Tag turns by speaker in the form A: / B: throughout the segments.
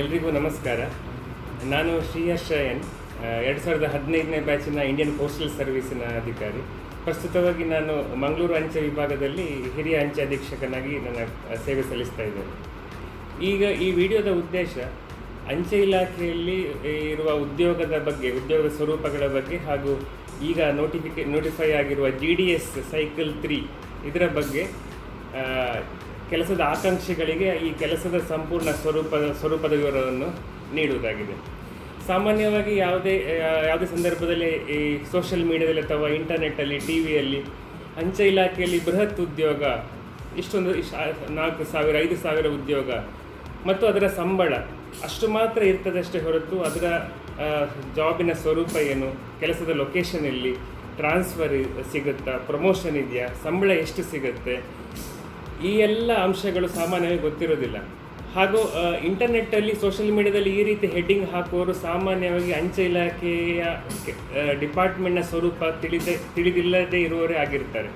A: ಎಲ್ರಿಗೂ ನಮಸ್ಕಾರ. ನಾನು ಶ್ರೀಹರ್ಷ ಎನ್, 2015ನೇ ಬ್ಯಾಚಿನ ಇಂಡಿಯನ್ ಪೋಸ್ಟಲ್ ಸರ್ವಿಸಿನ ಅಧಿಕಾರಿ. ಪ್ರಸ್ತುತವಾಗಿ ನಾನು ಮಂಗಳೂರು ಅಂಚೆ ವಿಭಾಗದಲ್ಲಿ ಹಿರಿಯ ಅಂಚೆ ಅಧೀಕ್ಷಕನಾಗಿ ನನ್ನ ಸೇವೆ ಸಲ್ಲಿಸ್ತಾ ಇದ್ದೇನೆ. ಈಗ ಈ ವಿಡಿಯೋದ ಉದ್ದೇಶ ಅಂಚೆ ಇಲಾಖೆಯಲ್ಲಿ ಇರುವ ಉದ್ಯೋಗದ ಬಗ್ಗೆ, ಉದ್ಯೋಗದ ಸ್ವರೂಪಗಳ ಬಗ್ಗೆ, ಹಾಗೂ ಈಗ ನೋಟಿಫೈ ಆಗಿರುವ GDS ಸೈಕಲ್ 3 ಇದರ ಬಗ್ಗೆ ಕೆಲಸದ ಆಕಾಂಕ್ಷಿಗಳಿಗೆ ಈ ಕೆಲಸದ ಸಂಪೂರ್ಣ ಸ್ವರೂಪದ ವಿವರವನ್ನು ನೀಡುವುದಾಗಿದೆ. ಸಾಮಾನ್ಯವಾಗಿ ಯಾವುದೇ ಸಂದರ್ಭದಲ್ಲಿ ಈ ಸೋಷಿಯಲ್ ಮೀಡಿಯಾದಲ್ಲಿ ಅಥವಾ ಇಂಟರ್ನೆಟ್ಟಲ್ಲಿ, ಟಿವಿಯಲ್ಲಿ ಅಂಚೆ ಇಲಾಖೆಯಲ್ಲಿ ಬೃಹತ್ ಉದ್ಯೋಗ, ಇಷ್ಟೊಂದು 4,000 5,000 ಉದ್ಯೋಗ ಮತ್ತು ಅದರ ಸಂಬಳ ಅಷ್ಟು ಮಾತ್ರ ಇರ್ತದಷ್ಟೇ ಹೊರತು ಅದರ ಜಾಬಿನ ಸ್ವರೂಪ ಏನು, ಕೆಲಸದ ಲೊಕೇಶನ್ ಎಲ್ಲಿ, ಟ್ರಾನ್ಸ್ಫರ್ ಸಿಗುತ್ತಾ, ಪ್ರಮೋಷನ್ ಇದೆಯಾ, ಸಂಬಳ ಎಷ್ಟು ಸಿಗುತ್ತೆ, ಈ ಎಲ್ಲ ಅಂಶಗಳು ಸಾಮಾನ್ಯವಾಗಿ ಗೊತ್ತಿರೋದಿಲ್ಲ. ಹಾಗೂ ಇಂಟರ್ನೆಟ್ಟಲ್ಲಿ, ಸೋಷಿಯಲ್ ಮೀಡಿಯಾದಲ್ಲಿ ಈ ರೀತಿ ಹೆಡ್ಡಿಂಗ್ ಹಾಕುವವರು ಸಾಮಾನ್ಯವಾಗಿ ಅಂಚೆ ಇಲಾಖೆಯ ಡಿಪಾರ್ಟ್ಮೆಂಟ್ನ ಸ್ವರೂಪ ತಿಳಿದಿಲ್ಲದೆ ಇರುವವರೇ ಆಗಿರ್ತಾರೆ.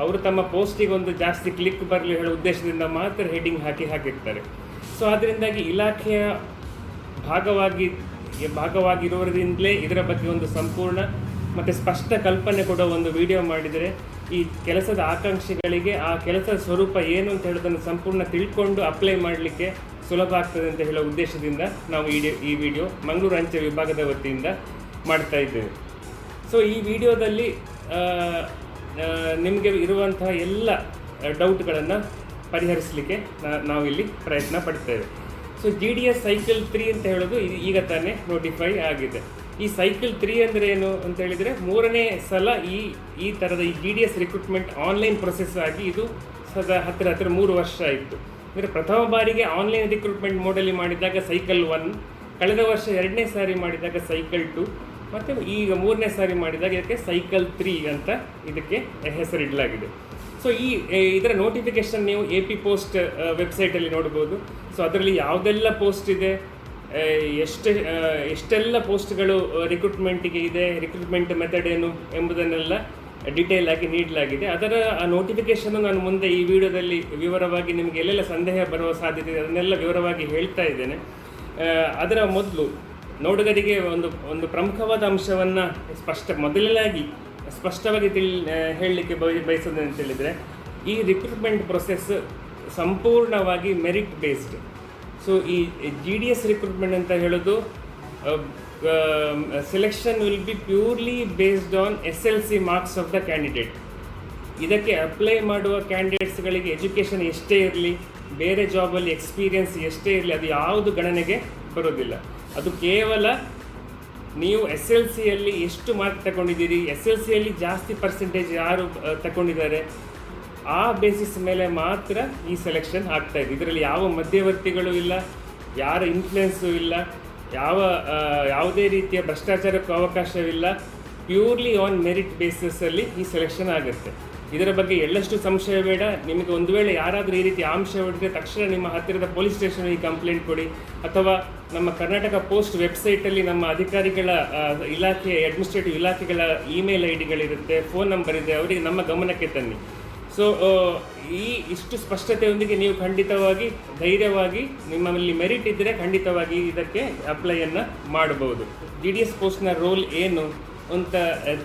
A: ಅವರು ತಮ್ಮ ಪೋಸ್ಟಿಗೆ ಒಂದು ಜಾಸ್ತಿ ಕ್ಲಿಕ್ ಬರಲಿ ಹೇಳೋ ಉದ್ದೇಶದಿಂದ ಮಾತ್ರ ಹೆಡ್ಡಿಂಗ್ ಹಾಕಿರ್ತಾರೆ. ಸೊ ಅದರಿಂದಾಗಿ ಇಲಾಖೆಯ ಭಾಗವಾಗಿರುವುದರಿಂದಲೇ ಇದರ ಬಗ್ಗೆ ಒಂದು ಸಂಪೂರ್ಣ ಮತ್ತು ಸ್ಪಷ್ಟ ಕಲ್ಪನೆ ಕೊಡೋ ಒಂದು ವಿಡಿಯೋ ಮಾಡಿದರೆ ಈ ಕೆಲಸದ ಆಕಾಂಕ್ಷಿಗಳಿಗೆ ಆ ಕೆಲಸದ ಸ್ವರೂಪ ಏನು ಅಂತ ಹೇಳೋದನ್ನು ಸಂಪೂರ್ಣ ತಿಳ್ಕೊಂಡು ಅಪ್ಲೈ ಮಾಡಲಿಕ್ಕೆ ಸುಲಭ ಆಗ್ತದೆ ಅಂತ ಹೇಳೋ ಉದ್ದೇಶದಿಂದ ನಾವು ಈ ವಿಡಿಯೋ ಮಂಗಳೂರು ಅಂಚೆ ವಿಭಾಗದ ವತಿಯಿಂದ ಮಾಡ್ತಾ ಇದ್ದೇವೆ. ಸೊ ಈ ವಿಡಿಯೋದಲ್ಲಿ ನಿಮಗೆ ಇರುವಂತಹ ಎಲ್ಲ ಡೌಟ್ಗಳನ್ನು ಪರಿಹರಿಸಲಿಕ್ಕೆ ನಾವಿಲ್ಲಿ ಪ್ರಯತ್ನ ಪಡ್ತೇವೆ. ಸೊ GDS ಸೈಕಲ್ 3 ಅಂತ ಹೇಳೋದು ಈಗ ತಾನೇ ನೋಟಿಫೈ ಆಗಿದೆ. ಈ ಸೈಕಲ್ 3 ಅಂದರೆ ಏನು ಅಂತ ಹೇಳಿದರೆ, 3ನೇ ಸಲ ಈ ಥರದ ಈ GDS ರಿಕ್ರೂಟ್ಮೆಂಟ್ ಆನ್ಲೈನ್ ಪ್ರೊಸೆಸ್ ಆಗಿ ಇದು ಹತ್ತಿರ 3 ವರ್ಷ ಆಯಿತು. ಅಂದರೆ ಪ್ರಥಮ ಬಾರಿಗೆ ಆನ್ಲೈನ್ ರಿಕ್ರೂಟ್ಮೆಂಟ್ ಮೋಡಲ್ಲಿ ಮಾಡಿದಾಗ ಸೈಕಲ್ 1, ಕಳೆದ ವರ್ಷ 2ನೇ ಸಾರಿ ಮಾಡಿದಾಗ ಸೈಕಲ್ 2, ಮತ್ತು ಈಗ 3ನೇ ಸಾರಿ ಮಾಡಿದಾಗ ಇದಕ್ಕೆ ಸೈಕಲ್ 3 ಅಂತ ಇದಕ್ಕೆ ಹೆಸರಿಡಲಾಗಿದೆ. ಸೊ ಇದರ ನೋಟಿಫಿಕೇಷನ್ ನೀವು AP ಪೋಸ್ಟ್ ವೆಬ್ಸೈಟಲ್ಲಿ ನೋಡ್ಬೋದು. ಸೊ ಅದರಲ್ಲಿ ಯಾವುದೆಲ್ಲ ಪೋಸ್ಟ್ ಇದೆ, ಎಷ್ಟೆಲ್ಲ ಪೋಸ್ಟ್ಗಳು ರಿಕ್ರೂಟ್ಮೆಂಟಿಗೆ ಇದೆ, ರಿಕ್ರೂಟ್ಮೆಂಟ್ ಮೆಥಡ್ ಏನು ಎಂಬುದನ್ನೆಲ್ಲ ಡೀಟೇಲ್ ಆಗಿ ನೀಡಲಾಗಿದೆ. ಅದರ ನೋಟಿಫಿಕೇಷನ್ನು ನಾನು ಮುಂದೆ ಈ ವಿಡಿಯೋದಲ್ಲಿ ವಿವರವಾಗಿ ನಿಮಗೆ ಎಲ್ಲೆಲ್ಲ ಸಂದೇಹ ಬರುವ ಸಾಧ್ಯತೆ ಇದೆ ಅದನ್ನೆಲ್ಲ ವಿವರವಾಗಿ ಹೇಳ್ತಾ ಇದ್ದೇನೆ. ಅದರ ಮೊದಲು ನೋಡುಗರಿಗೆ ಒಂದು ಪ್ರಮುಖವಾದ ಅಂಶವನ್ನು ಸ್ಪಷ್ಟವಾಗಿ ಹೇಳಲಿಕ್ಕೆ ಬಯಸೋದು ಅಂತ ಹೇಳಿದರೆ, ಈ ರಿಕ್ರೂಟ್ಮೆಂಟ್ ಪ್ರೊಸೆಸ್ ಸಂಪೂರ್ಣವಾಗಿ ಮೆರಿಟ್ ಬೇಸ್ಡ್. ಸೊ ಈ GDS ರಿಕ್ರೂಟ್ಮೆಂಟ್ ಅಂತ ಹೇಳೋದು selection will be purely based on SLC marks of the candidate. ಇದಕ್ಕೆ ಅಪ್ಲೈ ಮಾಡುವ ಕ್ಯಾಂಡಿಡೇಟ್ಸ್ಗಳಿಗೆ ಎಜುಕೇಷನ್ ಎಷ್ಟೇ ಇರಲಿ, ಬೇರೆ ಜಾಬಲ್ಲಿ ಎಕ್ಸ್ಪೀರಿಯನ್ಸ್ ಎಷ್ಟೇ ಇರಲಿ, ಅದು ಯಾವುದು ಗಣನೆಗೆ ಬರೋದಿಲ್ಲ. ಅದು ಕೇವಲ ನೀವು SLCಯಲ್ಲಿ ಎಷ್ಟು ಮಾರ್ಕ್ ತಗೊಂಡಿದ್ದೀರಿ, SLCಯಲ್ಲಿ ಜಾಸ್ತಿ ಪರ್ಸೆಂಟೇಜ್ ಯಾರು ತಗೊಂಡಿದ್ದಾರೆ, ಆ ಬೇಸಿಸ್ ಮೇಲೆ ಮಾತ್ರ ಈ ಸೆಲೆಕ್ಷನ್ ಆಗ್ತಾಯಿದೆ. ಇದರಲ್ಲಿ ಯಾವ ಮಧ್ಯವರ್ತಿಗಳು ಇಲ್ಲ, ಯಾರ ಇನ್ಫ್ಲುಯೆನ್ಸು ಇಲ್ಲ, ಯಾವುದೇ ರೀತಿಯ ಭ್ರಷ್ಟಾಚಾರಕ್ಕೂ ಅವಕಾಶವಿಲ್ಲ. ಪ್ಯೂರ್ಲಿ ಆನ್ ಮೆರಿಟ್ ಬೇಸಿಸಲ್ಲಿ ಈ ಸೆಲೆಕ್ಷನ್ ಆಗುತ್ತೆ. ಇದರ ಬಗ್ಗೆ ಎಳ್ಳಷ್ಟು ಸಂಶಯ ಬೇಡ. ನಿಮಗೆ ಒಂದು ವೇಳೆ ಯಾರಾದರೂ ಈ ರೀತಿ ಅಂಶ ಹೊಡೆದರೆ ತಕ್ಷಣ ನಿಮ್ಮ ಹತ್ತಿರದ ಪೊಲೀಸ್ ಸ್ಟೇಷನ್ಗೆ ಕಂಪ್ಲೇಂಟ್ ಕೊಡಿ, ಅಥವಾ ನಮ್ಮ ಕರ್ನಾಟಕ ಪೋಸ್ಟ್ ವೆಬ್ಸೈಟಲ್ಲಿ ನಮ್ಮ ಅಧಿಕಾರಿಗಳ ಇಲಾಖೆಯ ಅಡ್ಮಿನಿಸ್ಟ್ರೇಟಿವ್ ಇಲಾಖೆಗಳ ಇಮೇಲ್ ಐಡಿಗಳಿರುತ್ತೆ, ಫೋನ್ ನಂಬರ್ ಇದೆ, ಅವರಿಗೆ ನಮ್ಮ ಗಮನಕ್ಕೆ ತನ್ನಿ. ಸೊ ಇಷ್ಟು ಸ್ಪಷ್ಟತೆಯೊಂದಿಗೆ ನೀವು ಖಂಡಿತವಾಗಿ ಧೈರ್ಯವಾಗಿ, ನಿಮ್ಮಲ್ಲಿ ಮೆರಿಟ್ ಇದ್ದರೆ ಖಂಡಿತವಾಗಿ ಇದಕ್ಕೆ ಅಪ್ಲೈಯನ್ನು ಮಾಡಬಹುದು. GDS ಪೋಸ್ಟ್ನ ರೋಲ್ ಏನು ಅಂತ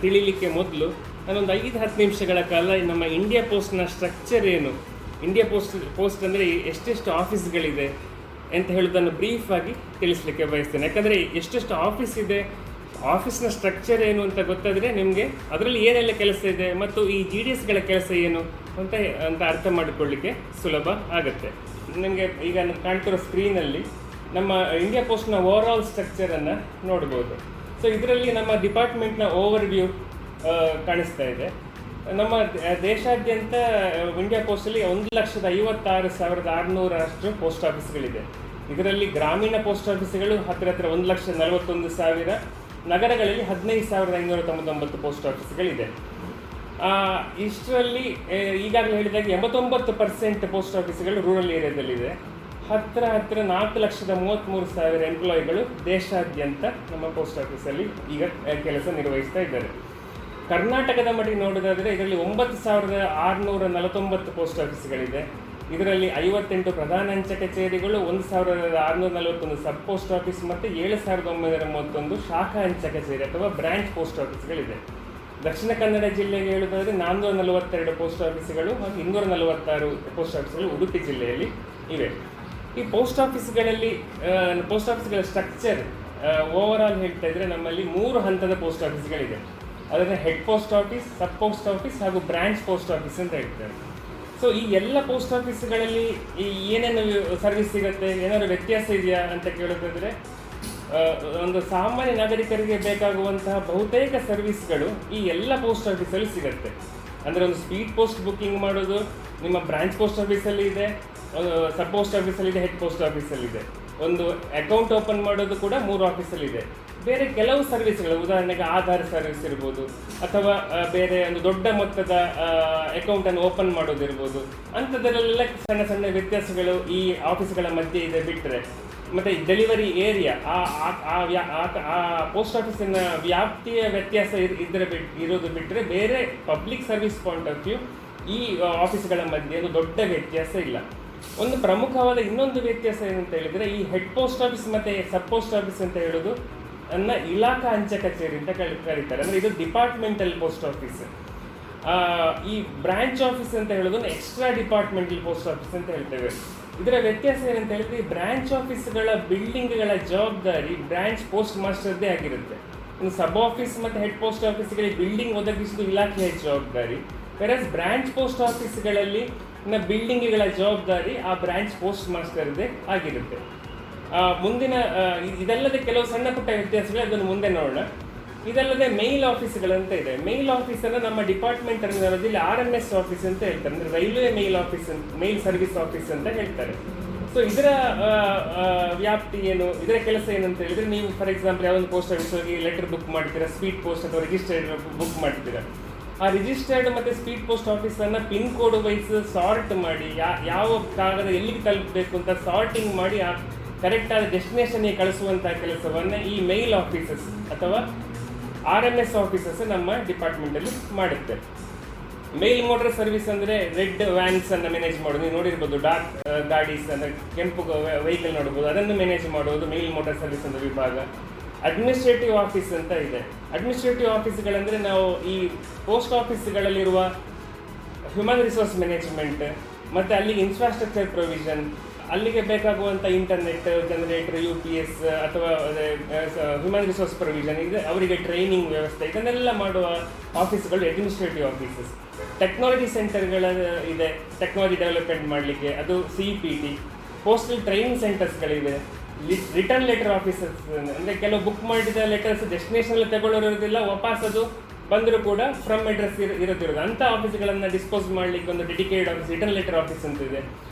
A: ತಿಳಿಲಿಕ್ಕೆ ಮೊದಲು ನಾನೊಂದು 5-10 ನಿಮಿಷಗಳ ಕಾಲ ನಮ್ಮ ಇಂಡಿಯಾ ಪೋಸ್ಟ್ನ ಸ್ಟ್ರಕ್ಚರ್ ಏನು, ಇಂಡಿಯಾ ಪೋಸ್ಟ್ ಅಂದರೆ ಎಷ್ಟೆಷ್ಟು ಆಫೀಸ್ಗಳಿದೆ ಅಂತ ಹೇಳೋದನ್ನು ಬ್ರೀಫಾಗಿ ತಿಳಿಸ್ಲಿಕ್ಕೆ ಬಯಸ್ತೇನೆ. ಯಾಕಂದರೆ ಎಷ್ಟೆಷ್ಟು ಆಫೀಸ್ ಇದೆ, ಆಫೀಸ್ನ ಸ್ಟ್ರಕ್ಚರ್ ಏನು ಅಂತ ಗೊತ್ತಾದರೆ ನಿಮಗೆ ಅದರಲ್ಲಿ ಏನೆಲ್ಲ ಕೆಲಸ ಇದೆ ಮತ್ತು ಈ GDSಗಳ ಕೆಲಸ ಏನು ಅಂತ ಅರ್ಥ ಮಾಡಿಕೊಳ್ಳಿಕ್ಕೆ ಸುಲಭ ಆಗುತ್ತೆ. ನಿಮಗೆ ಈಗ ಕಾಣ್ತಿರೋ ಸ್ಕ್ರೀನಲ್ಲಿ ನಮ್ಮ ಇಂಡಿಯಾ ಪೋಸ್ಟ್ನ ಓವರಾಲ್ ಸ್ಟ್ರಕ್ಚರನ್ನು ನೋಡ್ಬೋದು. ಸೊ ಇದರಲ್ಲಿ ನಮ್ಮ ಡಿಪಾರ್ಟ್ಮೆಂಟ್ನ ಓವರ್ ವ್ಯೂ ಕಾಣಿಸ್ತಾ ಇದೆ. ನಮ್ಮ ದೇಶಾದ್ಯಂತ ಇಂಡಿಯಾ ಪೋಸ್ಟಲ್ಲಿ 1,56,600 ಅಷ್ಟು ಪೋಸ್ಟ್ ಆಫೀಸ್ಗಳಿದೆ. ಇದರಲ್ಲಿ ಗ್ರಾಮೀಣ ಪೋಸ್ಟ್ ಆಫೀಸ್ಗಳು ಹತ್ತಿರ 1,41,000, ನಗರಗಳಲ್ಲಿ 15,599 ಪೋಸ್ಟ್ ಆಫೀಸ್ಗಳಿದೆ. ಇಷ್ಟರಲ್ಲಿ ಈಗಾಗಲೇ ಹೇಳಿದಾಗ 89% ಪೋಸ್ಟ್ ಆಫೀಸ್ಗಳು ರೂರಲ್ ಏರಿಯಾದಲ್ಲಿದೆ. ಹತ್ತಿರ 4,33,000 ಎಂಪ್ಲಾಯಿಗಳು ದೇಶಾದ್ಯಂತ ನಮ್ಮ ಪೋಸ್ಟ್ ಆಫೀಸಲ್ಲಿ ಈಗ ಕೆಲಸ ನಿರ್ವಹಿಸ್ತಾ ಇದ್ದಾರೆ. ಕರ್ನಾಟಕದ ಮಟ್ಟಿಗೆ ನೋಡೋದಾದರೆ ಇದರಲ್ಲಿ 9,649 ಪೋಸ್ಟ್ ಆಫೀಸ್ಗಳಿದೆ. ಇದರಲ್ಲಿ 58 ಪ್ರಧಾನ ಅಂಚೆ ಕಚೇರಿಗಳು, 1641 ಸಬ್ ಪೋಸ್ಟ್ ಆಫೀಸ್ ಮತ್ತು 7931 ಶಾಖಾ ಅಂಚೆ ಕಚೇರಿ ಅಥವಾ ಬ್ರಾಂಚ್ ಪೋಸ್ಟ್ ಆಫೀಸ್ಗಳಿದೆ. ದಕ್ಷಿಣ ಕನ್ನಡ ಜಿಲ್ಲೆಗೆ ಹೇಳುವುದಾದರೆ 442 ಪೋಸ್ಟ್ ಆಫೀಸ್ಗಳು ಹಾಗೂ 246 ಪೋಸ್ಟ್ ಆಫೀಸ್ಗಳು ಉಡುಪಿ ಜಿಲ್ಲೆಯಲ್ಲಿ ಇವೆ. ಈ ಪೋಸ್ಟ್ ಆಫೀಸ್ಗಳ ಸ್ಟ್ರಕ್ಚರ್ ಓವರ್ ಆಲ್ ಹೇಳ್ತಾ ಇದ್ರೆ ನಮ್ಮಲ್ಲಿ 3 ಹಂತದ ಪೋಸ್ಟ್ ಆಫೀಸ್ಗಳಿದೆ. ಅದನ್ನು head post office, sub post office ಹಾಗೂ ಬ್ರಾಂಚ್ ಪೋಸ್ಟ್ ಆಫೀಸ್ ಅಂತ ಹೇಳ್ತಾರೆ. ಸೊ ಈ ಎಲ್ಲ ಪೋಸ್ಟ್ ಆಫೀಸ್ಗಳಲ್ಲಿ ಏನೇನು ಸರ್ವಿಸ್ ಸಿಗುತ್ತೆ, ಏನಾದರೂ ವ್ಯತ್ಯಾಸ ಇದೆಯಾ ಅಂತ ಕೇಳೋದಾದರೆ, ಒಂದು ಸಾಮಾನ್ಯ ನಾಗರಿಕರಿಗೆ ಬೇಕಾಗುವಂತಹ ಬಹುತೇಕ ಸರ್ವಿಸ್ಗಳು ಈ ಎಲ್ಲ ಪೋಸ್ಟ್ ಆಫೀಸಲ್ಲಿ ಸಿಗುತ್ತೆ. ಅಂದರೆ ಒಂದು ಸ್ಪೀಡ್ ಪೋಸ್ಟ್ ಬುಕ್ಕಿಂಗ್ ಮಾಡೋದು ನಿಮ್ಮ ಬ್ರಾಂಚ್ ಪೋಸ್ಟ್ ಆಫೀಸಲ್ಲಿ ಇದೆ, ಸಬ್ ಪೋಸ್ಟ್ ಆಫೀಸಲ್ಲಿದೆ, ಹೆಡ್ ಪೋಸ್ಟ್ ಆಫೀಸಲ್ಲಿದೆ. ಒಂದು ಅಕೌಂಟ್ ಓಪನ್ ಮಾಡೋದು ಕೂಡ 3 ಆಫೀಸಲ್ಲಿದೆ. ಬೇರೆ ಕೆಲವು ಸರ್ವಿಸ್ಗಳು, ಉದಾಹರಣೆಗೆ ಆಧಾರ್ ಸರ್ವಿಸ್ ಇರ್ಬೋದು, ಅಥವಾ ಬೇರೆ ಒಂದು ದೊಡ್ಡ ಮೊತ್ತದ ಅಕೌಂಟನ್ನು ಓಪನ್ ಮಾಡೋದಿರ್ಬೋದು, ಅಂಥದ್ರಲ್ಲೆಲ್ಲ ಸಣ್ಣ ಸಣ್ಣ ವ್ಯತ್ಯಾಸಗಳು ಈ ಆಫೀಸ್ಗಳ ಮಧ್ಯೆ ಇದೆ ಬಿಟ್ಟರೆ. ಮತ್ತು ಡೆಲಿವರಿ ಏರಿಯಾ, ಆ ಪೋಸ್ಟ್ ಆಫೀಸಿನ ವ್ಯಾಪ್ತಿಯ ವ್ಯತ್ಯಾಸ ಇರೋದು ಬಿಟ್ಟರೆ ಬೇರೆ public service point of view ಈ ಆಫೀಸ್ಗಳ ಮಧ್ಯೆ ಒಂದು ದೊಡ್ಡ ವ್ಯತ್ಯಾಸ ಇಲ್ಲ. ಒಂದು ಪ್ರಮುಖವಾದ ಇನ್ನೊಂದು ವ್ಯತ್ಯಾಸ ಏನಂತ ಹೇಳಿದರೆ, ಈ ಹೆಡ್ ಪೋಸ್ಟ್ ಆಫೀಸ್ ಮತ್ತು ಸಬ್ ಪೋಸ್ಟ್ ಆಫೀಸ್ ಅಂತ ಹೇಳೋದು ಇಲಾಖಾ ಅಂಚೆ ಕಚೇರಿ ಅಂತ ಕರೀತಾರೆ. ಅಂದರೆ ಇದು ಡಿಪಾರ್ಟ್ಮೆಂಟಲ್ ಪೋಸ್ಟ್ ಆಫೀಸ್. ಈ ಬ್ರಾಂಚ್ ಆಫೀಸ್ ಅಂತ ಹೇಳೋದನ್ನು ಎಕ್ಸ್ಟ್ರಾ ಡಿಪಾರ್ಟ್ಮೆಂಟಲ್ ಪೋಸ್ಟ್ ಆಫೀಸ್ ಅಂತ ಹೇಳ್ತೇವೆ. ಇದರ ವ್ಯತ್ಯಾಸ ಏನಂತ ಹೇಳಿದ್ರೆ, ಈ ಬ್ರಾಂಚ್ ಆಫೀಸ್ಗಳ ಬಿಲ್ಡಿಂಗ್ಗಳ ಜವಾಬ್ದಾರಿ ಬ್ರಾಂಚ್ ಪೋಸ್ಟ್ ಮಾಸ್ಟರ್ದೇ ಆಗಿರುತ್ತೆ. ಇನ್ನು ಸಬ್ ಆಫೀಸ್ ಮತ್ತು ಹೆಡ್ ಪೋಸ್ಟ್ ಆಫೀಸ್ಗಳಿಗೆ ಬಿಲ್ಡಿಂಗ್ ಒದಗಿಸುವುದು ಇಲಾಖೆಯ ಜವಾಬ್ದಾರಿ. ವೆರಸ್ ಬ್ರಾಂಚ್ ಪೋಸ್ಟ್ ಆಫೀಸ್ಗಳಲ್ಲಿ ಬಿಲ್ಡಿಂಗ್ಗಳ ಜವಾಬ್ದಾರಿ ಆ ಬ್ರಾಂಚ್ ಪೋಸ್ಟ್ ಮಾಸ್ಟರ್ದೇ ಆಗಿರುತ್ತೆ. ಮುಂದಿನ ಇದಲ್ಲದೆ ಕೆಲವು ಸಣ್ಣ ಪುಟ್ಟ ವ್ಯತ್ಯಾಸಗಳು, ಅದನ್ನು ಮುಂದೆ ನೋಡೋಣ. ಇದಲ್ಲದೆ ಮೇಲ್ ಆಫೀಸ್ಗಳಂತ ಇದೆ. ಮೇಲ್ ಆಫೀಸನ್ನು ನಮ್ಮ ಡಿಪಾರ್ಟ್ಮೆಂಟ್ ಟರ್ಮಿನಾಲಜಿಲಿ RMS ಆಫೀಸ್ ಅಂತ ಹೇಳ್ತಾರೆ. ಅಂದರೆ ರೈಲ್ವೆ ಮೇಲ್ ಆಫೀಸ್, ಮೇಲ್ ಸರ್ವಿಸ್ ಆಫೀಸ್ ಅಂತ ಹೇಳ್ತಾರೆ. ಸೊ ಇದರ ವ್ಯಾಪ್ತಿ ಏನು, ಇದರ ಕೆಲಸ ಏನಂತ ಹೇಳಿದ್ರೆ, ನೀವು ಫಾರ್ ಎಕ್ಸಾಂಪಲ್ ಯಾವೊಂದು ಪೋಸ್ಟ್ ಆಫೀಸ್ ಹೋಗಿ ಲೆಟರ್ ಬುಕ್ ಮಾಡ್ತೀರಾ, ಸ್ಪೀಡ್ ಪೋಸ್ಟ್ ಅಥವಾ ರಿಜಿಸ್ಟರ್ಡ್ ಬುಕ್ ಮಾಡ್ತೀರಾ. ಆ ರಿಜಿಸ್ಟರ್ಡ್ ಮತ್ತು ಸ್ಪೀಡ್ ಪೋಸ್ಟ್ ಆಫೀಸನ್ನು ಪಿನ್ ಕೋಡ್ ವೈಸ್ ಸಾರ್ಟ್ ಮಾಡಿ, ಯಾವ ಕಾಗದ ಎಲ್ಲಿಗೆ ತಲುಪಬೇಕು ಅಂತ ಸಾರ್ಟಿಂಗ್ ಮಾಡಿ ಆ ಕರೆಕ್ಟಾದ ಡೆಸ್ಟಿನೇಷನ್ಗೆ ಕಳಿಸುವಂಥ ಕೆಲಸವನ್ನು ಈ ಮೇಲ್ ಆಫೀಸಸ್ ಅಥವಾ RMS ಆಫೀಸಸ್ ನಮ್ಮ ಡಿಪಾರ್ಟ್ಮೆಂಟಲ್ಲಿ ಮಾಡುತ್ತೆ. ಮೇಲ್ ಮೋಟರ್ ಸರ್ವಿಸ್ ಅಂದರೆ ರೆಡ್ ವ್ಯಾನ್ಸನ್ನು ಮ್ಯಾನೇಜ್ ಮಾಡೋದು, ನೀವು ನೋಡಿರ್ಬೋದು. ಡಾರ್ಕ್ ಗಾಡೀಸ್ ಅಂದರೆ ಕೆಂಪು ವೆಹಿಕಲ್ ನೋಡ್ಬೋದು, ಅದನ್ನು ಮ್ಯಾನೇಜ್ ಮಾಡೋದು ಮೇಲ್ ಮೋಟರ್ ಸರ್ವಿಸ್ ಅಂತ ವಿಭಾಗ. ಅಡ್ಮಿನಿಸ್ಟ್ರೇಟಿವ್ ಆಫೀಸ್ ಅಂತ ಇದೆ. ಅಡ್ಮಿನಿಸ್ಟ್ರೇಟಿವ್ ಆಫೀಸ್ಗಳಂದರೆ ನಾವು ಈ ಪೋಸ್ಟ್ ಆಫೀಸ್ಗಳಲ್ಲಿರುವ ಹ್ಯೂಮನ್ ರಿಸೋರ್ಸ್ ಮ್ಯಾನೇಜ್ಮೆಂಟ್ ಮತ್ತು ಅಲ್ಲಿಗೆ ಇನ್ಫ್ರಾಸ್ಟ್ರಕ್ಚರ್ ಪ್ರೊವಿಷನ್, ಅಲ್ಲಿಗೆ ಬೇಕಾಗುವಂಥ ಇಂಟರ್ನೆಟ್ ಜನರೇಟರ್, UPS ಅಥವಾ ಹ್ಯೂಮನ್ ರಿಸೋರ್ಸ್ ಪ್ರೊವಿಷನ್, ಇದೆ ಅವರಿಗೆ ಟ್ರೈನಿಂಗ್ ವ್ಯವಸ್ಥೆ, ಇದನ್ನೆಲ್ಲ ಮಾಡುವ ಆಫೀಸ್ಗಳು ಅಡ್ಮಿನಿಸ್ಟ್ರೇಟಿವ್ ಆಫೀಸಸ್. ಟೆಕ್ನಾಲಜಿ ಸೆಂಟರ್ಗಳ ಇದೆ, ಟೆಕ್ನಾಲಜಿ ಡೆವಲಪ್ಮೆಂಟ್ ಮಾಡಲಿಕ್ಕೆ, ಅದು CPT. ಪೋಸ್ಟಲ್ ಟ್ರೈನಿಂಗ್ ಸೆಂಟರ್ಸ್ಗಳಿವೆ. ರಿಟರ್ನ್ ಲೆಟರ್ ಆಫೀಸಸ್ ಅಂದರೆ ಕೆಲವು ಬುಕ್ ಮಾಡಿದ ಲೆಟರ್ಸ್ ಡೆಸ್ಟಿನೇಷನಲ್ಲಿ ತಗೊಳ್ಳೋದಿಲ್ಲ, ವಾಪಸ್ ಅದು ಬಂದರೂ ಕೂಡ ಫ್ರಮ್ ಅಡ್ರೆಸ್ ಇರೋದಿರೋದು. ಅಂಥ ಆಫೀಸ್ಗಳನ್ನು ಡಿಸ್ಪೋಸ್ ಮಾಡಲಿಕ್ಕೆ ಒಂದು dedicated office return letter office ಅಂತ ಇದೆ.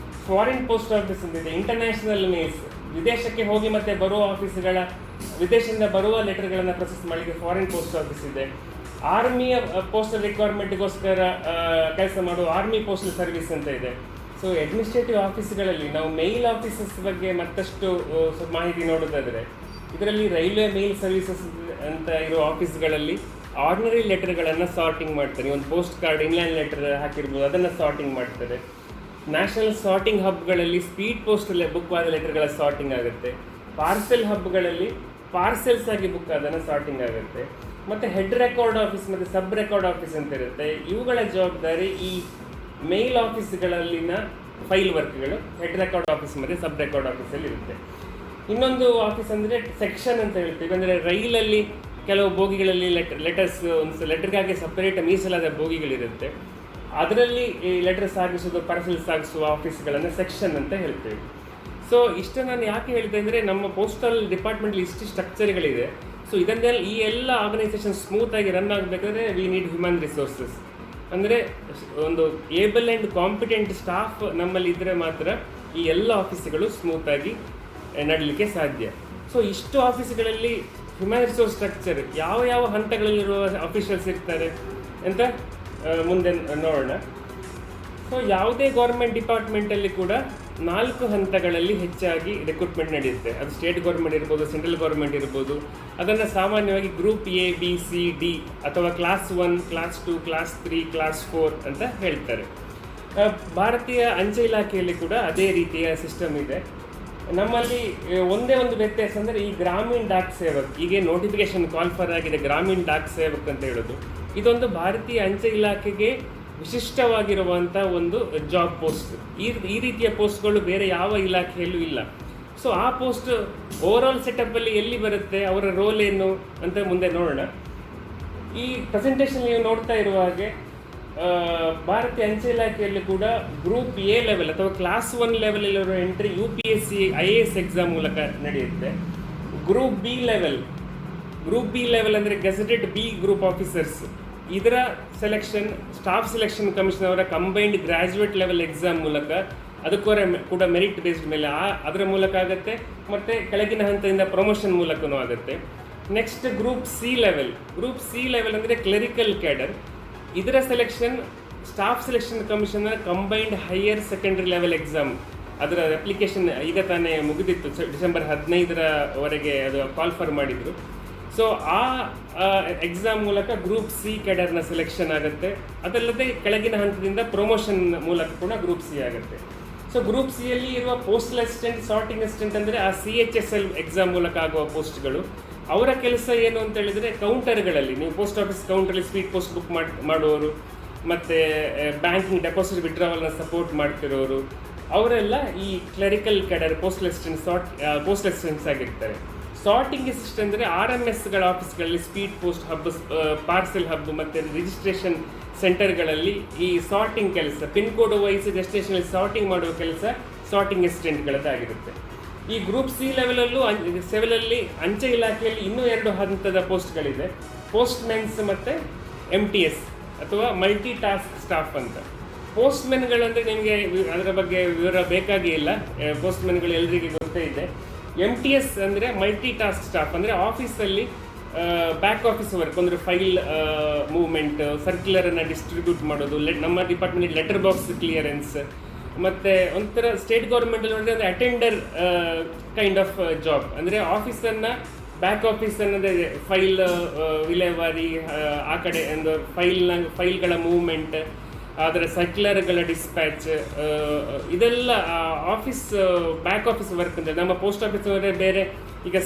A: ಫಾರಿನ್ ಪೋಸ್ಟ್ ಆಫೀಸ್ ಅಂತ ಇದೆ. ಇಂಟರ್ನ್ಯಾಷನಲ್ ಮೇಲ್ಸ್, ವಿದೇಶಕ್ಕೆ ಹೋಗಿ ಮತ್ತೆ ಬರುವ ಆಫೀಸ್ಗಳ, ವಿದೇಶದಿಂದ ಬರುವ ಲೆಟರ್ಗಳನ್ನು ಪ್ರೊಸೆಸ್ ಮಾಡಲಿಕ್ಕೆ ಫಾರಿನ್ ಪೋಸ್ಟ್ ಆಫೀಸ್ ಇದೆ. ಆರ್ಮಿಯ ಪೋಸ್ಟಲ್ ರಿಕ್ವೈರ್ಮೆಂಟ್ಗೋಸ್ಕರ ಕೆಲಸ ಮಾಡುವ ಆರ್ಮಿ ಪೋಸ್ಟಲ್ ಸರ್ವಿಸ್ ಅಂತ ಇದೆ. ಸೊ ಅಡ್ಮಿನಿಸ್ಟ್ರೇಟಿವ್ ಆಫೀಸ್ಗಳಲ್ಲಿ ನಾವು ಮೇಲ್ ಆಫೀಸಸ್ ಬಗ್ಗೆ ಮತ್ತಷ್ಟು ಮಾಹಿತಿ ನೋಡೋದಾದರೆ, ಇದರಲ್ಲಿ ರೈಲ್ವೆ ಮೇಲ್ ಸರ್ವಿಸಸ್ ಅಂತ ಇರೋ ಆಫೀಸ್ಗಳಲ್ಲಿ ಆರ್ಡಿನರಿ ಲೆಟರ್ಗಳನ್ನು ಸಾರ್ಟಿಂಗ್ ಮಾಡ್ತಾರೆ. ಒಂದು ಪೋಸ್ಟ್ ಕಾರ್ಡ್ ಇನ್ಲ್ಯಾಂಡ್ ಲೆಟರ್ ಹಾಕಿರ್ಬೋದು, ಅದನ್ನು ಸಾರ್ಟಿಂಗ್ ಮಾಡ್ತಾರೆ. ನ್ಯಾಷನಲ್ ಸಾರ್ಟಿಂಗ್ ಹಬ್ಗಳಲ್ಲಿ ಸ್ಪೀಡ್ ಪೋಸ್ಟಲ್ಲಿ ಬುಕ್ ಆದ ಲೆಟರ್ಗಳ ಸಾರ್ಟಿಂಗ್ ಆಗುತ್ತೆ. ಪಾರ್ಸೆಲ್ ಹಬ್ಗಳಲ್ಲಿ ಪಾರ್ಸೆಲ್ಸ್ ಆಗಿ ಬುಕ್ ಅದನ್ನು ಸಾರ್ಟಿಂಗ್ ಆಗುತ್ತೆ. ಮತ್ತು ಹೆಡ್ ರೆಕಾರ್ಡ್ ಆಫೀಸ್ ಮತ್ತು ಸಬ್ ರೆಕಾರ್ಡ್ ಆಫೀಸ್ ಅಂತ ಇರುತ್ತೆ. ಇವುಗಳ ಜವಾಬ್ದಾರಿ ಈ ಮೇಲ್ ಆಫೀಸ್ಗಳಲ್ಲಿನ ಫೈಲ್ ವರ್ಕ್ಗಳು ಹೆಡ್ ರೆಕಾರ್ಡ್ ಆಫೀಸ್ ಮತ್ತು ಸಬ್ ರೆಕಾರ್ಡ್ ಆಫೀಸಲ್ಲಿ ಇರುತ್ತೆ. ಇನ್ನೊಂದು ಆಫೀಸ್ ಅಂದರೆ ಸೆಕ್ಷನ್ ಅಂತ ಹೇಳ್ತೀವಿ. ಅಂದರೆ ರೈಲಲ್ಲಿ ಕೆಲವು ಬೋಗಿಗಳಲ್ಲಿ ಲೆಟರ್ಸ್ ಒಂದು ಲೆಟರ್ಗಾಗಿ ಸಪ್ರೇಟ್ ಮೀಸಲಾದ ಬೋಗಿಗಳಿರುತ್ತೆ. ಅದರಲ್ಲಿ ಈ ಲೆಟರ್ ಸಾಗಿಸೋದು, ಪಾರ್ಸೆಲ್ ಸಾಗಿಸುವ ಆಫೀಸ್ಗಳನ್ನು ಸೆಕ್ಷನ್ ಅಂತ ಹೇಳ್ತೇವೆ. ಸೊ ಇಷ್ಟು ನಾನು ಯಾಕೆ ಹೇಳಿದೆ ಅಂದರೆ, ನಮ್ಮ ಪೋಸ್ಟಲ್ ಡಿಪಾರ್ಟ್ಮೆಂಟಲ್ಲಿ ಇಷ್ಟು ಸ್ಟ್ರಕ್ಚರ್ಗಳಿದೆ. ಸೊ ಇದನ್ನೆಲ್ಲ ಈ ಎಲ್ಲ ಆರ್ಗನೈಸೇಷನ್ ಸ್ಮೂತಾಗಿ ರನ್ ಆಗಬೇಕಾದ್ರೆ ವಿ ನೀಡ್ ಹ್ಯೂಮನ್ ರಿಸೋರ್ಸಸ್. ಅಂದರೆ ಒಂದು ಏಬಲ್ ಆ್ಯಂಡ್ ಕಾಂಪಿಟೆಂಟ್ ಸ್ಟಾಫ್ ನಮ್ಮಲ್ಲಿ ಇದ್ದರೆ ಮಾತ್ರ ಈ ಎಲ್ಲ ಆಫೀಸ್ಗಳು ಸ್ಮೂತಾಗಿ ನಡೀಲಿಕ್ಕೆ ಸಾಧ್ಯ. ಸೊ ಇಷ್ಟು ಆಫೀಸ್ಗಳಲ್ಲಿ ಹ್ಯೂಮನ್ ರಿಸೋರ್ಸ್ ಸ್ಟ್ರಕ್ಚರ್ ಯಾವ ಹಂತಗಳಲ್ಲಿರುವ ಆಫೀಷಿಯಲ್ಸ್ ಇರ್ತಾರೆ ಅಂತ ಮುಂದೆ ನೋಡೋಣ. ಸೊ ಯಾವುದೇ ಗೌರ್ಮೆಂಟ್ ಡಿಪಾರ್ಟ್ಮೆಂಟಲ್ಲಿ ಕೂಡ 4 ಹಂತಗಳಲ್ಲಿ ಹೆಚ್ಚಾಗಿ ರಿಕ್ರೂಟ್ಮೆಂಟ್ ನಡೆಯುತ್ತೆ. ಅದು ಸ್ಟೇಟ್ ಗೌರ್ಮೆಂಟ್ ಇರ್ಬೋದು, ಸೆಂಟ್ರಲ್ ಗೌರ್ಮೆಂಟ್ ಇರ್ಬೋದು. ಅದನ್ನು ಸಾಮಾನ್ಯವಾಗಿ group A, B, C, D ಅಥವಾ ಕ್ಲಾಸ್ 1, ಕ್ಲಾಸ್ 2, ಕ್ಲಾಸ್ 3, ಕ್ಲಾಸ್ 4 ಅಂತ ಹೇಳ್ತಾರೆ. ಭಾರತೀಯ ಅಂಚೆ ಇಲಾಖೆಯಲ್ಲಿ ಕೂಡ ಅದೇ ರೀತಿಯ ಸಿಸ್ಟಮ್ ಇದೆ. ನಮ್ಮಲ್ಲಿ ಒಂದೇ ಒಂದು ವ್ಯತ್ಯಾಸ ಅಂದರೆ ಈ ಗ್ರಾಮೀಣ್ ಡಾಕ್ ಸೇವಕ್, ಈಗ ನೋಟಿಫಿಕೇಶನ್ ಕಾಲ್ ಫಾರ್ ಆಗಿದೆ ಗ್ರಾಮೀಣ್ ಡಾಕ್ ಸೇವಕ್ ಅಂತ ಹೇಳೋದು, ಇದೊಂದು ಭಾರತೀಯ ಅಂಚೆ ಇಲಾಖೆಗೆ ವಿಶಿಷ್ಟವಾಗಿರುವಂಥ ಒಂದು ಜಾಬ್ ಪೋಸ್ಟ್. ಈ ರೀತಿಯ ಪೋಸ್ಟ್ಗಳು ಬೇರೆ ಯಾವ ಇಲಾಖೆಯಲ್ಲೂ ಇಲ್ಲ. ಸೊ ಆ ಪೋಸ್ಟ್ ಓವರಾಲ್ ಸೆಟಪ್ಪಲ್ಲಿ ಎಲ್ಲಿ ಬರುತ್ತೆ, ಅವರ ರೋಲ್ ಏನು ಅಂತ ಮುಂದೆ ನೋಡೋಣ. ಈ ಪ್ರೆಸೆಂಟೇಷನ್ ನೀವು ನೋಡ್ತಾ ಇರುವ ಹಾಗೆ ಭಾರತೀಯ ಅಂಚೆ ಇಲಾಖೆಯಲ್ಲಿ ಕೂಡ ಗ್ರೂಪ್ ಎ ಲೆವೆಲ್ ಅಥವಾ ಕ್ಲಾಸ್ 1 ಲೆವೆಲಲ್ಲಿರೋ ಎಂಟ್ರಿ UPSC IAS ಎಕ್ಸಾಮ್ ಮೂಲಕ ನಡೆಯುತ್ತೆ. ಗ್ರೂಪ್ ಬಿ ಲೆವೆಲ್ ಅಂದರೆ ಗೆಜೆಟೆಡ್ ಬಿ ಗ್ರೂಪ್ ಆಫೀಸರ್ಸ್, ಇದರ ಸೆಲೆಕ್ಷನ್ ಸ್ಟಾಫ್ ಸೆಲೆಕ್ಷನ್ ಕಮಿಷನ್ ಅವರ ಕಂಬೈನ್ಡ್ ಗ್ರ್ಯಾಜುಯೇಟ್ ಲೆವೆಲ್ ಎಕ್ಸಾಮ್ ಮೂಲಕ, ಅದಕ್ಕೂ ಕೂಡ ಮೆರಿಟ್ ಬೇಸ್ಡ್ ಮೇಲೆ ಅದರ ಮೂಲಕ ಆಗುತ್ತೆ, ಮತ್ತು ಕೆಳಗಿನ ಹಂತದಿಂದ ಪ್ರಮೋಷನ್ ಮೂಲಕನೂ ಆಗುತ್ತೆ. ನೆಕ್ಸ್ಟ್ ಗ್ರೂಪ್ ಸಿ ಲೆವೆಲ್ ಅಂದರೆ ಕ್ಲರಿಕಲ್ ಕ್ಯಾಡರ್, ಇದರ ಸೆಲೆಕ್ಷನ್ ಸ್ಟಾಫ್ ಸೆಲೆಕ್ಷನ್ ಕಮಿಷನ್ನ combined higher secondary level exam, ಅದರ ಅಪ್ಲಿಕೇಶನ್ ಈಗ ತಾನೇ ಮುಗಿದಿತ್ತು, ಡಿಸೆಂಬರ್ 15ರವರೆಗೆ ಅದು ಕಾಲ್ ಫಾರ್ ಮಾಡಿದರು. ಸೊ ಆ ಎಕ್ಸಾಮ್ ಮೂಲಕ ಗ್ರೂಪ್ ಸಿ ಕ್ಯಾಡರ್ನ ಸೆಲೆಕ್ಷನ್ ಆಗುತ್ತೆ. ಅದಲ್ಲದೆ ಕೆಳಗಿನ ಹಂತದಿಂದ ಪ್ರಮೋಷನ್ ಮೂಲಕ ಕೂಡ ಗ್ರೂಪ್ ಸಿ ಆಗುತ್ತೆ. ಸೊ ಗ್ರೂಪ್ ಸಿಯಲ್ಲಿ ಇರುವ ಪೋಸ್ಟಲ್ ಅಸಿಸ್ಟೆಂಟ್, ಸಾರ್ಟಿಂಗ್ ಅಸಿಸ್ಟೆಂಟ್ ಅಂದರೆ ಆ CHSL ಎಕ್ಸಾಮ್ ಮೂಲಕ ಆಗುವ ಪೋಸ್ಟ್ಗಳು. ಅವರ ಕೆಲಸ ಏನು ಅಂತ ಹೇಳಿದರೆ ಕೌಂಟರ್ಗಳಲ್ಲಿ, ನೀವು ಪೋಸ್ಟ್ ಆಫೀಸ್ ಕೌಂಟರಲ್ಲಿ ಸ್ಪೀಡ್ ಪೋಸ್ಟ್ ಬುಕ್ ಮಾಡುವವರು, ಮತ್ತು ಬ್ಯಾಂಕಿಂಗ್ ಡೆಪಾಸಿಟ್ ವಿಡ್ರಾವಲ್ನ ಸಪೋರ್ಟ್ ಮಾಡ್ತಿರೋರು, ಅವರೆಲ್ಲ ಈ ಕ್ಲರಿಕಲ್ ಕ್ಯಾಡರ್ ಪೋಸ್ಟಲ್ ಅಸಿಸ್ಟೆಂಟ್ಸ್ ಆಗಿರ್ತಾರೆ. ಸಾರ್ಟಿಂಗ್ ಅಸಿಸ್ಟೆಂಟ್ ಅಂದರೆ RMSಗಳ ಆಫೀಸ್ಗಳಲ್ಲಿ speed post hub, parcel hub ಮತ್ತು ರಿಜಿಸ್ಟ್ರೇಷನ್ ಸೆಂಟರ್ಗಳಲ್ಲಿ ಈ ಸಾರ್ಟಿಂಗ್ ಕೆಲಸ, ಪಿನ್ ಕೋಡ್ ವೈಸ್ ಡೆಸ್ಟಿನೇಷನಲ್ಲಿ ಸಾರ್ಟಿಂಗ್ ಮಾಡುವ ಕೆಲಸ ಸಾರ್ಟಿಂಗ್ ಅಸಿಸ್ಟೆಂಟ್ಗಳದ್ದಾಗಿರುತ್ತೆ. ಈ ಗ್ರೂಪ್ ಸಿ ಲೆವೆಲಲ್ಲೂ ಅಂಚೆ ಇಲಾಖೆಯಲ್ಲಿ ಇನ್ನೂ 2 ಹಂತದ ಪೋಸ್ಟ್ಗಳಿದೆ, ಪೋಸ್ಟ್ ಮೆನ್ಸ್ ಮತ್ತು MTS ಅಥವಾ ಮಲ್ಟಿ ಟಾಸ್ಕ್ ಸ್ಟಾಫ್ ಅಂತ. ಪೋಸ್ಟ್ ಮೆನ್ಗಳಂದರೆ ನಿಮಗೆ ಅದರ ಬಗ್ಗೆ ವಿವರ ಬೇಕಾಗಿ ಇಲ್ಲ, ಪೋಸ್ಟ್ ಮೆನ್ಗಳು ಎಲ್ಲರಿಗೆ ಗೊತ್ತೇ ಇದೆ. MTS ಅಂದರೆ ಮಲ್ಟಿ ಟಾಸ್ಕ್ ಸ್ಟಾಫ್, ಅಂದರೆ ಆಫೀಸಲ್ಲಿ ಬ್ಯಾಕ್ ಆಫೀಸ್ ವರ್ಕ್, ಅಂದರೆ ಫೈಲ್ ಮೂವ್ಮೆಂಟ್, ಸರ್ಕ್ಯುಲರನ್ನು ಡಿಸ್ಟ್ರಿಬ್ಯೂಟ್ ಮಾಡೋದು, ನಮ್ಮ ಡಿಪಾರ್ಟ್ಮೆಂಟ್ ಲೆಟರ್ ಬಾಕ್ಸ್ ಕ್ಲಿಯರೆನ್ಸ್, ಮತ್ತು ಒಂಥರ ಸ್ಟೇಟ್ ಗೌರ್ಮೆಂಟಲ್ಲಿ ನೋಡಿದ್ರೆ ಅದು ಅಟೆಂಡರ್ ಕೈಂಡ್ ಆಫ್ ಜಾಬ್. ಅಂದರೆ ಆಫೀಸನ್ನು, ಬ್ಯಾಕ್ ಆಫೀಸ್ ಅನ್ನೋದೇ ಫೈಲ್ ವಿಲೇವಾರಿ, ಆ ಕಡೆ ಒಂದು ಫೈಲ್ಗಳ ಮೂವ್ಮೆಂಟ್, ಅದರ ಸರ್ಕ್ಯುಲರ್ಗಳ ಡಿಸ್ಪ್ಯಾಚ್, ಇದೆಲ್ಲ ಆಫೀಸ್ ಬ್ಯಾಕ್ ಆಫೀಸ್ ವರ್ಕ್. ಅಂದರೆ ನಮ್ಮ ಪೋಸ್ಟ್ ಆಫೀಸ್ ಅವರೇ ಬೇರೆ, ಈಗ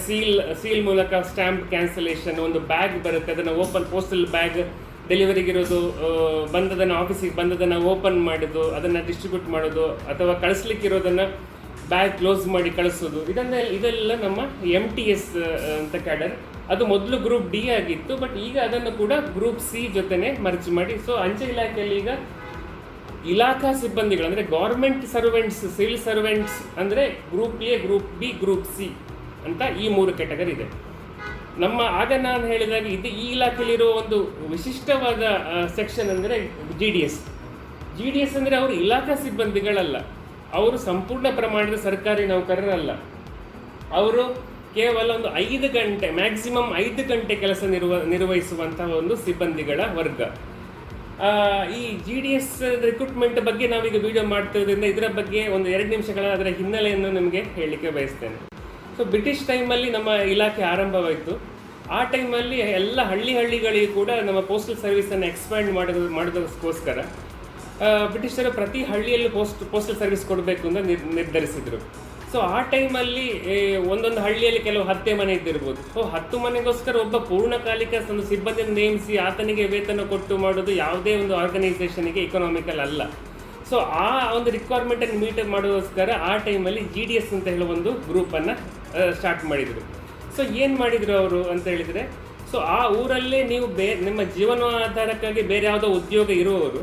A: ಸೀಲ್ ಮೂಲಕ ಸ್ಟ್ಯಾಂಪ್ ಕ್ಯಾನ್ಸಲೇಷನ್, ಒಂದು ಬ್ಯಾಗ್ ಬರುತ್ತೆ, ಅದನ್ನು ಪೋಸ್ಟಲ್ ಬ್ಯಾಗ್ ಡೆಲಿವರಿಗಿರೋದು, ಆಫೀಸಿಗೆ ಬಂದದನ್ನು ಓಪನ್ ಮಾಡೋದು, ಅದನ್ನು ಡಿಸ್ಟ್ರಿಬ್ಯೂಟ್ ಮಾಡೋದು, ಅಥವಾ ಕಳಿಸ್ಲಿಕ್ಕಿರೋದನ್ನು ಬ್ಯಾಗ್ ಕ್ಲೋಸ್ ಮಾಡಿ ಕಳಿಸೋದು, ಇದೆಲ್ಲ ನಮ್ಮ MTS ಅಂತ ಕ್ಯಾಡರ್. ಅದು ಮೊದಲು ಗ್ರೂಪ್ D ಆಗಿತ್ತು, ಬಟ್ ಈಗ ಅದನ್ನು ಕೂಡ ಗ್ರೂಪ್ C ಜೊತೆನೆ ಮರ್ಜ್ ಮಾಡಿ. ಸೊ ಅಂಚೆ ಇಲಾಖೆಯಲ್ಲಿ ಈಗ ಇಲಾಖಾ ಸಿಬ್ಬಂದಿಗಳು ಅಂದರೆ ಗೌರ್ಮೆಂಟ್ ಸರ್ವೆಂಟ್ಸ್, ಸಿವಿಲ್ ಸರ್ವೆಂಟ್ಸ್ ಅಂದರೆ group A, group B, group C ಅಂತ ಈ 3 ಕ್ಯಾಟಗರಿ ಇದೆ. ಆಗ ನಾನು ಹೇಳಿದಾಗ ಈ ಇಲಾಖೆಯಲ್ಲಿರೋ ಒಂದು ವಿಶಿಷ್ಟವಾದ ಸೆಕ್ಷನ್ ಅಂದರೆ GDS ಅಂದರೆ ಅವರು ಇಲಾಖಾ ಸಿಬ್ಬಂದಿಗಳಲ್ಲ, ಅವರು ಸಂಪೂರ್ಣ ಪ್ರಮಾಣದ ಸರ್ಕಾರಿ ನೌಕರರಲ್ಲ. ಅವರು ಕೇವಲ ಒಂದು 5 ಗಂಟೆ, ಮ್ಯಾಕ್ಸಿಮಮ್ 5 ಗಂಟೆ ಕೆಲಸ ನಿರ್ವಹಿಸುವಂತಹ ಒಂದು ಸಿಬ್ಬಂದಿಗಳ ವರ್ಗ. ಈ GDS ರಿಕ್ರೂಟ್ಮೆಂಟ್ ಬಗ್ಗೆ ನಾವೀಗ ವಿಡಿಯೋ ಮಾಡ್ತಿರೋದ್ರಿಂದ ಇದರ ಬಗ್ಗೆ ಒಂದು 2 ನಿಮಿಷಗಳ ಅದರ ಹಿನ್ನೆಲೆಯನ್ನು ನಿಮಗೆ ಹೇಳಲಿಕ್ಕೆ ಬಯಸ್ತೇನೆ. ಸೊ ಬ್ರಿಟಿಷ್ ಟೈಮಲ್ಲಿ ನಮ್ಮ ಇಲಾಖೆ ಆರಂಭವಾಯಿತು. ಆ ಟೈಮಲ್ಲಿ ಎಲ್ಲ ಹಳ್ಳಿಗಳಿಗೂ ಕೂಡ ನಮ್ಮ ಪೋಸ್ಟಲ್ ಸರ್ವಿಸನ್ನು ಎಕ್ಸ್ಪ್ಯಾಂಡ್ ಮಾಡೋದಕ್ಕೋಸ್ಕರ ಬ್ರಿಟಿಷರು ಪ್ರತಿ ಹಳ್ಳಿಯಲ್ಲೂ ಪೋಸ್ಟಲ್ ಸರ್ವಿಸ್ ಕೊಡಬೇಕು ಅಂತ ನಿರ್ಧರಿಸಿದರು. ಸೊ ಆ ಟೈಮಲ್ಲಿ ಒಂದೊಂದು ಹಳ್ಳಿಯಲ್ಲಿ ಕೆಲವು 10 ಮನೆ ಇದ್ದಿರ್ಬೋದು. ಸೊ 10 ಮನೆಗೋಸ್ಕರ ಒಬ್ಬ ಪೂರ್ಣಕಾಲಿಕ ಒಂದು ಸಿಬ್ಬಂದಿಯನ್ನು ನೇಮಿಸಿ ಆತನಿಗೆ ವೇತನ ಕೊಟ್ಟು ಮಾಡೋದು ಯಾವುದೇ ಒಂದು ಆರ್ಗನೈಸೇಷನ್ಗೆ ಇಕನಾಮಿಕಲ್ ಅಲ್ಲ. ಸೊ ಆ ಒಂದು ರಿಕ್ವೈರ್ಮೆಂಟನ್ನು ಮೀಟ್ ಮಾಡೋದಕ್ಕೋಸ್ಕರ ಆ ಟೈಮಲ್ಲಿ GDS ಅಂತ ಹೇಳೋ ಒಂದು ಗ್ರೂಪನ್ನು ಸ್ಟಾರ್ಟ್ ಮಾಡಿದರು. ಸೊ ಏನು ಮಾಡಿದರು ಅವರು ಅಂತ ಹೇಳಿದರೆ, ಸೊ ಆ ಊರಲ್ಲೇ ನೀವು ನಿಮ್ಮ ಜೀವನಾಧಾರಕ್ಕಾಗಿ ಬೇರೆ ಯಾವುದೋ ಉದ್ಯೋಗ ಇರುವವರು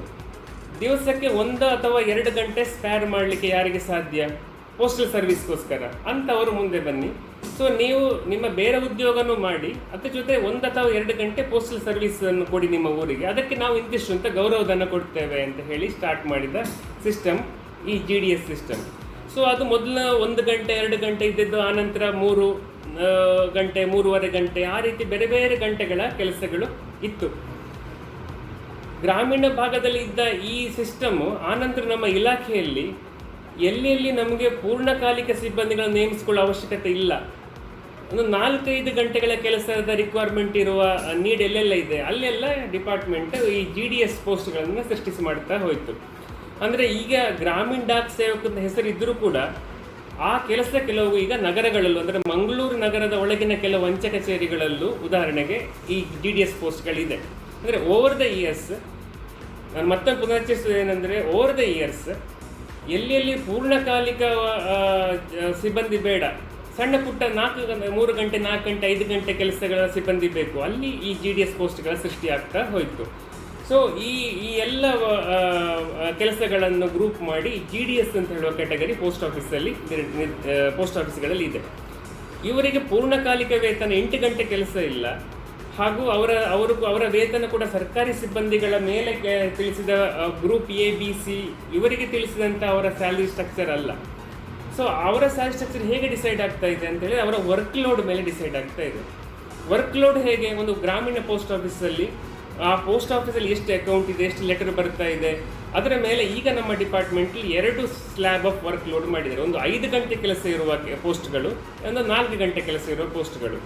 A: ದಿವಸಕ್ಕೆ 1 ಅಥವಾ 2 ಗಂಟೆ ಸ್ಪೇರ್ ಮಾಡಲಿಕ್ಕೆ ಯಾರಿಗೆ ಸಾಧ್ಯ ಪೋಸ್ಟಲ್ ಸರ್ವಿಸ್ಗೋಸ್ಕರ ಅಂಥವರು ಮುಂದೆ ಬನ್ನಿ. ಸೊ ನೀವು ನಿಮ್ಮ ಬೇರೆ ಉದ್ಯೋಗನೂ ಮಾಡಿ, ಅದ್ರ ಜೊತೆ 1 ಅಥವಾ 2 ಗಂಟೆ ಪೋಸ್ಟಲ್ ಸರ್ವಿಸನ್ನು ಕೊಡಿ ನಿಮ್ಮ ಊರಿಗೆ, ಅದಕ್ಕೆ ನಾವು ಇಂತಿಷ್ಟು ಅಂತ ಗೌರವಧನ ಕೊಡ್ತೇವೆ ಅಂತ ಹೇಳಿ ಸ್ಟಾರ್ಟ್ ಮಾಡಿದ ಸಿಸ್ಟಮ್ ಈ GDS ಸಿಸ್ಟಮ್. ಸೊ ಅದು ಮೊದಲು 1 ಗಂಟೆ 2 ಗಂಟೆ ಇದ್ದಿದ್ದು, ಆನಂತರ 3 ಗಂಟೆ 3.5 ಗಂಟೆ, ಆ ರೀತಿ ಬೇರೆ ಬೇರೆ ಗಂಟೆಗಳ ಕೆಲಸಗಳು ಇತ್ತು. ಗ್ರಾಮೀಣ ಭಾಗದಲ್ಲಿ ಇದ್ದ ಈ ಸಿಸ್ಟಮು ಆನಂತರ ನಮ್ಮ ಇಲಾಖೆಯಲ್ಲಿ ಎಲ್ಲೆಲ್ಲಿ ನಮಗೆ ಪೂರ್ಣಕಾಲಿಕ ಸಿಬ್ಬಂದಿಗಳನ್ನು ನೇಮಿಸಿಕೊಳ್ಳೋ ಅವಶ್ಯಕತೆ ಇಲ್ಲ, ಒಂದು 4-5 ಗಂಟೆಗಳ ಕೆಲಸದ ರಿಕ್ವೈರ್ಮೆಂಟ್ ಇರುವ ನೀಡ್ ಎಲ್ಲೆಲ್ಲ ಇದೆ ಅಲ್ಲೆಲ್ಲ ಡಿಪಾರ್ಟ್ಮೆಂಟ್ ಈ GDS ಪೋಸ್ಟ್ಗಳನ್ನು ಸೃಷ್ಟಿಸಿ ಮಾಡ್ತಾ ಹೋಯಿತು. ಅಂದರೆ ಈಗ ಗ್ರಾಮೀಣ ಡಾಕ್ ಸೇವಕ ಅಂತ ಹೆಸರಿದ್ದರೂ ಕೂಡ ಆ ಕೆಲಸ ಕೆಲವು ಈಗ ನಗರಗಳಲ್ಲೂ, ಅಂದರೆ ಮಂಗಳೂರು ನಗರದ ಒಳಗಿನ ಕೆಲವು ಅಂಚೆ ಕಚೇರಿಗಳಲ್ಲೂ ಉದಾಹರಣೆಗೆ ಈ GDS ಪೋಸ್ಟ್ಗಳಿದೆ. ಅಂದರೆ ಓವರ್ ದ ಇಯರ್ಸ್, ನಾನು ಮತ್ತೊಂದು ಪುನಶ್ಚರಿಸೋದು ಏನಂದರೆ, ಓವರ್ ದ ಇಯರ್ಸ್ ಎಲ್ಲಿ ಪೂರ್ಣಕಾಲಿಕ ಸಿಬ್ಬಂದಿ ಬೇಡ, ಸಣ್ಣ ಪುಟ್ಟ 3 ಗಂಟೆ 4 ಗಂಟೆ 5 ಗಂಟೆ ಕೆಲಸಗಳ ಸಿಬ್ಬಂದಿ ಬೇಕು, ಅಲ್ಲಿ ಈ GDS ಪೋಸ್ಟ್ಗಳ ಸೃಷ್ಟಿ ಆಗ್ತಾ ಹೋಯಿತು. ಸೊ ಈ ಎಲ್ಲ ಕೆಲಸಗಳನ್ನು ಗ್ರೂಪ್ ಮಾಡಿ GDS ಅಂತ ಹೇಳುವ ಕ್ಯಾಟಗರಿ ಪೋಸ್ಟ್ ಆಫೀಸ್ಗಳಲ್ಲಿ ಇದೆ. ಇವರಿಗೆ ಪೂರ್ಣಕಾಲಿಕ ವೇತನ 8 ಗಂಟೆ ಕೆಲಸ ಇಲ್ಲ, ಹಾಗೂ ಅವರ ವೇತನ ಕೂಡ ಸರ್ಕಾರಿ ಸಿಬ್ಬಂದಿಗಳ ಮೇಲೆ ತಿಳಿಸಿದ ಗ್ರೂಪ್ ABC ಇವರಿಗೆ ತಿಳಿಸಿದಂಥ ಅವರ ಸ್ಯಾಲರಿ ಸ್ಟ್ರಕ್ಚರ್ ಅಲ್ಲ. ಸೊ ಅವರ ಸ್ಯಾಲರಿ ಸ್ಟ್ರಕ್ಚರ್ ಹೇಗೆ ಡಿಸೈಡ್ ಆಗ್ತಾ ಇದೆ ಅಂತೇಳಿ ಅವರ ವರ್ಕ್ ಲೋಡ್ ಮೇಲೆ ಡಿಸೈಡ್ ಆಗ್ತಾ ಇದೆ. ವರ್ಕ್ ಲೋಡ್ ಹೇಗೆ, ಒಂದು ಗ್ರಾಮೀಣ ಪೋಸ್ಟ್ ಆಫೀಸಲ್ಲಿ ಆ ಪೋಸ್ಟ್ ಆಫೀಸಲ್ಲಿ ಎಷ್ಟು ಅಕೌಂಟ್ ಇದೆ, ಎಷ್ಟು ಲೆಟರ್ ಬರ್ತಾ ಇದೆ, ಅದರ ಮೇಲೆ ಈಗ ನಮ್ಮ ಡಿಪಾರ್ಟ್ಮೆಂಟಲ್ಲಿ 2 ಸ್ಲ್ಯಾಬ್ ಆಫ್ ವರ್ಕ್ ಲೋಡ್ ಮಾಡಿದ್ದಾರೆ. ಒಂದು 5 ಗಂಟೆ ಕೆಲಸ ಇರುವ ಪೋಸ್ಟ್ಗಳು, ಒಂದು 4 ಗಂಟೆ ಕೆಲಸ ಇರುವ ಪೋಸ್ಟ್ಗಳು.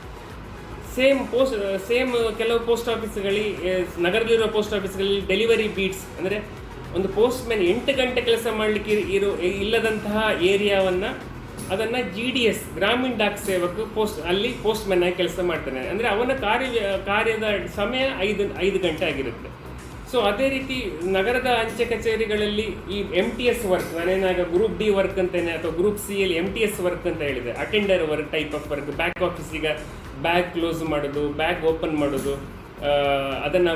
A: ಸೇಮ್ ಕೆಲವು ಪೋಸ್ಟ್ ಆಫೀಸ್ಗಳಿಗೆ, ನಗರದಲ್ಲಿರುವ ಪೋಸ್ಟ್ ಆಫೀಸ್ಗಳಲ್ಲಿ ಡೆಲಿವರಿ ಬೀಟ್ಸ್, ಅಂದರೆ ಒಂದು ಪೋಸ್ಟ್ಮ್ಯಾನ್ 8 ಗಂಟೆ ಕೆಲಸ ಮಾಡಲಿಕ್ಕೆ ಇಲ್ಲದಂತಹ ಏರಿಯಾವನ್ನು ಅದನ್ನು GDS ಗ್ರಾಮೀಣ ಡಾಕ್ ಸೇವಕ ಅಲ್ಲಿ ಪೋಸ್ಟ್ಮ್ಯಾನ್ ಆಗಿ ಕೆಲಸ ಮಾಡ್ತಾನೆ. ಅಂದರೆ ಅವನ ಕಾರ್ಯದ ಸಮಯ 5 ಗಂಟೆ ಆಗಿರುತ್ತೆ. ಸೊ ಅದೇ ರೀತಿ ನಗರದ ಅಂಚೆ ಕಚೇರಿಗಳಲ್ಲಿ ಈ MTS ವರ್ಕ್, ನಾನೇನಾಗ ಗ್ರೂಪ್ D ವರ್ಕ್ ಅಂತೇನೆ ಅಥವಾ ಗ್ರೂಪ್ C ಅಲ್ಲಿ MTS ವರ್ಕ್ ಅಂತ ಹೇಳಿದೆ, attender work type of work. Back ಆಫೀಸಿಗೆ ಬ್ಯಾಗ್ ಕ್ಲೋಸ್ ಮಾಡೋದು, ಬ್ಯಾಗ್ ಓಪನ್ ಮಾಡೋದು, ಅದನ್ನು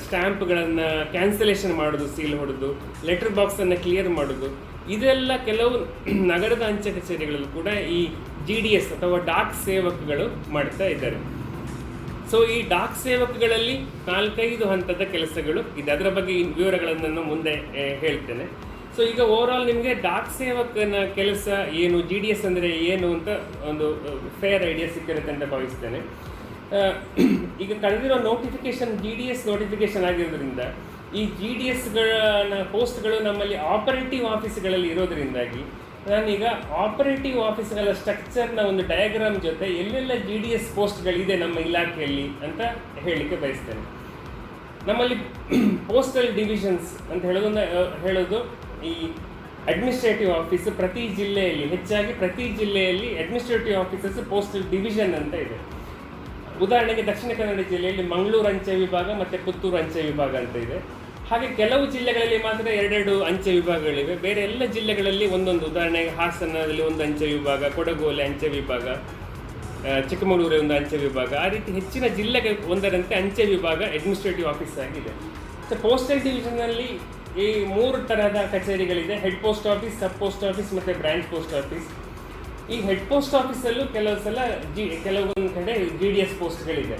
A: ಸ್ಟ್ಯಾಂಪ್ಗಳನ್ನು ಕ್ಯಾನ್ಸಲೇಷನ್ ಮಾಡೋದು, ಸೀಲ್ ಹೊಡೆದು, ಲೆಟರ್ ಬಾಕ್ಸನ್ನು ಕ್ಲಿಯರ್ ಮಾಡೋದು, ಇದೆಲ್ಲ ಕೆಲವು ನಗರದ ಅಂಚೆ ಕಚೇರಿಗಳಲ್ಲೂ ಕೂಡ ಈ GDS ಅಥವಾ ಡಾಕ್ ಸೇವಕಗಳು ಮಾಡ್ತಾ ಇದ್ದಾರೆ. ಸೊ ಈ ಡಾಕ್ ಸೇವಕಗಳಲ್ಲಿ 4-5 ಹಂತದ ಕೆಲಸಗಳು ಇದೆ. ಅದರ ಬಗ್ಗೆ ವಿವರಗಳನ್ನು ನಾನು ಮುಂದೆ ಹೇಳ್ತೇನೆ. ಸೊ ಈಗ ಓವರಾಲ್ ನಿಮಗೆ ಡಾಕ್ ಸೇವಕನ ಕೆಲಸ ಏನು, GDS ಅಂದರೆ ಏನು ಅಂತ ಒಂದು ಫೇರ್ ಐಡಿಯಾ ಸಿಕ್ಕಿರುತ್ತೆ ಅಂತ ಭಾವಿಸ್ತೇನೆ. ಈಗ ಕಳೆದಿರೋ ನೋಟಿಫಿಕೇಶನ್ GDS ನೋಟಿಫಿಕೇಶನ್ ಆಗಿರೋದ್ರಿಂದ ಈ GDSಗಳ ಪೋಸ್ಟ್ಗಳು ನಮ್ಮಲ್ಲಿ ಆಪರೇಟಿವ್ ಆಫೀಸ್ಗಳಲ್ಲಿ ಇರೋದರಿಂದಾಗಿ ನಾನೀಗ ಆಪರೇಟಿವ್ ಆಫೀಸ್ಗಳ ಸ್ಟ್ರಕ್ಚರ್ನ ಒಂದು ಡಯಾಗ್ರಾಮ್ ಜೊತೆ ಎಲ್ಲೆಲ್ಲ GDS ಪೋಸ್ಟ್ಗಳಿದೆ ನಮ್ಮ ಇಲಾಖೆಯಲ್ಲಿ ಅಂತ ಹೇಳಲಿಕ್ಕೆ ಬಯಸ್ತೇನೆ. ನಮ್ಮಲ್ಲಿ ಪೋಸ್ಟಲ್ ಡಿವಿಷನ್ಸ್ ಅಂತ ಹೇಳೋದು ಈ ಅಡ್ಮಿನಿಸ್ಟ್ರೇಟಿವ್ ಆಫೀಸ್ ಪ್ರತಿ ಜಿಲ್ಲೆಯಲ್ಲಿ, ಹೆಚ್ಚಾಗಿ ಪ್ರತಿ ಜಿಲ್ಲೆಯಲ್ಲಿ ಅಡ್ಮಿನಿಸ್ಟ್ರೇಟಿವ್ ಆಫೀಸಸ್ ಪೋಸ್ಟಲ್ ಡಿವಿಷನ್ ಅಂತ ಇದೆ. ಉದಾಹರಣೆಗೆ ದಕ್ಷಿಣ ಕನ್ನಡ ಜಿಲ್ಲೆಯಲ್ಲಿ ಮಂಗಳೂರು ಅಂಚೆ ವಿಭಾಗ ಮತ್ತು ಪುತ್ತೂರು ಅಂಚೆ ವಿಭಾಗ ಅಂತ ಇದೆ. ಹಾಗೆ ಕೆಲವು ಜಿಲ್ಲೆಗಳಲ್ಲಿ ಮಾತ್ರ 2 ಅಂಚೆ ವಿಭಾಗಗಳಿವೆ. ಬೇರೆ ಎಲ್ಲ ಜಿಲ್ಲೆಗಳಲ್ಲಿ ಒಂದೊಂದು, ಉದಾಹರಣೆಗೆ ಹಾಸನದಲ್ಲಿ ಒಂದು ಅಂಚೆ ವಿಭಾಗ, ಕೊಡಗುಲ್ಲಿ ಅಂಚೆ ವಿಭಾಗ, ಚಿಕ್ಕಮಗಳೂರು ಒಂದು ಅಂಚೆ ವಿಭಾಗ, ಆ ರೀತಿ ಹೆಚ್ಚಿನ ಜಿಲ್ಲೆಗೆ ಒಂದರಂತೆ ಅಂಚೆ ವಿಭಾಗ ಅಡ್ಮಿನಿಸ್ಟ್ರೇಟಿವ್ ಆಫೀಸ್ ಆಗಿದೆ. ಸೊ ಪೋಸ್ಟಲ್ ಡಿವಿಷನ್ನಲ್ಲಿ ಈ 3 ತರಹದ ಕಚೇರಿಗಳಿದೆ: head post office, sub post office ಮತ್ತು ಬ್ರಾಂಚ್ ಪೋಸ್ಟ್ ಆಫೀಸ್. ಈ ಹೆಡ್ ಪೋಸ್ಟ್ ಆಫೀಸಲ್ಲೂ ಕೆಲವೊಂದು ಕಡೆ GDS ಪೋಸ್ಟ್ಗಳಿದೆ.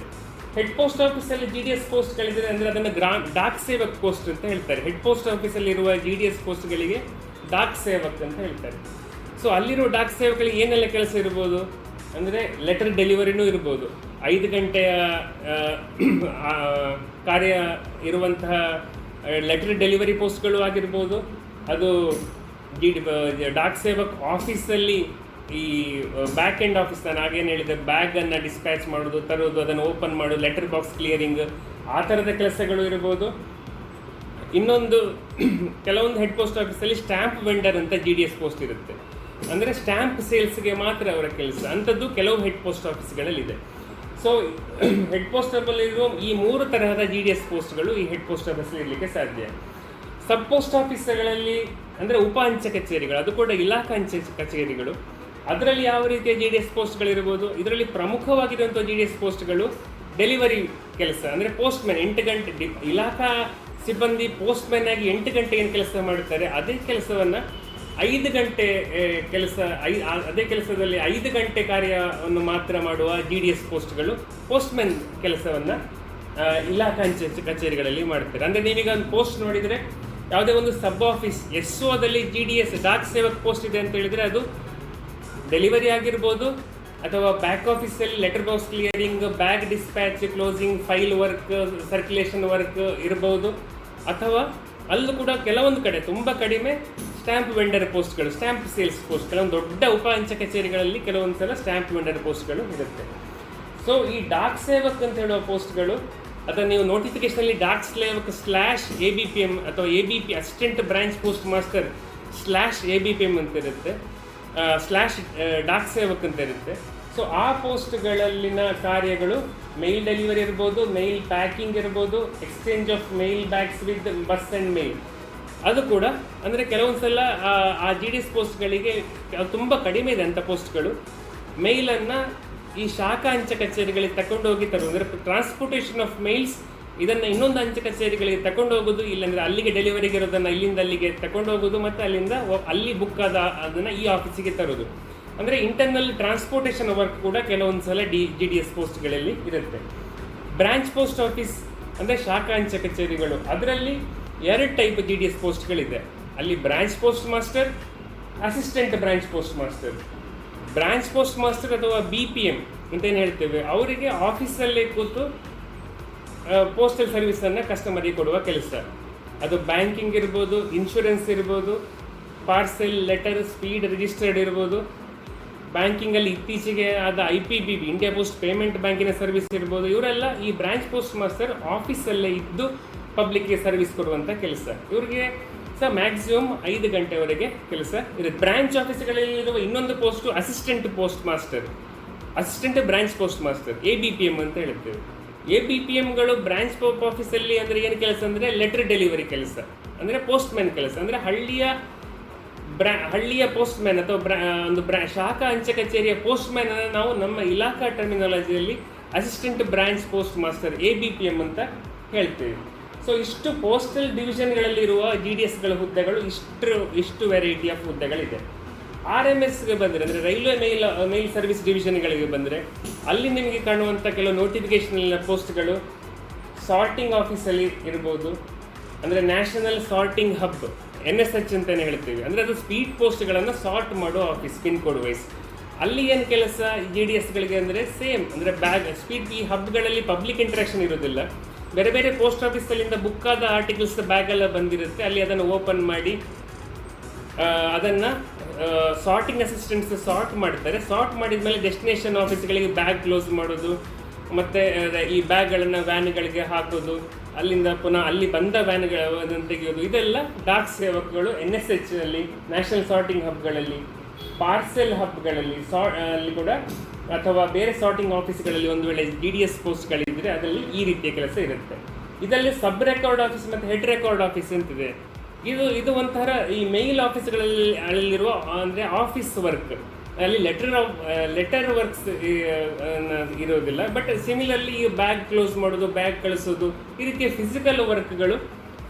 A: ಹೆಡ್ ಪೋಸ್ಟ್ ಆಫೀಸಲ್ಲಿ GDS ಪೋಸ್ಟ್ಗಳಿದೆ ಅಂದರೆ ಅದನ್ನು ಡಾಕ್ ಸೇವಕ್ ಪೋಸ್ಟ್ ಅಂತ ಹೇಳ್ತಾರೆ. ಹೆಡ್ ಪೋಸ್ಟ್ ಆಫೀಸಲ್ಲಿರುವ GDS ಪೋಸ್ಟ್ಗಳಿಗೆ ಡಾಕ್ ಸೇವಕ್ ಅಂತ ಹೇಳ್ತಾರೆ. ಸೊ ಅಲ್ಲಿರುವ ಡಾಕ್ ಸೇವಕಗಳಿಗೆ ಏನೆಲ್ಲ ಕೆಲಸ ಇರ್ಬೋದು ಅಂದರೆ ಲೆಟರ್ ಡೆಲಿವರಿನೂ ಇರ್ಬೋದು, 5 ಗಂಟೆಯ ಕಾರ್ಯ ಇರುವಂತಹ ಲೆಟರ್ ಡೆಲಿವರಿ ಪೋಸ್ಟ್ಗಳು ಆಗಿರ್ಬೋದು. ಅದು ಡಾಕ್ ಸೇವಕ್ ಆಫೀಸಲ್ಲಿ ಈ ಬ್ಯಾಕ್ ಎಂಡ್ ಆಫೀಸ್, ನಾನು ಆಗೇನು ಹೇಳಿದೆ, ಬ್ಯಾಗನ್ನು ಡಿಸ್ಪ್ಯಾಚ್ ಮಾಡೋದು, ತರೋದು, ಅದನ್ನು ಓಪನ್ ಮಾಡೋದು, ಲೆಟರ್ ಬಾಕ್ಸ್ ಕ್ಲಿಯರಿಂಗ್, ಆ ಥರದ ಕೆಲಸಗಳು ಇರ್ಬೋದು. ಇನ್ನೊಂದು ಕೆಲವೊಂದು ಹೆಡ್ ಪೋಸ್ಟ್ ಆಫೀಸಲ್ಲಿ ಸ್ಟ್ಯಾಂಪ್ ವೆಂಡರ್ ಅಂತ GDS ಪೋಸ್ಟ್ ಇರುತ್ತೆ. ಅಂದರೆ ಸ್ಟ್ಯಾಂಪ್ ಸೇಲ್ಸ್ಗೆ ಮಾತ್ರ ಅವರ ಕೆಲಸ. ಅಂಥದ್ದು ಕೆಲವು ಹೆಡ್ ಪೋಸ್ಟ್ ಆಫೀಸ್ಗಳಲ್ಲಿದೆ. ಸೊ ಹೆಡ್ ಪೋಸ್ಟ್ ಆಫೀಸಲ್ಲಿರುವ ಈ 3 ತರಹದ GDS ಪೋಸ್ಟ್ಗಳು ಈ ಹೆಡ್ ಪೋಸ್ಟ್ ಆಫೀಸಲ್ಲಿ ಇರಲಿಕ್ಕೆ ಸಾಧ್ಯ. ಸಬ್ ಪೋಸ್ಟ್ ಆಫೀಸ್ಗಳಲ್ಲಿ ಅಂದರೆ ಉಪ ಅಂಚೆ ಕಚೇರಿಗಳು, ಅದು ಕೂಡ ಇಲಾಖಾ ಅಂಚೆ ಕಚೇರಿಗಳು. ಅದರಲ್ಲಿ ಯಾವ ರೀತಿಯ GDS ಪೋಸ್ಟ್ಗಳಿರ್ಬೋದು? ಇದರಲ್ಲಿ ಪ್ರಮುಖವಾಗಿರುವಂಥ GDS ಪೋಸ್ಟ್ಗಳು ಡೆಲಿವರಿ ಕೆಲಸ, ಅಂದರೆ ಪೋಸ್ಟ್ಮ್ಯಾನ್ 8 ಗಂಟೆ ಇಲಾಖಾ ಸಿಬ್ಬಂದಿ ಪೋಸ್ಟ್ಮ್ಯಾನ್ ಆಗಿ 8 ಗಂಟೆ ಏನು ಕೆಲಸ ಮಾಡುತ್ತಾರೆ, ಅದೇ ಕೆಲಸವನ್ನು 5 ಗಂಟೆ ಅದೇ ಕೆಲಸದಲ್ಲಿ 5 ಗಂಟೆ ಕಾರ್ಯವನ್ನು ಮಾತ್ರ ಮಾಡುವ GDS ಪೋಸ್ಟ್ಗಳು ಪೋಸ್ಟ್ಮ್ಯಾನ್ ಕೆಲಸವನ್ನು ಇಲಾಖಾ ಅಂಚೆ ಕಚೇರಿಗಳಲ್ಲಿ ಮಾಡ್ತಾರೆ. ಅಂದರೆ ನೀವೀಗ ಒಂದು ಪೋಸ್ಟ್ ನೋಡಿದರೆ, ಯಾವುದೇ ಒಂದು ಸಬ್ ಆಫೀಸ್ SOದಲ್ಲಿ GDS ಡಾಕ್ ಸೇವಕ್ ಪೋಸ್ಟ್ ಇದೆ ಅಂತ ಹೇಳಿದರೆ ಅದು ಡೆಲಿವರಿ ಆಗಿರ್ಬೋದು, ಅಥವಾ ಬ್ಯಾಕ್ ಆಫೀಸಲ್ಲಿ letter box clearing, bag dispatch, closing, file work, circulation work ಇರ್ಬೋದು. ಅಥವಾ ಅಲ್ಲೂ ಕೂಡ ಕೆಲವೊಂದು ಕಡೆ ತುಂಬ ಕಡಿಮೆ ಸ್ಟ್ಯಾಂಪ್ ವೆಂಡರ್ ಪೋಸ್ಟ್ಗಳು, ಸ್ಟ್ಯಾಂಪ್ ಸೇಲ್ಸ್ ಪೋಸ್ಟ್, ಕೆಲವೊಂದು ದೊಡ್ಡ ಉಪ ಅಂಚೆ ಕಚೇರಿಗಳಲ್ಲಿ ಕೆಲವೊಂದು ಸಲ ಸ್ಟ್ಯಾಂಪ್ ವೆಂಡರ್ ಪೋಸ್ಟ್ಗಳು ಇರುತ್ತೆ. ಸೊ ಈ ಡಾಕ್ ಸೇವಕ್ ಅಂತ ಹೇಳುವ ಪೋಸ್ಟ್ಗಳು ಅಥವಾ ನೀವು ನೋಟಿಫಿಕೇಶನಲ್ಲಿ ಡಾಕ್ ಸೇವಕ್ /ABPM ಅಥವಾ ABP assistant branch post master /ABPM ಅಂತ ಇರುತ್ತೆ, ಡಾಕ್ ಸೇವಕ್ ಅಂತ ಇರುತ್ತೆ. ಸೊ ಆ ಪೋಸ್ಟ್ಗಳಲ್ಲಿನ ಕಾರ್ಯಗಳು ಮೇಲ್ ಡೆಲಿವರಿ ಇರ್ಬೋದು, ಮೇಲ್ ಪ್ಯಾಕಿಂಗ್ ಇರ್ಬೋದು, exchange of mail bags with bus and mail. ಅದು ಕೂಡ ಅಂದರೆ ಕೆಲವೊಂದು ಸಲ ಆ GDS ಪೋಸ್ಟ್ಗಳಿಗೆ ತುಂಬ ಕಡಿಮೆ ಇದೆ ಅಂಥ ಪೋಸ್ಟ್ಗಳು. ಮೇಲನ್ನು ಈ ಶಾಖಾ ಅಂಚೆ ಕಚೇರಿಗಳಿಗೆ ತಗೊಂಡೋಗಿ ತರುವುದು, ಅಂದರೆ ಟ್ರಾನ್ಸ್ಪೋರ್ಟೇಷನ್ ಆಫ್ ಮೇಲ್ಸ್, ಇದನ್ನು ಇನ್ನೊಂದು ಅಂಚೆ ಕಚೇರಿಗಳಿಗೆ ತಗೊಂಡು ಹೋಗೋದು, ಇಲ್ಲಾಂದರೆ ಅಲ್ಲಿಗೆ ಡೆಲಿವರಿಗೆ ಇರೋದನ್ನು ಇಲ್ಲಿಂದ ಅಲ್ಲಿಗೆ ತಗೊಂಡು ಹೋಗೋದು, ಮತ್ತು ಅಲ್ಲಿಂದ ಅಲ್ಲಿ ಬುಕ್ ಆದ ಅದನ್ನು ಈ ಆಫೀಸಿಗೆ ತರೋದು. ಅಂದರೆ ಇಂಟರ್ನಲ್ ಟ್ರಾನ್ಸ್ಪೋರ್ಟೇಷನ್ ವರ್ಕ್ ಕೂಡ ಕೆಲವೊಂದು ಸಲ GDS ಪೋಸ್ಟ್ಗಳಲ್ಲಿ ಇರುತ್ತೆ. ಬ್ರಾಂಚ್ ಪೋಸ್ಟ್ ಆಫೀಸ್ ಅಂದರೆ ಶಾಖಾ ಅಂಚೆ ಕಚೇರಿಗಳು, ಅದರಲ್ಲಿ 2 ಟೈಪ್ GDS ಪೋಸ್ಟ್ಗಳಿದೆ. ಅಲ್ಲಿ branch post master, assistant branch post master. Branch post master ಅಥವಾ BPM ಅಂತೇನು ಹೇಳ್ತೇವೆ, ಅವರಿಗೆ ಆಫೀಸಲ್ಲೇ ಕೂತು ಪೋಸ್ಟಲ್ ಸರ್ವಿಸನ್ನು ಕಸ್ಟಮರಿಗೆ ಕೊಡುವ ಕೆಲಸ. ಅದು ಬ್ಯಾಂಕಿಂಗ್ ಇರ್ಬೋದು, ಇನ್ಶೂರೆನ್ಸ್ ಇರ್ಬೋದು, ಪಾರ್ಸೆಲ್, ಲೆಟರ್, ಸ್ಪೀಡ್ ರಿಜಿಸ್ಟರ್ಡ್ ಇರ್ಬೋದು. ಬ್ಯಾಂಕಿಂಗಲ್ಲಿ ಇತ್ತೀಚೆಗೆ ಆದ IPPB ಇಂಡಿಯಾ ಪೋಸ್ಟ್ ಪೇಮೆಂಟ್ ಬ್ಯಾಂಕಿನ ಸರ್ವಿಸ್ ಇರ್ಬೋದು. ಇವರೆಲ್ಲ ಈ ಬ್ರಾಂಚ್ ಪೋಸ್ಟ್ ಮಾಸ್ಟರ್ ಆಫೀಸಲ್ಲೇ ಇದ್ದು ಪಬ್ಲಿಕ್ಗೆ ಸರ್ವಿಸ್ ಕೊಡುವಂಥ ಕೆಲಸ. ಇವರಿಗೆ ಸಹ ಮ್ಯಾಕ್ಸಿಮಮ್ 5 ಗಂಟೆವರೆಗೆ ಕೆಲಸ ಇರುತ್ತೆ. ಬ್ರಾಂಚ್ ಆಫೀಸ್ಗಳಲ್ಲಿರುವ ಇನ್ನೊಂದು post assistant post master, assistant branch post master, ABPM ಅಂತ ಹೇಳ್ತೇವೆ. ABPMಗಳು ಬ್ರಾಂಚ್ ಆಫೀಸಲ್ಲಿ ಅಂದರೆ ಏನು ಕೆಲಸ ಅಂದರೆ ಲೆಟರ್ ಡೆಲಿವರಿ ಕೆಲಸ, ಅಂದರೆ ಪೋಸ್ಟ್ಮ್ಯಾನ್ ಕೆಲಸ. ಅಂದರೆ ಹಳ್ಳಿಯ ಪೋಸ್ಟ್ಮ್ಯಾನ್ ಅಥವಾ ಒಂದು ಶಾಖಾ ಅಂಚೆ ಕಚೇರಿಯ ಪೋಸ್ಟ್ಮ್ಯಾನನ್ನು ನಾವು ನಮ್ಮ ಇಲಾಖಾ ಟರ್ಮಿನಾಲಜಿಯಲ್ಲಿ assistant branch post master ABPM ಅಂತ ಹೇಳ್ತೇವೆ. ಸೊ ಇಷ್ಟು ಪೋಸ್ಟಲ್ ಡಿವಿಷನ್ಗಳಲ್ಲಿರುವ GDSಗಳ ಹುದ್ದೆಗಳು, ಇಷ್ಟು ವೆರೈಟಿ ಆಫ್ ಹುದ್ದೆಗಳಿದೆ. RMSಗೆ ಬಂದರೆ ಅಂದರೆ ರೈಲ್ವೆ ಮೇಲ್ ಸರ್ವಿಸ್ ಡಿವಿಷನ್ಗಳಿಗೆ ಬಂದರೆ ಅಲ್ಲಿ ನಿಮಗೆ ಕಾಣುವಂಥ ಕೆಲವು ನೋಟಿಫಿಕೇಷನಲ್ ಪೋಸ್ಟ್ಗಳು ಸಾರ್ಟಿಂಗ್ ಆಫೀಸಲ್ಲಿ ಇರ್ಬೋದು. ಅಂದರೆ ನ್ಯಾಷನಲ್ ಸಾರ್ಟಿಂಗ್ ಹಬ್ NSH ಅಂತಲೇ ಹೇಳ್ತೀವಿ. ಅಂದರೆ ಅದು ಸ್ಪೀಡ್ ಪೋಸ್ಟ್ಗಳನ್ನು ಸಾರ್ಟ್ ಮಾಡೋ ಆಫೀಸ್, ಪಿನ್ ಕೋಡ್ ವೈಸ್. ಅಲ್ಲಿ ಏನು ಕೆಲಸ GDSಗಳಿಗೆ ಅಂದರೆ ಸೇಮ್, ಅಂದರೆ ಸ್ಪೀಡ್ ಈ ಹಬ್ಗಳಲ್ಲಿ ಪಬ್ಲಿಕ್ ಇಂಟ್ರಾಕ್ಷನ್ ಇರೋದಿಲ್ಲ. ಬೇರೆ ಬೇರೆ ಪೋಸ್ಟ್ ಆಫೀಸಲ್ಲಿಂದ ಬುಕ್ ಆದ ಆರ್ಟಿಕಲ್ಸ್ ಬ್ಯಾಗೆಲ್ಲ ಬಂದಿರುತ್ತೆ, ಅಲ್ಲಿ ಅದನ್ನು ಓಪನ್ ಮಾಡಿ ಅದನ್ನು ಸಾರ್ಟಿಂಗ್ ಅಸಿಸ್ಟೆಂಟ್ಸ್ ಸಾರ್ಟ್ ಮಾಡ್ತಾರೆ. ಸಾರ್ಟ್ ಮಾಡಿದ ಮೇಲೆ ಡೆಸ್ಟಿನೇಷನ್ ಆಫೀಸ್ಗಳಿಗೆ ಬ್ಯಾಗ್ ಕ್ಲೋಸ್ ಮಾಡೋದು, ಮತ್ತು ಈ ಬ್ಯಾಗ್ಗಳನ್ನು ವ್ಯಾನ್ಗಳಿಗೆ ಹಾಕೋದು, ಅಲ್ಲಿಂದ ಪುನಃ ಅಲ್ಲಿ ಬಂದ ವ್ಯಾನ್ಗಳನ್ನು ತೆಗೆಯೋದು, ಇದೆಲ್ಲ ಡಾಕ್ ಸೇವಕಗಳು NSHನಲ್ಲಿ, ನ್ಯಾಷನಲ್ ಸಾರ್ಟಿಂಗ್ ಹಬ್ಗಳಲ್ಲಿ, ಪಾರ್ಸೆಲ್ ಹಬ್ಗಳಲ್ಲಿ ಅಲ್ಲಿ ಕೂಡ, ಅಥವಾ ಬೇರೆ ಸಾರ್ಟಿಂಗ್ ಆಫೀಸ್ಗಳಲ್ಲಿ ಒಂದು ವೇಳೆ GDS ಪೋಸ್ಟ್ಗಳಿದ್ದರೆ ಅದರಲ್ಲಿ ಈ ರೀತಿಯ ಕೆಲಸ ಇರುತ್ತೆ. ಇದರಲ್ಲಿ ಸಬ್ ರೆಕಾರ್ಡ್ ಆಫೀಸ್ ಮತ್ತು ಹೆಡ್ ರೆಕಾರ್ಡ್ ಆಫೀಸ್ ಅಂತಿದೆ. ಇದು ಒಂಥರ ಈ ಮೇಲ್ ಆಫೀಸ್ಗಳಲ್ಲಿರುವ ಅಂದರೆ ಆಫೀಸ್ ವರ್ಕ್, ಅಲ್ಲಿ ಲೆಟರ್ ವರ್ಕ್ಸ್ ಇರೋದಿಲ್ಲ. ಬಟ್ ಸಿಮಿಲರ್ಲಿ ಈ ಬ್ಯಾಗ್ ಕ್ಲೋಸ್ ಮಾಡೋದು, ಬ್ಯಾಗ್ ಕಳಿಸೋದು, ಈ ರೀತಿಯ ಫಿಸಿಕಲ್ ವರ್ಕ್ಗಳು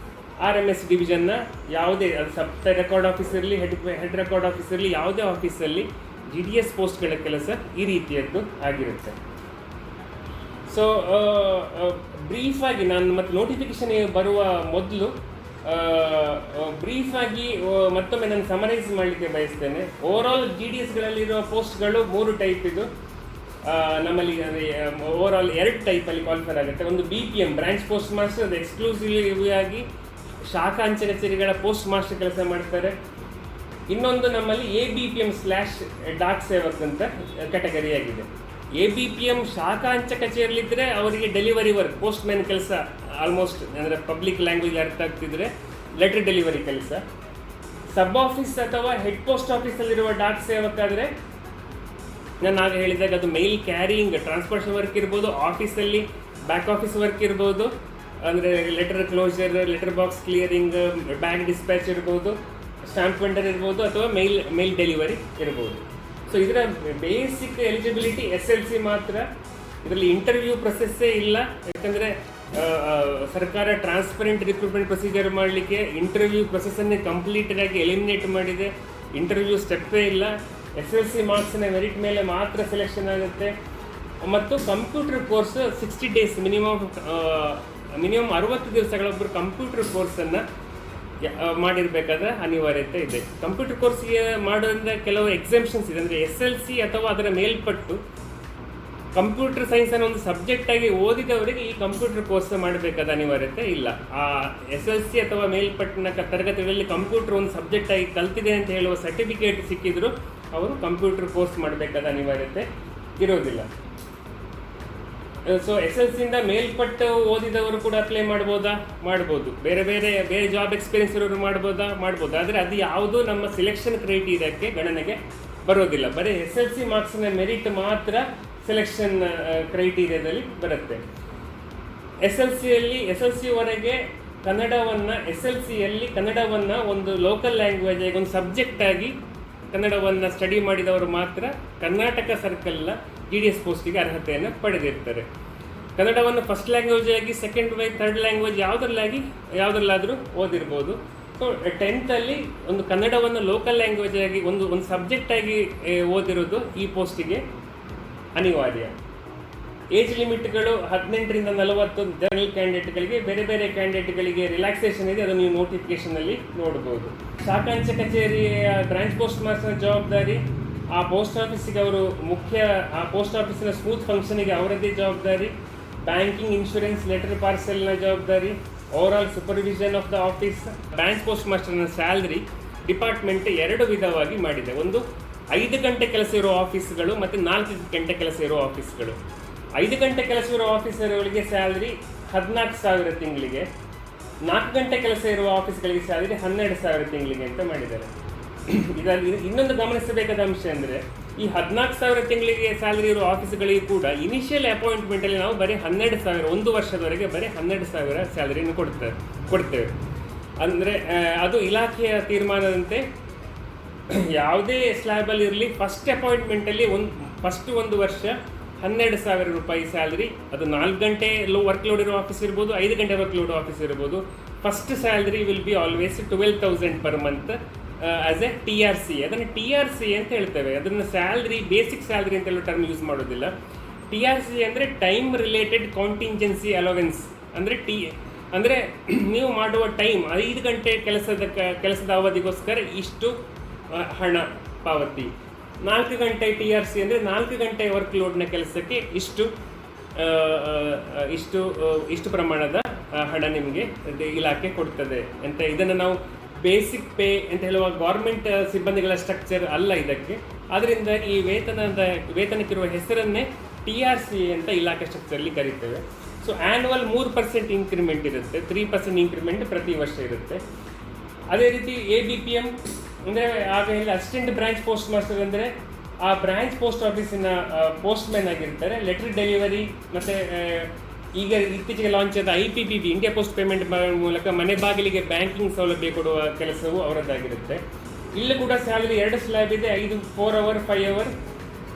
A: RMS ಡಿವಿಷನ್ನ ಯಾವುದೇ ಅದು ಸಬ್ ರೆಕಾರ್ಡ್ ಆಫೀಸ್ ಇರಲಿ, ಹೆಡ್ ರೆಕಾರ್ಡ್ ಆಫೀಸ್ ಇರಲಿ, ಯಾವುದೇ ಆಫೀಸಲ್ಲಿ GDS ಪೋಸ್ಟ್ಗಳ ಕೆಲಸ ಈ ರೀತಿಯದ್ದು ಆಗಿರುತ್ತೆ. ಸೊ ಬ್ರೀಫಾಗಿ ನಾನು ಮತ್ತು ನೋಟಿಫಿಕೇಷನ್ ಬರುವ ಮೊದಲು ಬ್ರೀಫಾಗಿ ಮತ್ತೊಮ್ಮೆ ನಾನು ಸಮರೈಸ್ ಮಾಡಲಿಕ್ಕೆ ಬಯಸ್ತೇನೆ. ಓವರಾಲ್ GDSಗಳಲ್ಲಿರುವ ಪೋಸ್ಟ್ಗಳು 3 ಟೈಪ್ ಇದು ನಮ್ಮಲ್ಲಿ. ಅಂದರೆ ಓವರಾಲ್ 2 ಟೈಪಲ್ಲಿ ಕ್ವಾಲಿಫೈ ಆಗುತ್ತೆ. ಒಂದು BPM ಬ್ರಾಂಚ್ ಪೋಸ್ಟ್ ಮಾಸ್ಟರ್, ಅದು ಎಕ್ಸ್ಕ್ಲೂಸಿವ್ಲಿ ಆಗಿ ಶಾಖಾ ಅಂಚೆ ಕಚೇರಿಗಳ ಪೋಸ್ಟ್ ಮಾಸ್ಟರ್ ಕೆಲಸ ಮಾಡ್ತಾರೆ. ಇನ್ನೊಂದು ನಮ್ಮಲ್ಲಿ ABPM / ಡಾಕ್ ಸೇವಕ್ ಅಂತ ಕ್ಯಾಟಗರಿ ಆಗಿದೆ. ABPM ಶಾಖಾ ಅಂಚೆ ಕಚೇರಿಯಲ್ಲಿದ್ದರೆ ಅವರಿಗೆ ಡೆಲಿವರಿ ವರ್ಕ್, ಪೋಸ್ಟ್ ಮ್ಯಾನ್ ಕೆಲಸ ಆಲ್ಮೋಸ್ಟ್, ಅಂದರೆ ಪಬ್ಲಿಕ್ ಲ್ಯಾಂಗ್ವೇಜ್ ಅರ್ಥ ಆಗ್ತಿದ್ರೆ ಲೆಟರ್ ಡೆಲಿವರಿ ಕೆಲಸ. ಸಬ್ ಆಫೀಸ್ ಅಥವಾ ಹೆಡ್ ಪೋಸ್ಟ್ ಆಫೀಸಲ್ಲಿರುವ ಡಾಕ್ ಸೇವಕ್ ಆದರೆ ನಾನು ಆಗ ಹೇಳಿದಾಗ ಅದು ಮೇಲ್ ಕ್ಯಾರಿಯಿಂಗ್, ಟ್ರಾನ್ಸ್ಪೋರ್ಟೇಷನ್ ವರ್ಕ್ ಇರ್ಬೋದು, ಆಫೀಸಲ್ಲಿ ಬ್ಯಾಕ್ ಆಫೀಸ್ ವರ್ಕ್ ಇರ್ಬೋದು, ಅಂದರೆ letter closure, letter box clearing, bag dispatch ಇರ್ಬೋದು, ಸ್ಟಾಂಪ್ ವೆಂಡರ್ ಇರ್ಬೋದು, ಅಥವಾ ಮೇಲ್ ಡೆಲಿವರಿ ಇರ್ಬೋದು. ಸೊ ಇದರ ಬೇಸಿಕ್ ಎಲಿಜಿಬಿಲಿಟಿ SLC ಮಾತ್ರ. ಇದರಲ್ಲಿ ಇಂಟರ್ವ್ಯೂ ಪ್ರೊಸೆಸ್ಸೇ ಇಲ್ಲ, ಯಾಕಂದರೆ ಸರ್ಕಾರ ಟ್ರಾನ್ಸ್ಪರೆಂಟ್ ರಿಕ್ರೂಟ್ಮೆಂಟ್ ಪ್ರೊಸೀಜರ್ ಮಾಡಲಿಕ್ಕೆ ಇಂಟರ್ವ್ಯೂ ಪ್ರೊಸೆಸ್ಸನ್ನೇ ಕಂಪ್ಲೀಟಾಗಿ ಎಲಿಮಿನೇಟ್ ಮಾಡಿದೆ. ಇಂಟರ್ವ್ಯೂ ಸ್ಟೆಪ್ಪೇ ಇಲ್ಲ. SLC ಮಾರ್ಕ್ಸ್ನ ಮೆರಿಟ್ ಮೇಲೆ ಮಾತ್ರ ಸೆಲೆಕ್ಷನ್ ಆಗುತ್ತೆ. ಮತ್ತು ಕಂಪ್ಯೂಟರ್ ಕೋರ್ಸ್ 60 ಡೇಸ್ ಮಿನಿಮಮ್ 60 ದಿವಸಗಳೊಬ್ಬರು ಕಂಪ್ಯೂಟರ್ ಕೋರ್ಸನ್ನು ಮಾಡಿರಬೇಕಾದ ಅನಿವಾರ್ಯತೆ ಇದೆ. ಕಂಪ್ಯೂಟರ್ ಕೋರ್ಸ್ಗೆ ಮಾಡೋದ್ರಿಂದ ಕೆಲವು ಎಕ್ಸೆಂಪ್ಷನ್ಸ್ ಇದೆ. ಅಂದರೆ SLC ಅಥವಾ ಅದರ ಮೇಲ್ಪಟ್ಟು ಕಂಪ್ಯೂಟರ್ ಸೈನ್ಸನ್ನು ಒಂದು ಸಬ್ಜೆಕ್ಟಾಗಿ ಓದಿದವರಿಗೆ ಈ ಕಂಪ್ಯೂಟರ್ ಕೋರ್ಸ್ ಮಾಡಬೇಕಾದ ಅನಿವಾರ್ಯತೆ ಇಲ್ಲ. ಆ SLC ಅಥವಾ ಮೇಲ್ಪಟ್ಟಿನ ತರಗತಿಗಳಲ್ಲಿ ಕಂಪ್ಯೂಟರ್ ಒಂದು ಸಬ್ಜೆಕ್ಟಾಗಿ ಕಲ್ತಿದೆ ಅಂತ ಹೇಳುವ ಸರ್ಟಿಫಿಕೇಟ್ ಸಿಕ್ಕಿದ್ರು ಅವರು ಕಂಪ್ಯೂಟರ್ ಕೋರ್ಸ್ ಮಾಡಬೇಕಾದ ಅನಿವಾರ್ಯತೆ ಇರೋದಿಲ್ಲ. ಸೊ SLC ಇಂದ ಮೇಲ್ಪಟ್ಟು ಓದಿದವರು ಕೂಡ ಅಪ್ಲೈ ಮಾಡ್ಬೋದು. ಬೇರೆ ಜಾಬ್ ಎಕ್ಸ್ಪೀರಿಯನ್ಸ್ ಇರೋರು ಮಾಡ್ಬೋದು. ಆದರೆ ಅದು ಯಾವುದೂ ನಮ್ಮ ಸಿಲೆಕ್ಷನ್ ಕ್ರೈಟೀರಿಯಾಕ್ಕೆ ಗಣನೆಗೆ ಬರೋದಿಲ್ಲ. ಬರೀ SLC ಮಾರ್ಕ್ಸ್ನ ಮೆರಿಟ್ ಮಾತ್ರ ಸೆಲೆಕ್ಷನ್ ಕ್ರೈಟೀರಿಯಾದಲ್ಲಿ ಬರುತ್ತೆ. SLCವರೆಗೆ SLCಯಲ್ಲಿ ಕನ್ನಡವನ್ನು ಒಂದು ಲೋಕಲ್ ಲ್ಯಾಂಗ್ವೇಜ್ ಆಗಿ ಒಂದು ಸಬ್ಜೆಕ್ಟ್ ಆಗಿ ಕನ್ನಡವನ್ನು ಸ್ಟಡಿ ಮಾಡಿದವರು ಮಾತ್ರ ಕರ್ನಾಟಕ ಸರ್ಕಲ್ನ GDS ಪೋಸ್ಟಿಗೆ ಅರ್ಹತೆಯನ್ನು ಪಡೆದಿರ್ತಾರೆ. ಕನ್ನಡವನ್ನು ಫಸ್ಟ್ ಲ್ಯಾಂಗ್ವೇಜ್ ಆಗಿ, ಸೆಕೆಂಡ್ ಥರ್ಡ್ ಲ್ಯಾಂಗ್ವೇಜ್ ಯಾವುದರಲ್ಲಾದರೂ ಓದಿರ್ಬೋದು. ಸೊ 10th ಒಂದು ಕನ್ನಡವನ್ನು ಲೋಕಲ್ ಲ್ಯಾಂಗ್ವೇಜ್ ಆಗಿ ಒಂದು ಸಬ್ಜೆಕ್ಟ್ ಆಗಿ ಓದಿರೋದು ಈ ಪೋಸ್ಟಿಗೆ ಅನಿವಾರ್ಯ. ಏಜ್ ಲಿಮಿಟ್ಗಳು 18ರಿಂದ 40 ಜನರಲ್ ಕ್ಯಾಂಡಿಡೇಟ್ಗಳಿಗೆ, ಬೇರೆ ಕ್ಯಾಂಡಿಡೇಟ್ಗಳಿಗೆ ರಿಲ್ಯಾಕ್ಸೇಷನ್ ಇದೆ. ಅದನ್ನು ನೀವು ನೋಟಿಫಿಕೇಷನಲ್ಲಿ ನೋಡ್ಬೋದು. ಶಾಖಾಂಚ ಕಚೇರಿಯ ಬ್ರಾಂಚ್ ಪೋಸ್ಟ್ ಮಾಸ್ಟರ್ ಜವಾಬ್ದಾರಿ, ಆ ಪೋಸ್ಟ್ ಆಫೀಸಿಗೆ ಆ ಪೋಸ್ಟ್ ಆಫೀಸಿನ ಸ್ಮೂತ್ ಫಂಕ್ಷನಿಗೆ ಅವರದ್ದೇ ಜವಾಬ್ದಾರಿ. ಬ್ಯಾಂಕಿಂಗ್, ಇನ್ಶೂರೆನ್ಸ್, ಲೆಟರ್ ಪಾರ್ಸೆಲ್ನ ಜವಾಬ್ದಾರಿ, overall supervision of the office. Branch post ಮಾಸ್ಟರ್ನ ಸ್ಯಾಲ್ರಿ ಡಿಪಾರ್ಟ್ಮೆಂಟ್ 2 ವಿಧವಾಗಿ ಮಾಡಿದೆ. ಒಂದು 5 ಗಂಟೆ ಕೆಲಸ ಇರೋ ಆಫೀಸ್ಗಳು ಮತ್ತು 4 ಗಂಟೆ ಕೆಲಸ ಇರೋ ಆಫೀಸ್ಗಳು. 5 ಗಂಟೆ ಕೆಲಸ ಇರೋ ಆಫೀಸರ್ಗಳಿಗೆ ಸ್ಯಾಲ್ರಿ 14,000 ತಿಂಗಳಿಗೆ, 4 ಗಂಟೆ ಕೆಲಸ ಇರುವ ಆಫೀಸ್ಗಳಿಗೆ ಸ್ಯಾಲ್ರಿ 12,000 ತಿಂಗಳಿಗೆ ಅಂತ ಮಾಡಿದ್ದಾರೆ. ಇದರಲ್ಲಿ ಇನ್ನೊಂದು ಗಮನಿಸಬೇಕಾದ ಅಂಶ ಅಂದರೆ, ಈ 14,000 ತಿಂಗಳಿಗೆ ಸ್ಯಾಲ್ರಿ ಇರೋ ಆಫೀಸ್ಗಳಿಗೆ ಕೂಡ ಇನಿಷಿಯಲ್ ಅಪಾಯಿಂಟ್ಮೆಂಟಲ್ಲಿ ನಾವು ಬರೀ 12,000, 1 ವರ್ಷದವರೆಗೆ ಬರೀ 12,000 ಸ್ಯಾಲ್ರಿಯನ್ನು ಕೊಡ್ತೇವೆ. ಅಂದರೆ ಅದು ಇಲಾಖೆಯ ತೀರ್ಮಾನದಂತೆ ಯಾವುದೇ ಸ್ಲ್ಯಾಬಲ್ಲಿ ಇರಲಿ, ಫಸ್ಟ್ ಅಪಾಯಿಂಟ್ಮೆಂಟಲ್ಲಿ ಫಸ್ಟ್ 1 ವರ್ಷ 12,000 ರೂಪಾಯಿ ಸ್ಯಾಲ್ರಿ. ಅದು 4 ಗಂಟೆ ವರ್ಕ್ ಲೋಡ್ ಇರೋ ಆಫೀಸ್ ಇರ್ಬೋದು, 5 ಗಂಟೆ ವರ್ಕ್ ಲೋಡ್ ಆಫೀಸ್ ಇರ್ಬೋದು. First salary will be always 12,000 per month as A TRC. ಅದನ್ನು TRC ಅಂತ ಹೇಳ್ತೇವೆ. ಅದನ್ನು ಬೇಸಿಕ್ ಸ್ಯಾಲ್ರಿ ಅಂತ ಹೇಳೋ ಟರ್ಮ್ ಯೂಸ್ ಮಾಡೋದಿಲ್ಲ. TRC ಅಂದರೆ ಟೈಮ್ ರಿಲೇಟೆಡ್ ಕಾಂಟಿಂಜೆನ್ಸಿ ಅಲೋವೆನ್ಸ್. ಅಂದರೆ ನೀವು ಮಾಡುವ ಟೈಮ್ 5 ಗಂಟೆ ಕೆಲಸದ ಅವಧಿಗೋಸ್ಕರ ಇಷ್ಟು ಹಣ ಪಾವತಿ. 4 ಗಂಟೆ TRC ಅಂದರೆ 4 ಗಂಟೆ ವರ್ಕ್ ಲೋಡ್ನ ಕೆಲಸಕ್ಕೆ ಇಷ್ಟು ಪ್ರಮಾಣದ ಹಣ ನಿಮಗೆ ಇಲಾಖೆ ಕೊಡ್ತದೆ ಅಂತ. ಇದನ್ನು ನಾವು ಬೇಸಿಕ್ ಪೇ ಅಂತ ಹೇಳುವ ಗೌರ್ಮೆಂಟ್ ಸಿಬ್ಬಂದಿಗಳ ಸ್ಟ್ರಕ್ಚರ್ ಅಲ್ಲ ಇದಕ್ಕೆ. ಆದ್ದರಿಂದ ಈ ವೇತನಕ್ಕಿರುವ ಹೆಸರನ್ನೇ TRC ಅಂತ ಇಲಾಖೆ ಸ್ಟ್ರಕ್ಚರಲ್ಲಿ ಕರೀತೇವೆ. ಸೊ ಆ್ಯನ್ಯುವಲ್ 3% ಇನ್ಕ್ರಿಮೆಂಟ್ ಇರುತ್ತೆ, 3% ಇನ್ಕ್ರಿಮೆಂಟ್ ಪ್ರತಿ ವರ್ಷ ಇರುತ್ತೆ. ಅದೇ ರೀತಿ ABPM ಅಂದರೆ ಆಗ ಇಲ್ಲಿ ಅಸಿಸ್ಟೆಂಟ್ ಬ್ರಾಂಚ್ ಪೋಸ್ಟ್ ಮಾಸ್ಟರ್ ಅಂದರೆ ಆ ಬ್ರಾಂಚ್ ಪೋಸ್ಟ್ ಆಫೀಸಿನ ಪೋಸ್ಟ್ಮ್ಯಾನ್ ಆಗಿರ್ತಾರೆ. ಲೆಟರ್ ಡೆಲಿವರಿ ಮತ್ತು ಈಗ ಇತ್ತೀಚೆಗೆ ಲಾಂಚ್ ಆದ IPPB, ಇಂಡಿಯಾ ಪೋಸ್ಟ್ ಪೇಮೆಂಟ್ ಮೂಲಕ ಮನೆ ಬಾಗಿಲಿಗೆ ಬ್ಯಾಂಕಿಂಗ್ ಸೌಲಭ್ಯ ಕೊಡುವ ಕೆಲಸವು ಅವರದ್ದಾಗಿರುತ್ತೆ. ಇಲ್ಲೂ ಕೂಡ ಸ್ಯಾಲರಿ 2 ಸ್ಲ್ಯಾಬ್ ಇದೆ, 4 ಅವರ್ 5 ಅವರ್.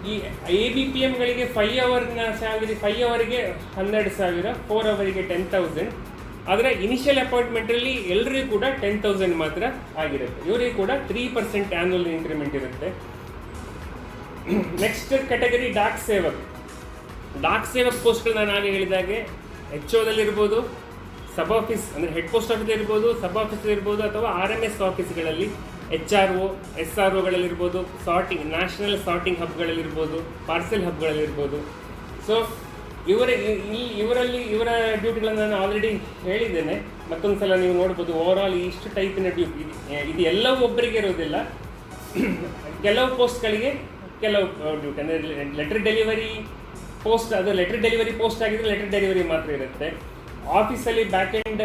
A: ಈ ABPMಗಳಿಗೆ 5 ಅವರ್ನ ಸ್ಯಾಲರಿ 5 ಅವರಿಗೆ 12,000, 4 ಅವರಿಗೆ 10,000. ಆದರೆ ಇನಿಷಿಯಲ್ ಅಪಾಯಿಂಟ್ಮೆಂಟಲ್ಲಿ ಎಲ್ಲರಿಗೂ ಕೂಡ 10,000 ಮಾತ್ರ ಆಗಿರುತ್ತೆ. ಇವರಿಗೆ ಕೂಡ 3% ಆ್ಯನ್ಯುವಲ್ ಇನ್ಕ್ರಿಮೆಂಟ್ ಇರುತ್ತೆ. ನೆಕ್ಸ್ಟ್ ಕ್ಯಾಟಗರಿ ಡಾಕ್ ಸೇವಕ್ ಪೋಸ್ಟ್ಗಳು ನಾನು ಆಗ ಹೇಳಿದಾಗೆ HOದಲ್ಲಿರ್ಬೋದು, ಸಬ್ ಆಫೀಸ್ ಅಂದರೆ ಹೆಡ್ ಪೋಸ್ಟ್ ಆಫೀಸ್ ಇರ್ಬೋದು, ಸಬ್ ಆಫೀಸ್ ಇರ್ಬೋದು, ಅಥವಾ RMS ಆಫೀಸ್ಗಳಲ್ಲಿ HRO, SROಗಳಲ್ಲಿರ್ಬೋದು, ನ್ಯಾಷನಲ್ ಸಾರ್ಟಿಂಗ್ ಹಬ್ಗಳಲ್ಲಿರ್ಬೋದು, ಪಾರ್ಸೆಲ್ ಹಬ್ಗಳಲ್ಲಿರ್ಬೋದು. ಸೊ ಇವರ ಡ್ಯೂಟಿಗಳನ್ನು ನಾನು ಆಲ್ರೆಡಿ ಹೇಳಿದ್ದೇನೆ. ಮತ್ತೊಂದು ಸಲ ನೀವು ನೋಡ್ಬೋದು. ಓವರಾಲ್ ಇಷ್ಟು ಟೈಪಿನ ಡ್ಯೂಟಿ ಇದು ಎಲ್ಲವೂ ಒಬ್ಬರಿಗೆ ಇರೋದಿಲ್ಲ. ಕೆಲವು ಪೋಸ್ಟ್ಗಳಿಗೆ ಕೆಲವು ಡ್ಯೂಟಿ ಅಂದರೆ ಲೆಟರ್ ಡೆಲಿವರಿ ಪೋಸ್ಟ್, ಅದು ಲೆಟರ್ ಡೆಲಿವರಿ ಪೋಸ್ಟ್ ಆಗಿದ್ರೆ ಲೆಟರ್ ಡೆಲಿವರಿ ಮಾತ್ರ ಇರುತ್ತೆ. ಆಫೀಸಲ್ಲಿ ಬ್ಯಾಕ್ ಎಂಡ್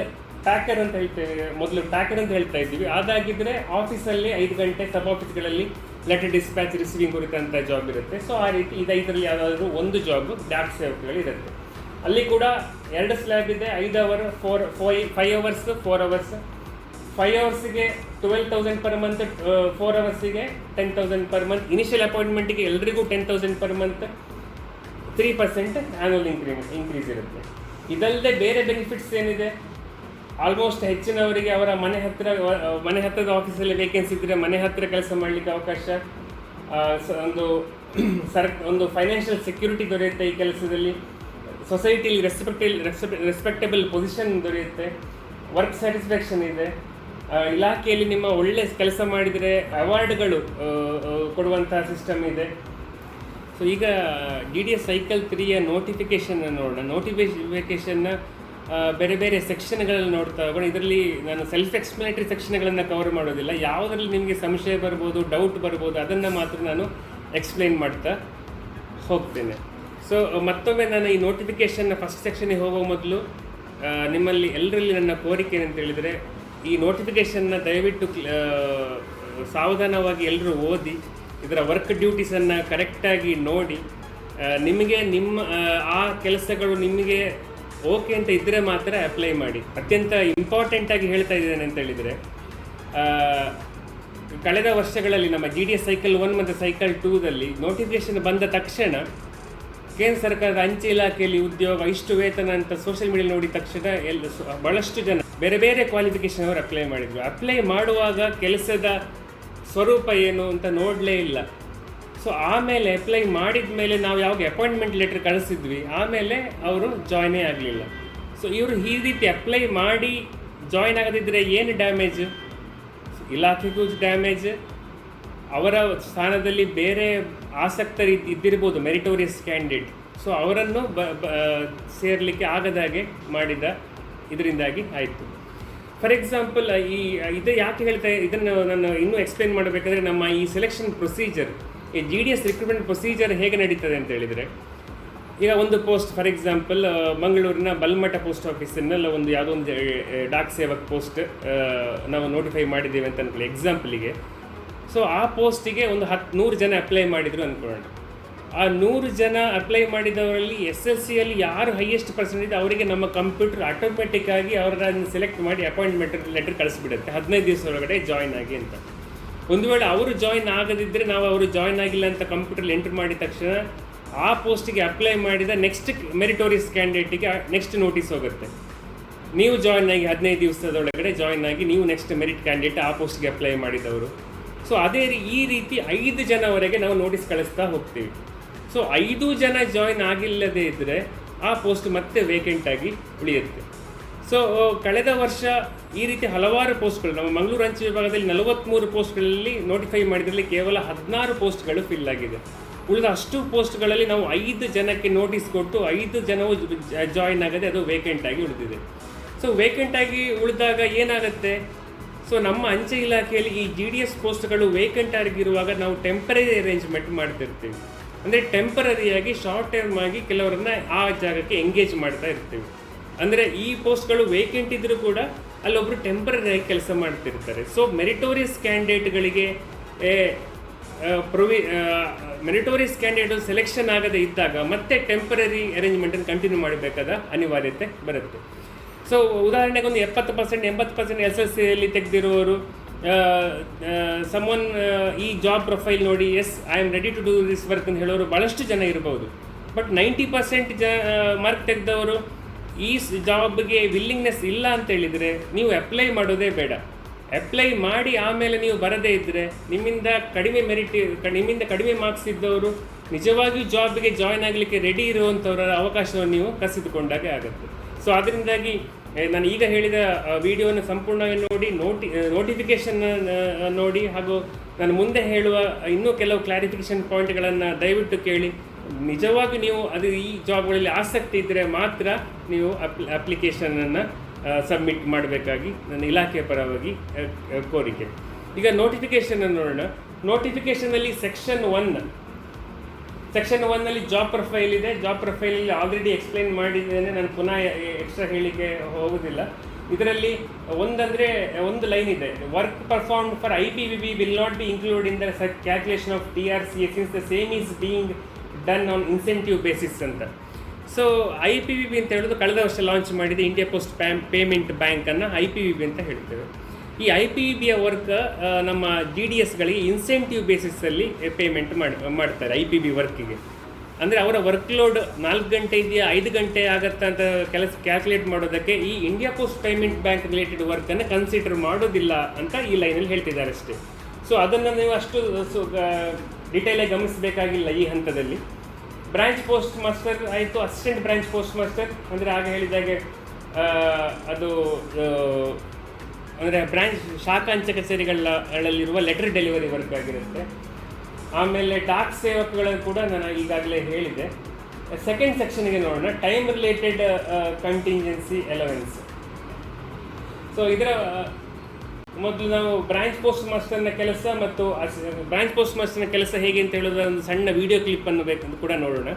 A: ಪ್ಯಾಕರ್ ಅಂತ ಹೇಳ್ತೇವೆ, ಮೊದಲು ಪ್ಯಾಕರ್ ಅಂತ ಹೇಳ್ತಾ ಇದ್ದೀವಿ. ಅದಾಗಿದ್ದರೆ ಆಫೀಸಲ್ಲಿ 5 ಗಂಟೆ, ಸಬ್ ಆಫೀಸ್ಗಳಲ್ಲಿ ಲೆಟರ್ ಡಿಸ್ಪ್ಯಾಚ್ ರಿಸೀವಿಂಗ್ ಕುರಿತಂಥ ಜಾಬ್ ಇರುತ್ತೆ. ಸೊ ಆ ರೀತಿ ಇದರಲ್ಲಿ ಯಾವುದಾದ್ರೂ ಒಂದು ಜಾಬ್ ಡಾಕ್ ಸೇವಕಗಳಿರುತ್ತೆ. ಅಲ್ಲಿ ಕೂಡ 2 ಸ್ಲ್ಯಾಬ್ ಇದೆ, 5 ಅವರ್ 5 ಅವರ್ಸ್ 4 ಅವರ್ಸ್. 5 ಅವರ್ಸಿಗೆ 12,000 ಪರ್ ಮಂತ್, 4 ಅವರ್ಸಿಗೆ 10,000 ಪರ್ ಮಂತ್. ಇನಿಷಿಯಲ್ ಅಪಾಯಿಂಟ್ಮೆಂಟಿಗೆ ಎಲ್ರಿಗೂ 10,000 ಪರ್ ಮಂತ್, 3% ಆ್ಯನ್ಯುವಲ್ ಇನ್ಕ್ರೀಸ್ ಇರುತ್ತೆ. ಇದಲ್ಲದೆ ಬೇರೆ ಬೆನಿಫಿಟ್ಸ್ ಏನಿದೆ, ಆಲ್ಮೋಸ್ಟ್ ಹೆಚ್ಚಿನವರಿಗೆ ಅವರ ಮನೆ ಹತ್ತಿರದ ಆಫೀಸಲ್ಲಿ ವೇಕೆನ್ಸಿ ಇದ್ದರೆ ಮನೆ ಹತ್ತಿರ ಕೆಲಸ ಮಾಡಲಿಕ್ಕೆ ಅವಕಾಶ, ಒಂದು ಫೈನಾನ್ಷಿಯಲ್ ಸೆಕ್ಯೂರಿಟಿ ದೊರೆಯುತ್ತೆ ಈ ಕೆಲಸದಲ್ಲಿ. ಸೊಸೈಟಿಲಿ ರೆಸ್ಪೆಕ್ಟೇಬಲ್ ಪೊಸಿಷನ್ ದೊರೆಯುತ್ತೆ. ವರ್ಕ್ ಸ್ಯಾಟಿಸ್ಫ್ಯಾಕ್ಷನ್ ಇದೆ. ಇಲಾಖೆಯಲ್ಲಿ ನಿಮ್ಮ ಒಳ್ಳೆ ಕೆಲಸ ಮಾಡಿದರೆ ಅವಾರ್ಡ್ಗಳು ಕೊಡುವಂತಹ ಸಿಸ್ಟಮ್ ಇದೆ. ಸೊ ಈಗ DDS ಸೈಕಲ್ 3ಯ ನೋಟಿಫಿಕೇಷನ್ ನೋಡೋಣ. ನೋಟಿಫಿಕೇಷನ್ನ ಬೇರೆ ಬೇರೆ ಸೆಕ್ಷನ್ಗಳಲ್ಲಿ ನೋಡ್ತಾ ಹೋಗೋಣ. ಇದರಲ್ಲಿ ನಾನು ಸೆಲ್ಫ್ ಎಕ್ಸ್ಪ್ಲನೇಟರಿ ಸೆಕ್ಷನ್ಗಳನ್ನು ಕವರ್ ಮಾಡೋದಿಲ್ಲ. ಯಾವುದರಲ್ಲಿ ನಿಮಗೆ ಸಂಶಯ ಬರ್ಬೋದು, ಡೌಟ್ ಬರ್ಬೋದು, ಅದನ್ನು ಮಾತ್ರ ನಾನು ಎಕ್ಸ್ಪ್ಲೈನ್ ಮಾಡ್ತಾ ಹೋಗ್ತೇನೆ. ಸೊ ಮತ್ತೊಮ್ಮೆ ನಾನು ಈ ನೋಟಿಫಿಕೇಷನ್ನ ಫಸ್ಟ್ ಸೆಕ್ಷನ್ಗೆ ಹೋಗೋ ಮೊದಲು ನಿಮ್ಮಲ್ಲಿ ಎಲ್ಲರಲ್ಲಿ ನನ್ನ ಕೋರಿಕೆ ಏನಂತ ಹೇಳಿದರೆ, ಈ ನೋಟಿಫಿಕೇಷನ್ನ ದಯವಿಟ್ಟು ಸಾವಧಾನವಾಗಿ ಎಲ್ಲರೂ ಓದಿ, ಇದರ ವರ್ಕ್ ಡ್ಯೂಟೀಸನ್ನು ಕರೆಕ್ಟಾಗಿ ನೋಡಿ, ನಿಮಗೆ ನಿಮ್ಮ ಆ ಕೆಲಸಗಳು ನಿಮಗೆ ಓಕೆ ಅಂತ ಇದ್ದರೆ ಮಾತ್ರ ಅಪ್ಲೈ ಮಾಡಿ. ಅತ್ಯಂತ ಇಂಪಾರ್ಟೆಂಟಾಗಿ ಹೇಳ್ತಾ ಇದ್ದೇನೆ ಅಂತ ಹೇಳಿದರೆ, ಕಳೆದ ವರ್ಷಗಳಲ್ಲಿ ನಮ್ಮ GDS ಸೈಕಲ್ 1 ಮತ್ತು ಸೈಕಲ್ 2ದಲ್ಲಿ ನೋಟಿಫಿಕೇಷನ್ ಬಂದ ತಕ್ಷಣ ಕೇಂದ್ರ ಸರ್ಕಾರದ ಅಂಚೆ ಇಲಾಖೆಯಲ್ಲಿ ಉದ್ಯೋಗ, ಇಷ್ಟು ವೇತನ ಅಂತ ಸೋಷಿಯಲ್ ಮೀಡಿಯಾ ನೋಡಿದ ತಕ್ಷಣ ಭಾಳಷ್ಟು ಜನ ಬೇರೆ ಬೇರೆ ಕ್ವಾಲಿಫಿಕೇಷನ್ ಅವರು ಅಪ್ಲೈ ಮಾಡಿದರು. ಅಪ್ಲೈ ಮಾಡುವಾಗ ಕೆಲಸದ ಸ್ವರೂಪ ಏನು ಅಂತ ನೋಡಲೇ ಇಲ್ಲ. ಸೊ ಆಮೇಲೆ ಅಪ್ಲೈ ಮಾಡಿದ ಮೇಲೆ ನಾವು ಯಾವಾಗ ಅಪಾಯಿಂಟ್ಮೆಂಟ್ ಲೆಟರ್ ಕಳಿಸಿದ್ವಿ, ಆಮೇಲೆ ಅವರು ಜಾಯ್ನೇ ಆಗಲಿಲ್ಲ. ಸೊ ಇವರು ಈ ರೀತಿ ಅಪ್ಲೈ ಮಾಡಿ ಜಾಯ್ನ್ ಆಗದಿದ್ದರೆ ಏನು ಡ್ಯಾಮೇಜ್? ಇಲಾಖೆಗೂ ಡ್ಯಾಮೇಜ್, ಅವರ ಸ್ಥಾನದಲ್ಲಿ ಬೇರೆ ಆಸಕ್ತರು ಇದ್ದಿರ್ಬೋದು, ಮೆರಿಟೋರಿಯಸ್ ಕ್ಯಾಂಡಿಡೇಟ್. ಸೊ ಅವರನ್ನು ಸೇರಲಿಕ್ಕೆ ಆಗದಾಗೆ ಮಾಡಿದ ಇದರಿಂದಾಗಿ ಆಯಿತು. ಫಾರ್ ಎಕ್ಸಾಂಪಲ್, ಇದು ಯಾಕೆ ಇದನ್ನು ನಾನು ಇನ್ನೂ ಎಕ್ಸ್ಪ್ಲೇನ್ ಮಾಡಬೇಕಾದ್ರೆ, ನಮ್ಮ ಈ ಸೆಲೆಕ್ಷನ್ ಪ್ರೊಸೀಜರ್, ಈ GDS ರಿಕ್ರೂಟ್ಮೆಂಟ್ ಪ್ರೊಸೀಜರ್ ಹೇಗೆ ನಡೀತದೆ ಅಂತ ಹೇಳಿದರೆ, ಈಗ ಒಂದು ಪೋಸ್ಟ್, ಫಾರ್ ಎಕ್ಸಾಂಪಲ್ ಮಂಗಳೂರಿನ ಬಲ್ಮಠ ಪೋಸ್ಟ್ ಆಫೀಸನ್ನೆಲ್ಲ ಒಂದು ಯಾವುದೋ ಒಂದು ಡಾಕ್ ಸೇವಕ್ ಪೋಸ್ಟ್ ನಾವು ನೋಟಿಫೈ ಮಾಡಿದ್ದೇವೆ ಅಂತ ಅನ್ಕೊಳ್ಳಿ ಎಕ್ಸಾಂಪಲಿಗೆ. ಸೊ ಆ ಪೋಸ್ಟಿಗೆ ಒಂದು 100 ಜನ ಅಪ್ಲೈ ಮಾಡಿದರು ಅಂದ್ಕೊಳ್ಳೋಣ. ಆ 100 ಜನ ಅಪ್ಲೈ ಮಾಡಿದವರಲ್ಲಿ SSLCಯಲ್ಲಿ ಯಾರು ಹೈಯೆಸ್ಟ್ ಪರ್ಸೆಂಟೇಜ್ ಅವರಿಗೆ ನಮ್ಮ ಕಂಪ್ಯೂಟರ್ ಆಟೋಮೆಟಿಕ್ಕಾಗಿ ಅವರನ್ನು ಸೆಲೆಕ್ಟ್ ಮಾಡಿ ಅಪಾಯಿಂಟ್ಮೆಂಟ್ ಲೆಟರ್ ಕಳಿಸ್ಬಿಡುತ್ತೆ, 15 ದಿವಸದೊಳಗಡೆ ಜಾಯ್ನ್ ಆಗಿ ಅಂತ. ಒಂದು ವೇಳೆ ಅವರು ಜಾಯ್ನ್ ಆಗದಿದ್ದರೆ, ನಾವು ಅವರು ಜಾಯ್ನ್ ಆಗಿಲ್ಲ ಅಂತ ಕಂಪ್ಯೂಟರ್ಲಿ ಎಂಟ್ರ್ ಮಾಡಿದ ತಕ್ಷಣ ಆ ಪೋಸ್ಟಿಗೆ ಅಪ್ಲೈ ಮಾಡಿದ ನೆಕ್ಸ್ಟ್ ಮೆರಿಟೋರಿಯಸ್ ಕ್ಯಾಂಡಿಡೇಟಿಗೆ ನೆಕ್ಸ್ಟ್ ನೋಟಿಸ್ ಹೋಗುತ್ತೆ. ನೀವು ಜಾಯ್ನ್ ಆಗಿ 15 ದಿವಸದೊಳಗಡೆ ಜಾಯ್ನ್ ಆಗಿ ನೀವು ನೆಕ್ಸ್ಟ್ ಮೆರಿಟ್ ಕ್ಯಾಂಡಿಡೇಟ್ ಆ ಪೋಸ್ಟ್ಗೆ ಅಪ್ಲೈ ಮಾಡಿದವರು. ಸೊ ಅದೇ ಈ ರೀತಿ 5 ಜನವರೆಗೆ ನಾವು ನೋಟಿಸ್ ಕಳಿಸ್ತಾ ಹೋಗ್ತೀವಿ. ಸೊ 5 ಜನ ಜಾಯ್ನ್ ಆಗಿಲ್ಲದೇ ಇದ್ದರೆ ಆ ಪೋಸ್ಟ್ ಮತ್ತೆ ವೇಕೆಂಟ್ ಆಗಿ ಉಳಿಯುತ್ತೆ. ಸೊ ಕಳೆದ ವರ್ಷ ಈ ರೀತಿ ಹಲವಾರು ಪೋಸ್ಟ್ಗಳು, ನಮ್ಮ ಮಂಗಳೂರು ಅಂಚೆ ವಿಭಾಗದಲ್ಲಿ 43 ಪೋಸ್ಟ್ಗಳಲ್ಲಿ ನೋಟಿಫೈ ಮಾಡಿದ್ರಲ್ಲಿ ಕೇವಲ 16 ಪೋಸ್ಟ್ಗಳು ಫಿಲ್ ಆಗಿದೆ. ಉಳಿದ ಅಷ್ಟು ಪೋಸ್ಟ್ಗಳಲ್ಲಿ ನಾವು 5 ಜನಕ್ಕೆ ನೋಟಿಸ್ ಕೊಟ್ಟು 5 ಜನವು ಜಾಯ್ನ್ ಆಗದೆ ಅದು ವೇಕೆಂಟ್ ಆಗಿ ಉಳಿದಿದೆ. ಸೊ ವೇಕೆಂಟ್ ಆಗಿ ಉಳಿದಾಗ ಏನಾಗುತ್ತೆ? ಸೊ ನಮ್ಮ ಅಂಚೆ ಇಲಾಖೆಯಲ್ಲಿ ಈ GDS ಪೋಸ್ಟ್ಗಳು ವೇಕೆಂಟ್ ಆಗಿರುವಾಗ ನಾವು ಟೆಂಪರರಿ ಅರೇಂಜ್ಮೆಂಟ್ ಮಾಡ್ತಿರ್ತೀವಿ. ಅಂದರೆ ಟೆಂಪರರಿಯಾಗಿ ಶಾರ್ಟ್ ಟರ್ಮ್ ಆಗಿ ಕೆಲವರನ್ನ ಆ ಜಾಗಕ್ಕೆ ಎಂಗೇಜ್ ಮಾಡ್ತಾ ಇರ್ತೀವಿ. ಅಂದರೆ ಈ ಪೋಸ್ಟ್ಗಳು ವೇಕೆಂಟ್ ಇದ್ದರೂ ಕೂಡ ಅಲ್ಲೊಬ್ಬರು ಟೆಂಪರರಿಯಾಗಿ ಕೆಲಸ ಮಾಡ್ತಿರ್ತಾರೆ. ಸೊ ಮೆರಿಟೋರಿಯಸ್ ಕ್ಯಾಂಡಿಡೇಟ್ಗಳಿಗೆ ಮೆರಿಟೋರಿಯಸ್ ಕ್ಯಾಂಡಿಡೇಟ್ ಸೆಲೆಕ್ಷನ್ ಆಗದೆ ಇದ್ದಾಗ ಮತ್ತೆ ಟೆಂಪರರಿ ಅರೇಂಜ್ಮೆಂಟನ್ನು ಕಂಟಿನ್ಯೂ ಮಾಡಬೇಕಾದ ಅನಿವಾರ್ಯತೆ ಬರುತ್ತೆ. ಸೊ ಉದಾಹರಣೆಗೆ ಒಂದು 70% 80% SSLCಯಲ್ಲಿ ತೆಗೆದಿರುವವರು ಸಮೊನ್ ಈ ಜಾಬ್ ಪ್ರೊಫೈಲ್ ನೋಡಿ I am ready to do this work ಅಂತ ಹೇಳೋರು ಭಾಳಷ್ಟು ಜನ ಇರ್ಬೋದು. ಬಟ್ 90% ಮಾರ್ಕ್ ತೆಗೆದವರು ಈ ಜಾಬ್ಗೆ ವಿಲ್ಲಿಂಗ್ನೆಸ್ ಇಲ್ಲ ಅಂತ ಹೇಳಿದರೆ ನೀವು ಅಪ್ಲೈ ಮಾಡೋದೇ ಬೇಡ. ಅಪ್ಲೈ ಮಾಡಿ ಆಮೇಲೆ ನೀವು ಬರದೇ ಇದ್ದರೆ ನಿಮ್ಮಿಂದ ಕಡಿಮೆ ಮಾರ್ಕ್ಸ್ ಇದ್ದವರು ನಿಜವಾಗಿಯೂ ಜಾಬ್ಗೆ ಜಾಯ್ನ್ ಆಗಲಿಕ್ಕೆ ರೆಡಿ ಇರುವಂಥವರ ಅವಕಾಶವನ್ನು ನೀವು ಕಸಿದುಕೊಂಡಾಗೆ ಆಗುತ್ತೆ. ಸೊ ಅದರಿಂದಾಗಿ ನಾನು ಈಗ ಹೇಳಿದ ವಿಡಿಯೋನ ಸಂಪೂರ್ಣವಾಗಿ ನೋಡಿ, ನೋಟಿಫಿಕೇಷನ್ ನೋಡಿ, ಹಾಗೂ ನಾನು ಮುಂದೆ ಹೇಳುವ ಇನ್ನೂ ಕೆಲವು ಕ್ಲಾರಿಫಿಕೇಷನ್ ಪಾಯಿಂಟ್ಗಳನ್ನು ದಯವಿಟ್ಟು ಕೇಳಿ. ನಿಜವಾಗಿ ನೀವು ಈ ಜಾಬ್ಗಳಲ್ಲಿ ಆಸಕ್ತಿ ಇದ್ದರೆ ಮಾತ್ರ ನೀವು ಅಪ್ಲಿಕೇಶನನ್ನು ಸಬ್ಮಿಟ್ ಮಾಡಬೇಕಾಗಿ ನನ್ನ ಇಲಾಖೆಯ ಪರವಾಗಿ ಕೋರಿಕೆ. ಈಗ ನೋಟಿಫಿಕೇಷನನ್ನು ನೋಡೋಣ. ನೋಟಿಫಿಕೇಷನಲ್ಲಿ ಸೆಕ್ಷನ್ 1ನಲ್ಲಿ ಜಾಬ್ ಪ್ರೊಫೈಲ್ ಇದೆ. ಜಾಬ್ ಪ್ರೊಫೈಲಲ್ಲಿ ಆಲ್ರೆಡಿ ಎಕ್ಸ್ಪ್ಲೈನ್ ಮಾಡಿದ್ದೇನೆ, ನಾನು ಪುನಃ ಎಕ್ಸ್ಟ್ರಾ ಹೇಳಲಿಕ್ಕೆ ಹೋಗೋದಿಲ್ಲ. ಇದರಲ್ಲಿ ಒಂದು ಲೈನ್ ಇದೆ, work performed for IPPB will not be include in the calculation of TRCA since the same is being done on incentive basis ಅಂತ. ಸೊ IPPB ಅಂತ ಹೇಳೋದು ಕಳೆದ ವರ್ಷ ಲಾಂಚ್ ಮಾಡಿದೆ ಇಂಡಿಯಾ ಪೋಸ್ಟ್ ಪೇಮೆಂಟ್ ಬ್ಯಾಂಕನ್ನು IPPB ಅಂತ ಹೇಳ್ತೇವೆ. ಈ IPPBಯ ವರ್ಕ್ ನಮ್ಮ GDSಗಳಿಗೆ ಇನ್ಸೆಂಟಿವ್ ಬೇಸಿಸಲ್ಲಿ ಪೇಮೆಂಟ್ ಮಾಡ್ತಾರೆ IPPB ವರ್ಕಿಗೆ. ಅಂದರೆ ಅವರ ವರ್ಕ್ಲೋಡ್ 4 ಗಂಟೆ ಇದೆಯಾ 5 ಗಂಟೆ ಆಗುತ್ತಾ ಅಂತ ಕ್ಯಾಲ್ಕುಲೇಟ್ ಮಾಡೋದಕ್ಕೆ ಈ India post payment bank related ವರ್ಕನ್ನು ಕನ್ಸಿಡರ್ ಮಾಡೋದಿಲ್ಲ ಅಂತ ಈ ಲೈನಲ್ಲಿ ಹೇಳ್ತಿದ್ದಾರೆ ಅಷ್ಟೇ. ಸೊ ಅದನ್ನು ನೀವು ಅಷ್ಟು ಡಿಟೇಲಾಗಿ ಗಮನಿಸಬೇಕಾಗಿಲ್ಲ ಈ ಹಂತದಲ್ಲಿ. ಬ್ರಾಂಚ್ ಪೋಸ್ಟ್ ಮಾಸ್ಟರ್ ಆಯಿತು, ಅಸಿಸ್ಟೆಂಟ್ ಬ್ರಾಂಚ್ ಪೋಸ್ಟ್ ಮಾಸ್ಟರ್ ಅಂದರೆ ಆಗ ಹೇಳಿದಾಗೆ ಅದು ಅಂದರೆ ಬ್ರಾಂಚ್ ಶಾಖಾ ಅಂಚೆ ಕಚೇರಿಗಳಲ್ಲಿರುವ ಲೆಟರ್ ಡೆಲಿವರಿ ವರ್ಕ್ ಆಗಿರುತ್ತೆ. ಆಮೇಲೆ ಡಾಕ್ ಸೇವಕಗಳು ಕೂಡ ನಾನು ಈಗಾಗಲೇ ಹೇಳಿದೆ. ಸೆಕೆಂಡ್ ಸೆಕ್ಷನ್ಗೆ ನೋಡೋಣ, time related contingency allowance. So ಇದರ ಮೊದಲು ನಾವು ಬ್ರಾಂಚ್ ಪೋಸ್ಟ್ ಮಾಸ್ಟರ್ನ ಕೆಲಸ ಮತ್ತು ಬ್ರಾಂಚ್ ಪೋಸ್ಟ್ ಮಾಸ್ಟರ್ನ ಕೆಲಸ ಹೇಗೆ ಅಂತ ಹೇಳೋದ್ರ ಒಂದು ಸಣ್ಣ ವಿಡಿಯೋ ಕ್ಲಿಪ್ಪನ್ನು ಬೇಕಂತ ಕೂಡ ನೋಡೋಣ.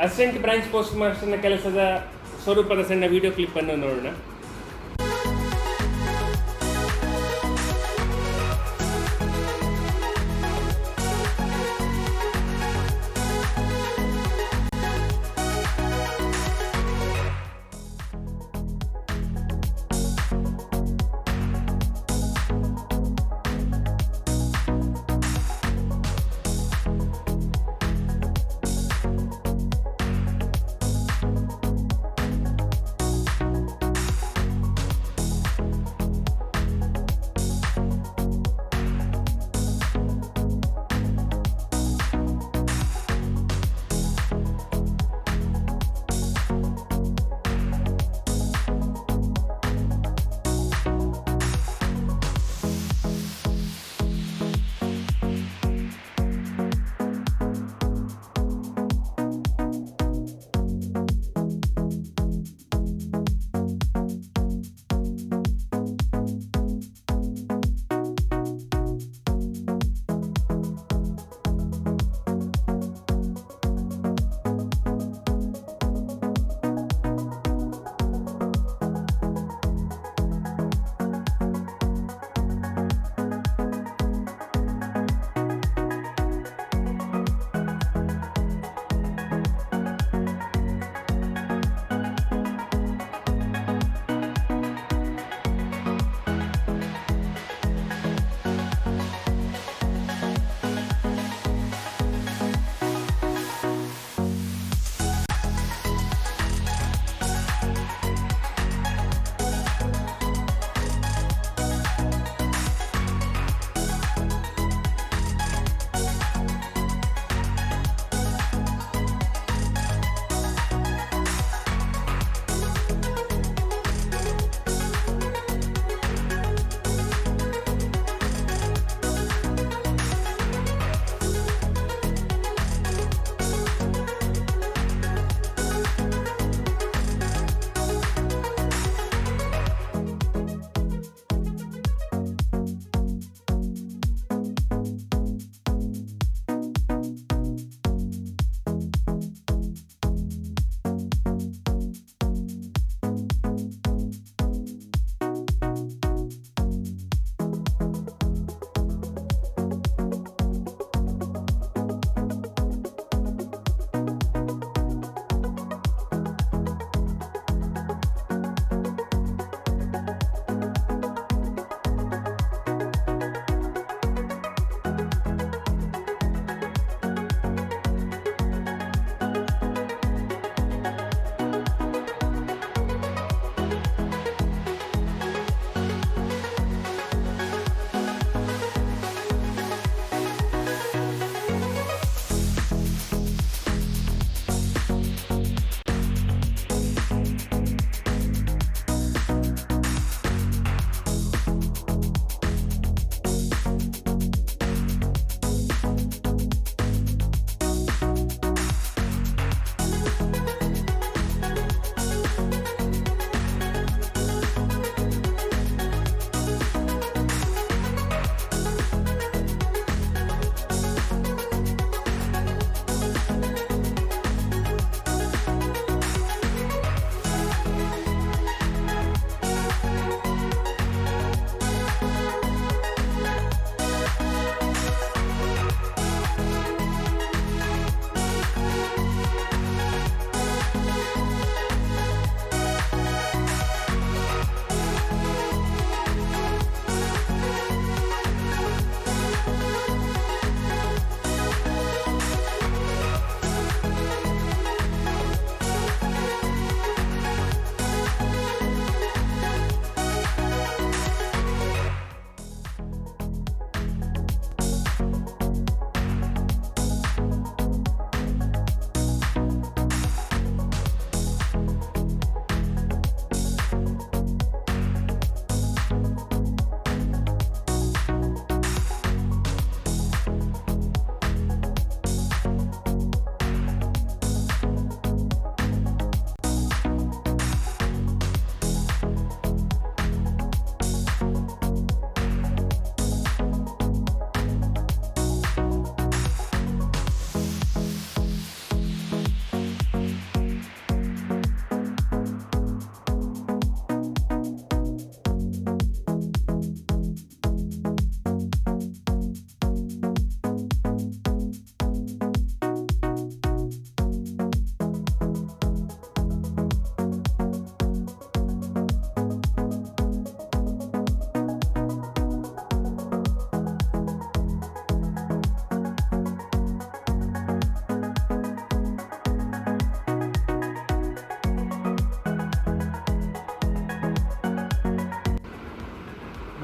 A: ಅಸಿಸ್ಟೆಂಟ್ ಬ್ರಾಂಚ್ ಪೋಸ್ಟ್ ಮಾಸ್ಟರ್ನ ಕೆಲಸದ ಸ್ವರೂಪದ ಸಣ್ಣ ವಿಡಿಯೋ ಕ್ಲಿಪ್ಪನ್ನು ನೋಡೋಣ.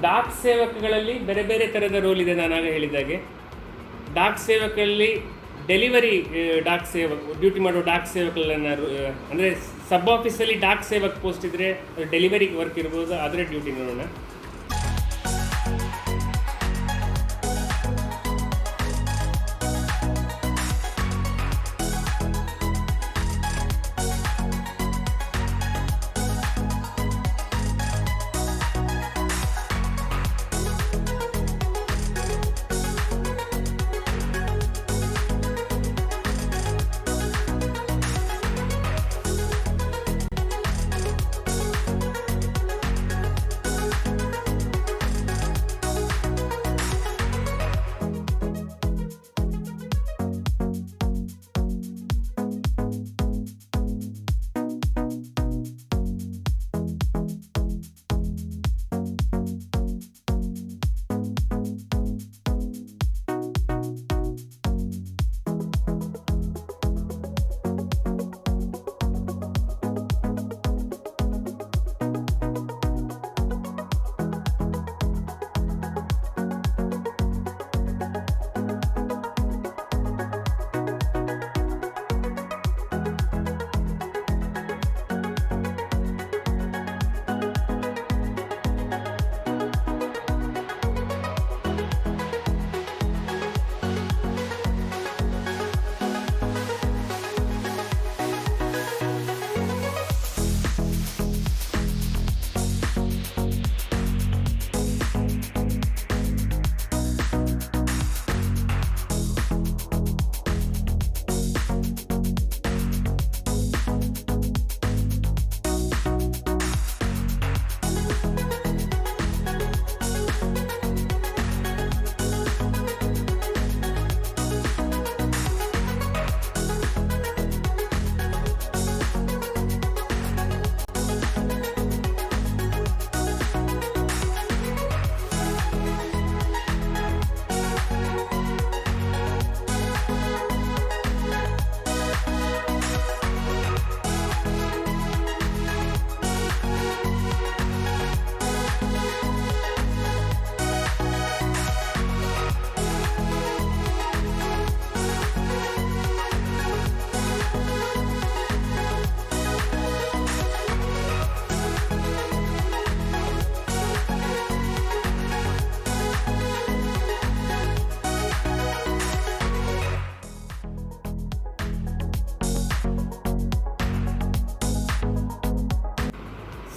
A: ಡಾಕ್ ಸೇವಕಗಳಲ್ಲಿ ಬೇರೆ ಬೇರೆ ಥರದ ರೋಲ್ ಇದೆ. ನಾನು ಆಗ ಹೇಳಿದಾಗೆ ಡಾಕ್ ಸೇವಕರಲ್ಲಿ ಡೆಲಿವರಿ ಡಾಕ್ ಸೇವಕ್ ಡ್ಯೂಟಿ ಮಾಡೋ ಡಾಕ್ ಸೇವಕಗಳನ್ನು ಅಂದರೆ ಸಬ್ ಆಫೀಸಲ್ಲಿ ಡಾಕ್ ಸೇವಕ್ ಪೋಸ್ಟ್ ಇದ್ದರೆ ಡೆಲಿವರಿ ವರ್ಕ್ ಇರ್ಬೋದು, ಅದರ ಡ್ಯೂಟಿ ನೋಡೋಣ.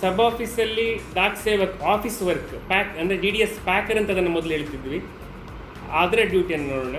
A: ಸಬ್ ಆಫೀಸಲ್ಲಿ Dak Sevak office work pack ಅಂದರೆ DDS ಪ್ಯಾಕರ್ ಅಂತ ಅದನ್ನು ಮೊದಲು ಹೇಳ್ತಿದ್ವಿ, ಅದರ ಡ್ಯೂಟಿಯನ್ನು ನೋಡೋಣ.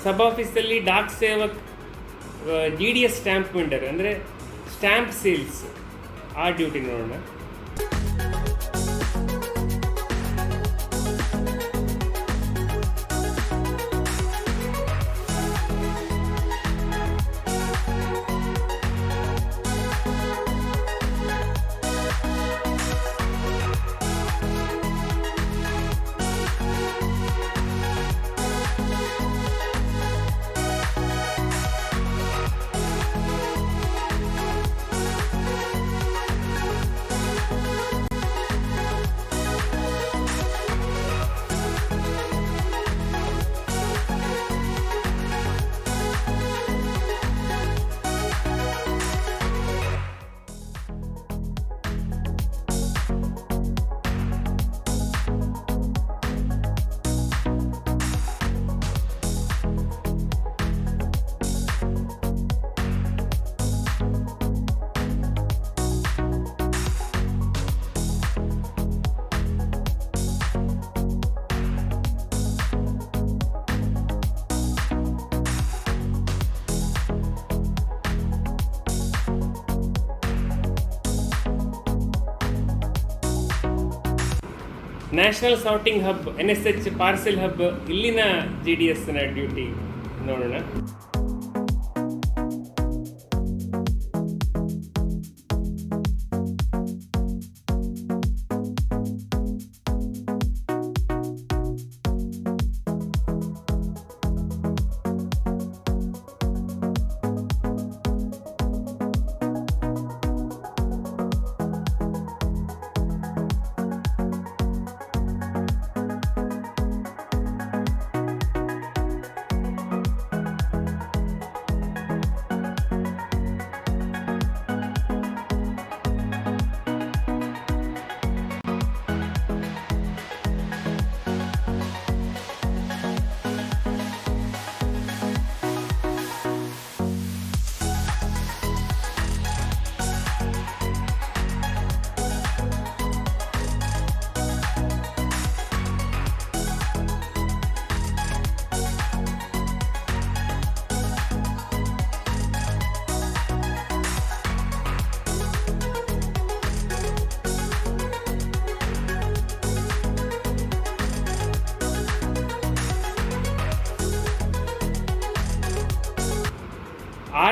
A: ಸಬ್ ಆಫೀಸಲ್ಲಿ Dak Sevak, DDS stamp vendor ಅಂದರೆ ಸ್ಟ್ಯಾಂಪ್ ಸೇಲ್ಸ್, ಆ ಡ್ಯೂಟಿ ನೋಡೋಣ. National sorting hub NSH parcel hub, ಇಲ್ಲಿನ GDSನ ಡ್ಯೂಟಿ ನೋಡೋಣ.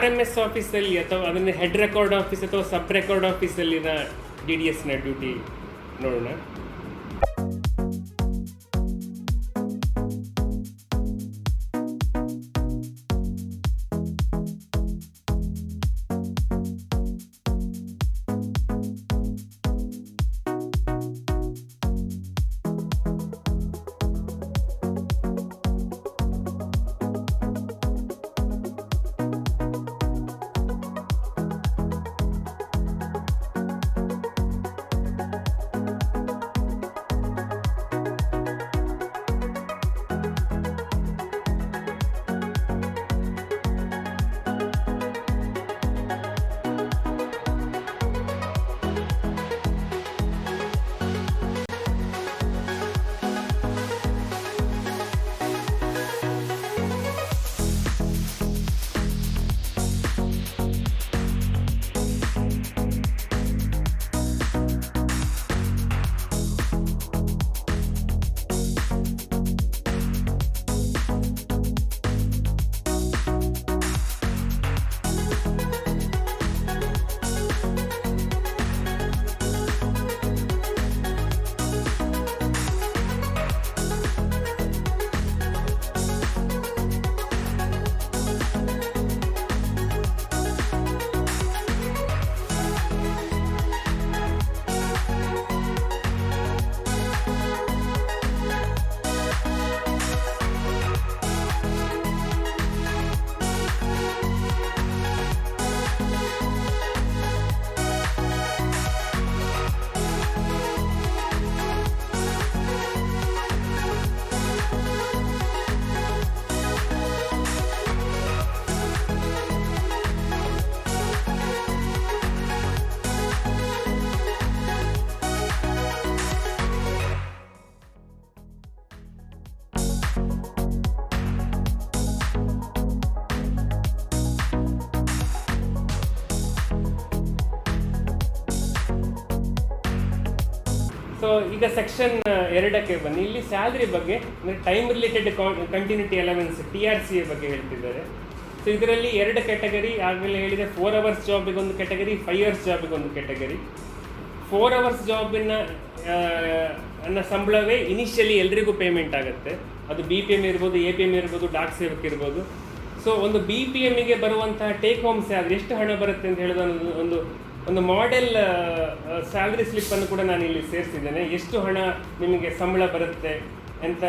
A: RMS ಆಫೀಸಲ್ಲಿ ಅಥವಾ ಅದನ್ನು ಹೆಡ್ ರೆಕಾರ್ಡ್ ಆಫೀಸ್ ಅಥವಾ ಸಬ್ ರೆಕಾರ್ಡ್ ಆಫೀಸಲ್ಲಿನ DDSನ ಡ್ಯೂಟಿ ನೋಡೋಣ. ಸೊ ಈಗ ಸೆಕ್ಷನ್ 2ಕ್ಕೆ ಬನ್ನಿ. ಇಲ್ಲಿ ಸ್ಯಾಲ್ರಿ ಬಗ್ಗೆ ಅಂದರೆ time related continuity allowance TRCA ಬಗ್ಗೆ ಹೇಳ್ತಿದ್ದಾರೆ. ಸೊ ಇದರಲ್ಲಿ 2 ಕ್ಯಾಟಗರಿ ಆಗಲೇ ಹೇಳಿದೆ. 4 ಅವರ್ಸ್ ಜಾಬಿಗೊಂದು ಕ್ಯಾಟಗರಿ, 5 ಇಯರ್ಸ್ ಜಾಬಿಗೊಂದು ಕ್ಯಾಟಗರಿ. 4 ಅವರ್ಸ್ ಜಾಬಿನ ಸಂಬಳವೇ ಇನಿಷಿಯಲಿ ಎಲ್ರಿಗೂ ಪೇಮೆಂಟ್ ಆಗುತ್ತೆ. ಅದು BPM ಇರ್ಬೋದು, APM ಇರ್ಬೋದು, ಡಾಕ್ ಸೇವಕ್ ಇರ್ಬೋದು. ಸೊ ಒಂದು BPMಗೆ ಬರುವಂತಹ ಟೇಕ್ ಹೋಮ್ ಸ್ಯಾಲ್ರಿ ಎಷ್ಟು ಹಣ ಬರುತ್ತೆ ಅಂತ ಹೇಳೋದು ಒಂದು ಮಾಡೆಲ್ ಸ್ಯಾಲ್ರಿ ಸ್ಲಿಪ್ಪನ್ನು ಕೂಡ ನಾನು ಇಲ್ಲಿ ಸೇರಿಸಿದ್ದೇನೆ. ಎಷ್ಟು ಹಣ ನಿಮಗೆ ಸಂಬಳ ಬರುತ್ತೆ ಅಂತ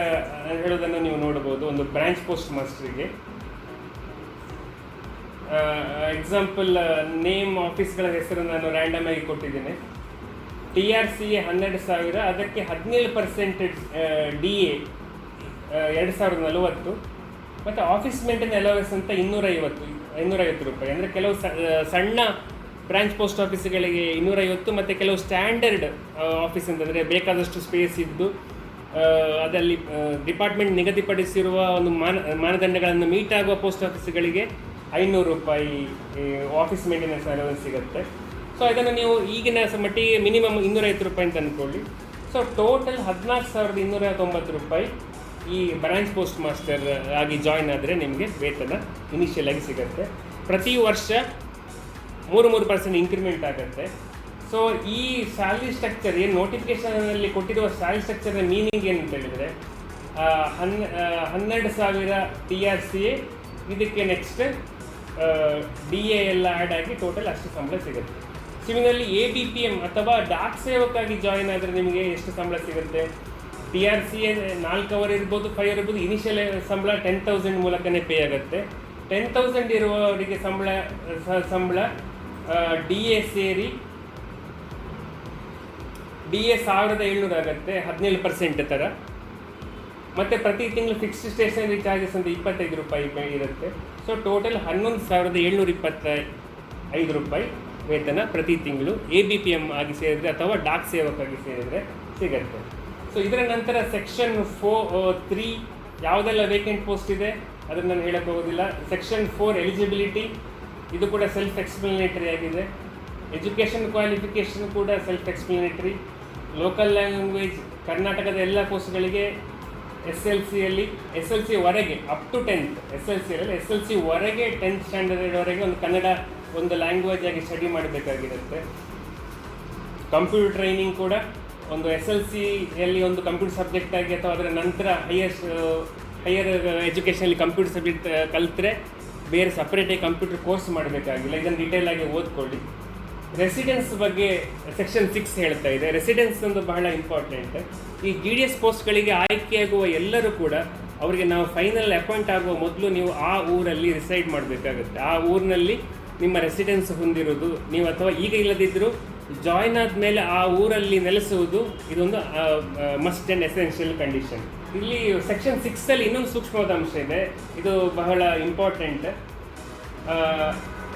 A: ಹೇಳೋದನ್ನು ನೀವು ನೋಡ್ಬೋದು. ಒಂದು ಬ್ರಾಂಚ್ ಪೋಸ್ಟ್ ಮಾಸ್ಟರಿಗೆ ಎಕ್ಸಾಂಪಲ್ ನೇಮ್ ಆಫೀಸ್ಗಳ ಹೆಸರು ನಾನು ರ್ಯಾಂಡಮ್ ಆಗಿ ಕೊಟ್ಟಿದ್ದೇನೆ. TRCA 12,000, ಅದಕ್ಕೆ 17% DA 2040, ಮತ್ತು ಆಫೀಸ್ ಮೇಂಟೆನ್ ಅಲವೆನ್ಸ್ ಅಂತ 250 ರೂಪಾಯಿ. ಅಂದರೆ ಕೆಲವು ಸಣ್ಣ ಬ್ರಾಂಚ್ ಪೋಸ್ಟ್ ಆಫೀಸ್ಗಳಿಗೆ 250, ಮತ್ತು ಕೆಲವು ಸ್ಟ್ಯಾಂಡರ್ಡ್ ಆಫೀಸ್ ಅಂತಂದರೆ ಬೇಕಾದಷ್ಟು ಸ್ಪೇಸ್ ಇದ್ದು ಅದರಲ್ಲಿ ಡಿಪಾರ್ಟ್ಮೆಂಟ್ ನಿಗದಿಪಡಿಸಿರುವ ಒಂದು ಮಾನದಂಡಗಳನ್ನು ಮೀಟ್ ಆಗುವ ಪೋಸ್ಟ್ ಆಫೀಸ್ಗಳಿಗೆ 500 ರೂಪಾಯಿ ಆಫೀಸ್ ಮೇಂಟೆನೆನ್ಸ್ ಅಲವೆನ್ಸ್ ಸಿಗುತ್ತೆ. ಸೊ ಇದನ್ನು ನೀವು ಈಗಿನ ಮಟ್ಟಿಗೆ ಮಿನಿಮಮ್ 250 ರೂಪಾಯಿ ಅಂತ ಅಂದ್ಕೊಳ್ಳಿ. ಸೊ ಟೋಟಲ್ 14,290 ರೂಪಾಯಿ ಈ ಬ್ರಾಂಚ್ ಪೋಸ್ಟ್ ಮಾಸ್ಟರ್ ಆಗಿ ಜಾಯ್ನ್ ಆದರೆ ನಿಮಗೆ ವೇತನ ಇನಿಷಿಯಲ್ ಆಗಿ ಸಿಗುತ್ತೆ. ಪ್ರತಿ ವರ್ಷ 3% ಇಂಕ್ರಿಮೆಂಟ್ ಆಗುತ್ತೆ. ಸೊ ಈ ಸ್ಯಾಲ್ರಿ ಸ್ಟ್ರಕ್ಚರ್ ಏನು ನೋಟಿಫಿಕೇಷನಲ್ಲಿ ಕೊಟ್ಟಿರುವ ಸ್ಯಾಲ್ರಿ ಸ್ಟ್ರಕ್ಚರ್ನ ಮೀನಿಂಗ್ ಏನಂತ ಹೇಳಿದರೆ 12,000 TRCA, ಇದಕ್ಕೆ ನೆಕ್ಸ್ಟ್ DA ಎಲ್ಲ ಆ್ಯಡ್ ಆಗಿ ಟೋಟಲ್ ಅಷ್ಟು ಸಂಬಳ ಸಿಗುತ್ತೆ. ಸಿಮಿಲರ್ಲಿ ABPM ಅಥವಾ ಡಾಕ್ ಸೇವಕ್ಕಾಗಿ ಜಾಯಿನ್ ಆದರೆ ನಿಮಗೆ ಎಷ್ಟು ಸಂಬಳ ಸಿಗುತ್ತೆ? TRCA 4 ಅವರ್ ಇರ್ಬೋದು, 5 ಅವರ್ ಇರ್ಬೋದು. ಇನಿಷಿಯಲ್ ಸಂಬಳ 10,000 ಮೂಲಕನೇ ಪೇ ಆಗುತ್ತೆ. 10,000 ಇರುವವರಿಗೆ ಸಂಬಳ DA ಸೇರಿ DA 1,700 ಆಗುತ್ತೆ, 17% ಥರ. ಮತ್ತು ಪ್ರತಿ ತಿಂಗಳು ಫಿಕ್ಸ್ಡ್ ಸ್ಟೇಷನರಿ ಚಾರ್ಜಸ್ ಅಂತ 25 ರೂಪಾಯಿ ಇರುತ್ತೆ. ಸೊ ಟೋಟಲ್ 11,725 ರೂಪಾಯಿ ವೇತನ ಪ್ರತಿ ತಿಂಗಳು ABPM ಆಗಿ ಸೇರಿದರೆ ಅಥವಾ ಡಾಕ್ ಸೇವಕ್ಕಾಗಿ ಸೇರಿದರೆ ಸಿಗುತ್ತೆ. ಸೊ ಇದರ ನಂತರ ಸೆಕ್ಷನ್ 3 ಯಾವುದೆಲ್ಲ ವೇಕೆಂಟ್ ಪೋಸ್ಟ್ ಇದೆ ಅದನ್ನು ನಾನು ಹೇಳಕ್ಕೆ ಹೋಗೋದಿಲ್ಲ. ಸೆಕ್ಷನ್ 4 ಎಲಿಜಿಬಿಲಿಟಿ, ಇದು ಕೂಡ ಸೆಲ್ಫ್ ಎಕ್ಸ್ಪ್ಲನೇಟರಿ ಆಗಿದೆ. ಎಜುಕೇಷನ್ ಕ್ವಾಲಿಫಿಕೇಷನ್ ಕೂಡ ಸೆಲ್ಫ್ ಎಕ್ಸ್ಪ್ಲನೇಟರಿ. ಲೋಕಲ್ ಲ್ಯಾಂಗ್ವೇಜ್ ಕರ್ನಾಟಕದ ಎಲ್ಲ ಪೋಸ್ಟ್ಗಳಿಗೆ SLC ವರೆಗೆ ಅಪ್ ಟು 10th, SLC ವರೆಗೆ 10th ಸ್ಟ್ಯಾಂಡರ್ಡ್ವರೆಗೆ ಒಂದು ಕನ್ನಡ ಒಂದು ಲ್ಯಾಂಗ್ವೇಜ್ ಆಗಿ ಸ್ಟಡಿ ಮಾಡಬೇಕಾಗಿರುತ್ತೆ. ಕಂಪ್ಯೂಟರ್ ಟ್ರೈನಿಂಗ್ ಕೂಡ ಒಂದು SLCಯಲ್ಲಿ ಒಂದು ಕಂಪ್ಯೂಟರ್ ಸಬ್ಜೆಕ್ಟ್ ಆಗಿ ಅಥವಾ ಅದರ ನಂತರ ಹೈಯರ್ ಎಜುಕೇಷನಲ್ಲಿ ಕಂಪ್ಯೂಟರ್ ಸಬ್ಜೆಕ್ಟ್ ಕಲಿತ್ರೆ ಬೇರೆ ಸಪ್ರೇಟಾಗಿ ಕಂಪ್ಯೂಟರ್ ಕೋರ್ಸ್ ಮಾಡಬೇಕಾಗಿಲ್ಲ. ಇದನ್ನು ಡೀಟೇಲ್ ಆಗಿ ಓದ್ಕೊಳ್ಳಿ. ರೆಸಿಡೆನ್ಸ್ ಬಗ್ಗೆ ಸೆಕ್ಷನ್ 6 ಹೇಳ್ತಾ ಇದೆ. ರೆಸಿಡೆನ್ಸ್ ಒಂದು ಬಹಳ ಇಂಪಾರ್ಟೆಂಟ್. ಈ GDS ಪೋಸ್ಟ್ಗಳಿಗೆ ಆಯ್ಕೆಯಾಗುವ ಎಲ್ಲರೂ ಕೂಡ ಅವರಿಗೆ ನಾವು ಫೈನಲ್ ಅಪಾಯಿಂಟ್ ಆಗುವ ಮೊದಲು ನೀವು ಆ ಊರಲ್ಲಿ ರಿಸೈಡ್ ಮಾಡಬೇಕಾಗುತ್ತೆ. ಆ ಊರಿನಲ್ಲಿ ನಿಮ್ಮ ರೆಸಿಡೆನ್ಸ್ ಹೊಂದಿರೋದು ನೀವು, ಅಥವಾ ಈಗ ಇಲ್ಲದಿದ್ದರೂ ಜಾಯ್ನ್ ಆದಮೇಲೆ ಆ ಊರಲ್ಲಿ ನೆಲೆಸುವುದು ಇದೊಂದು ಮಸ್ಟ್ ಆ್ಯಂಡ್ ಎಸೆನ್ಷಿಯಲ್ ಕಂಡೀಷನ್. ಇಲ್ಲಿ ಸೆಕ್ಷನ್ 6ಅಲ್ಲಿ ಇನ್ನೊಂದು ಸೂಕ್ಷ್ಮವಾದ ಅಂಶ ಇದೆ, ಇದು ಬಹಳ important.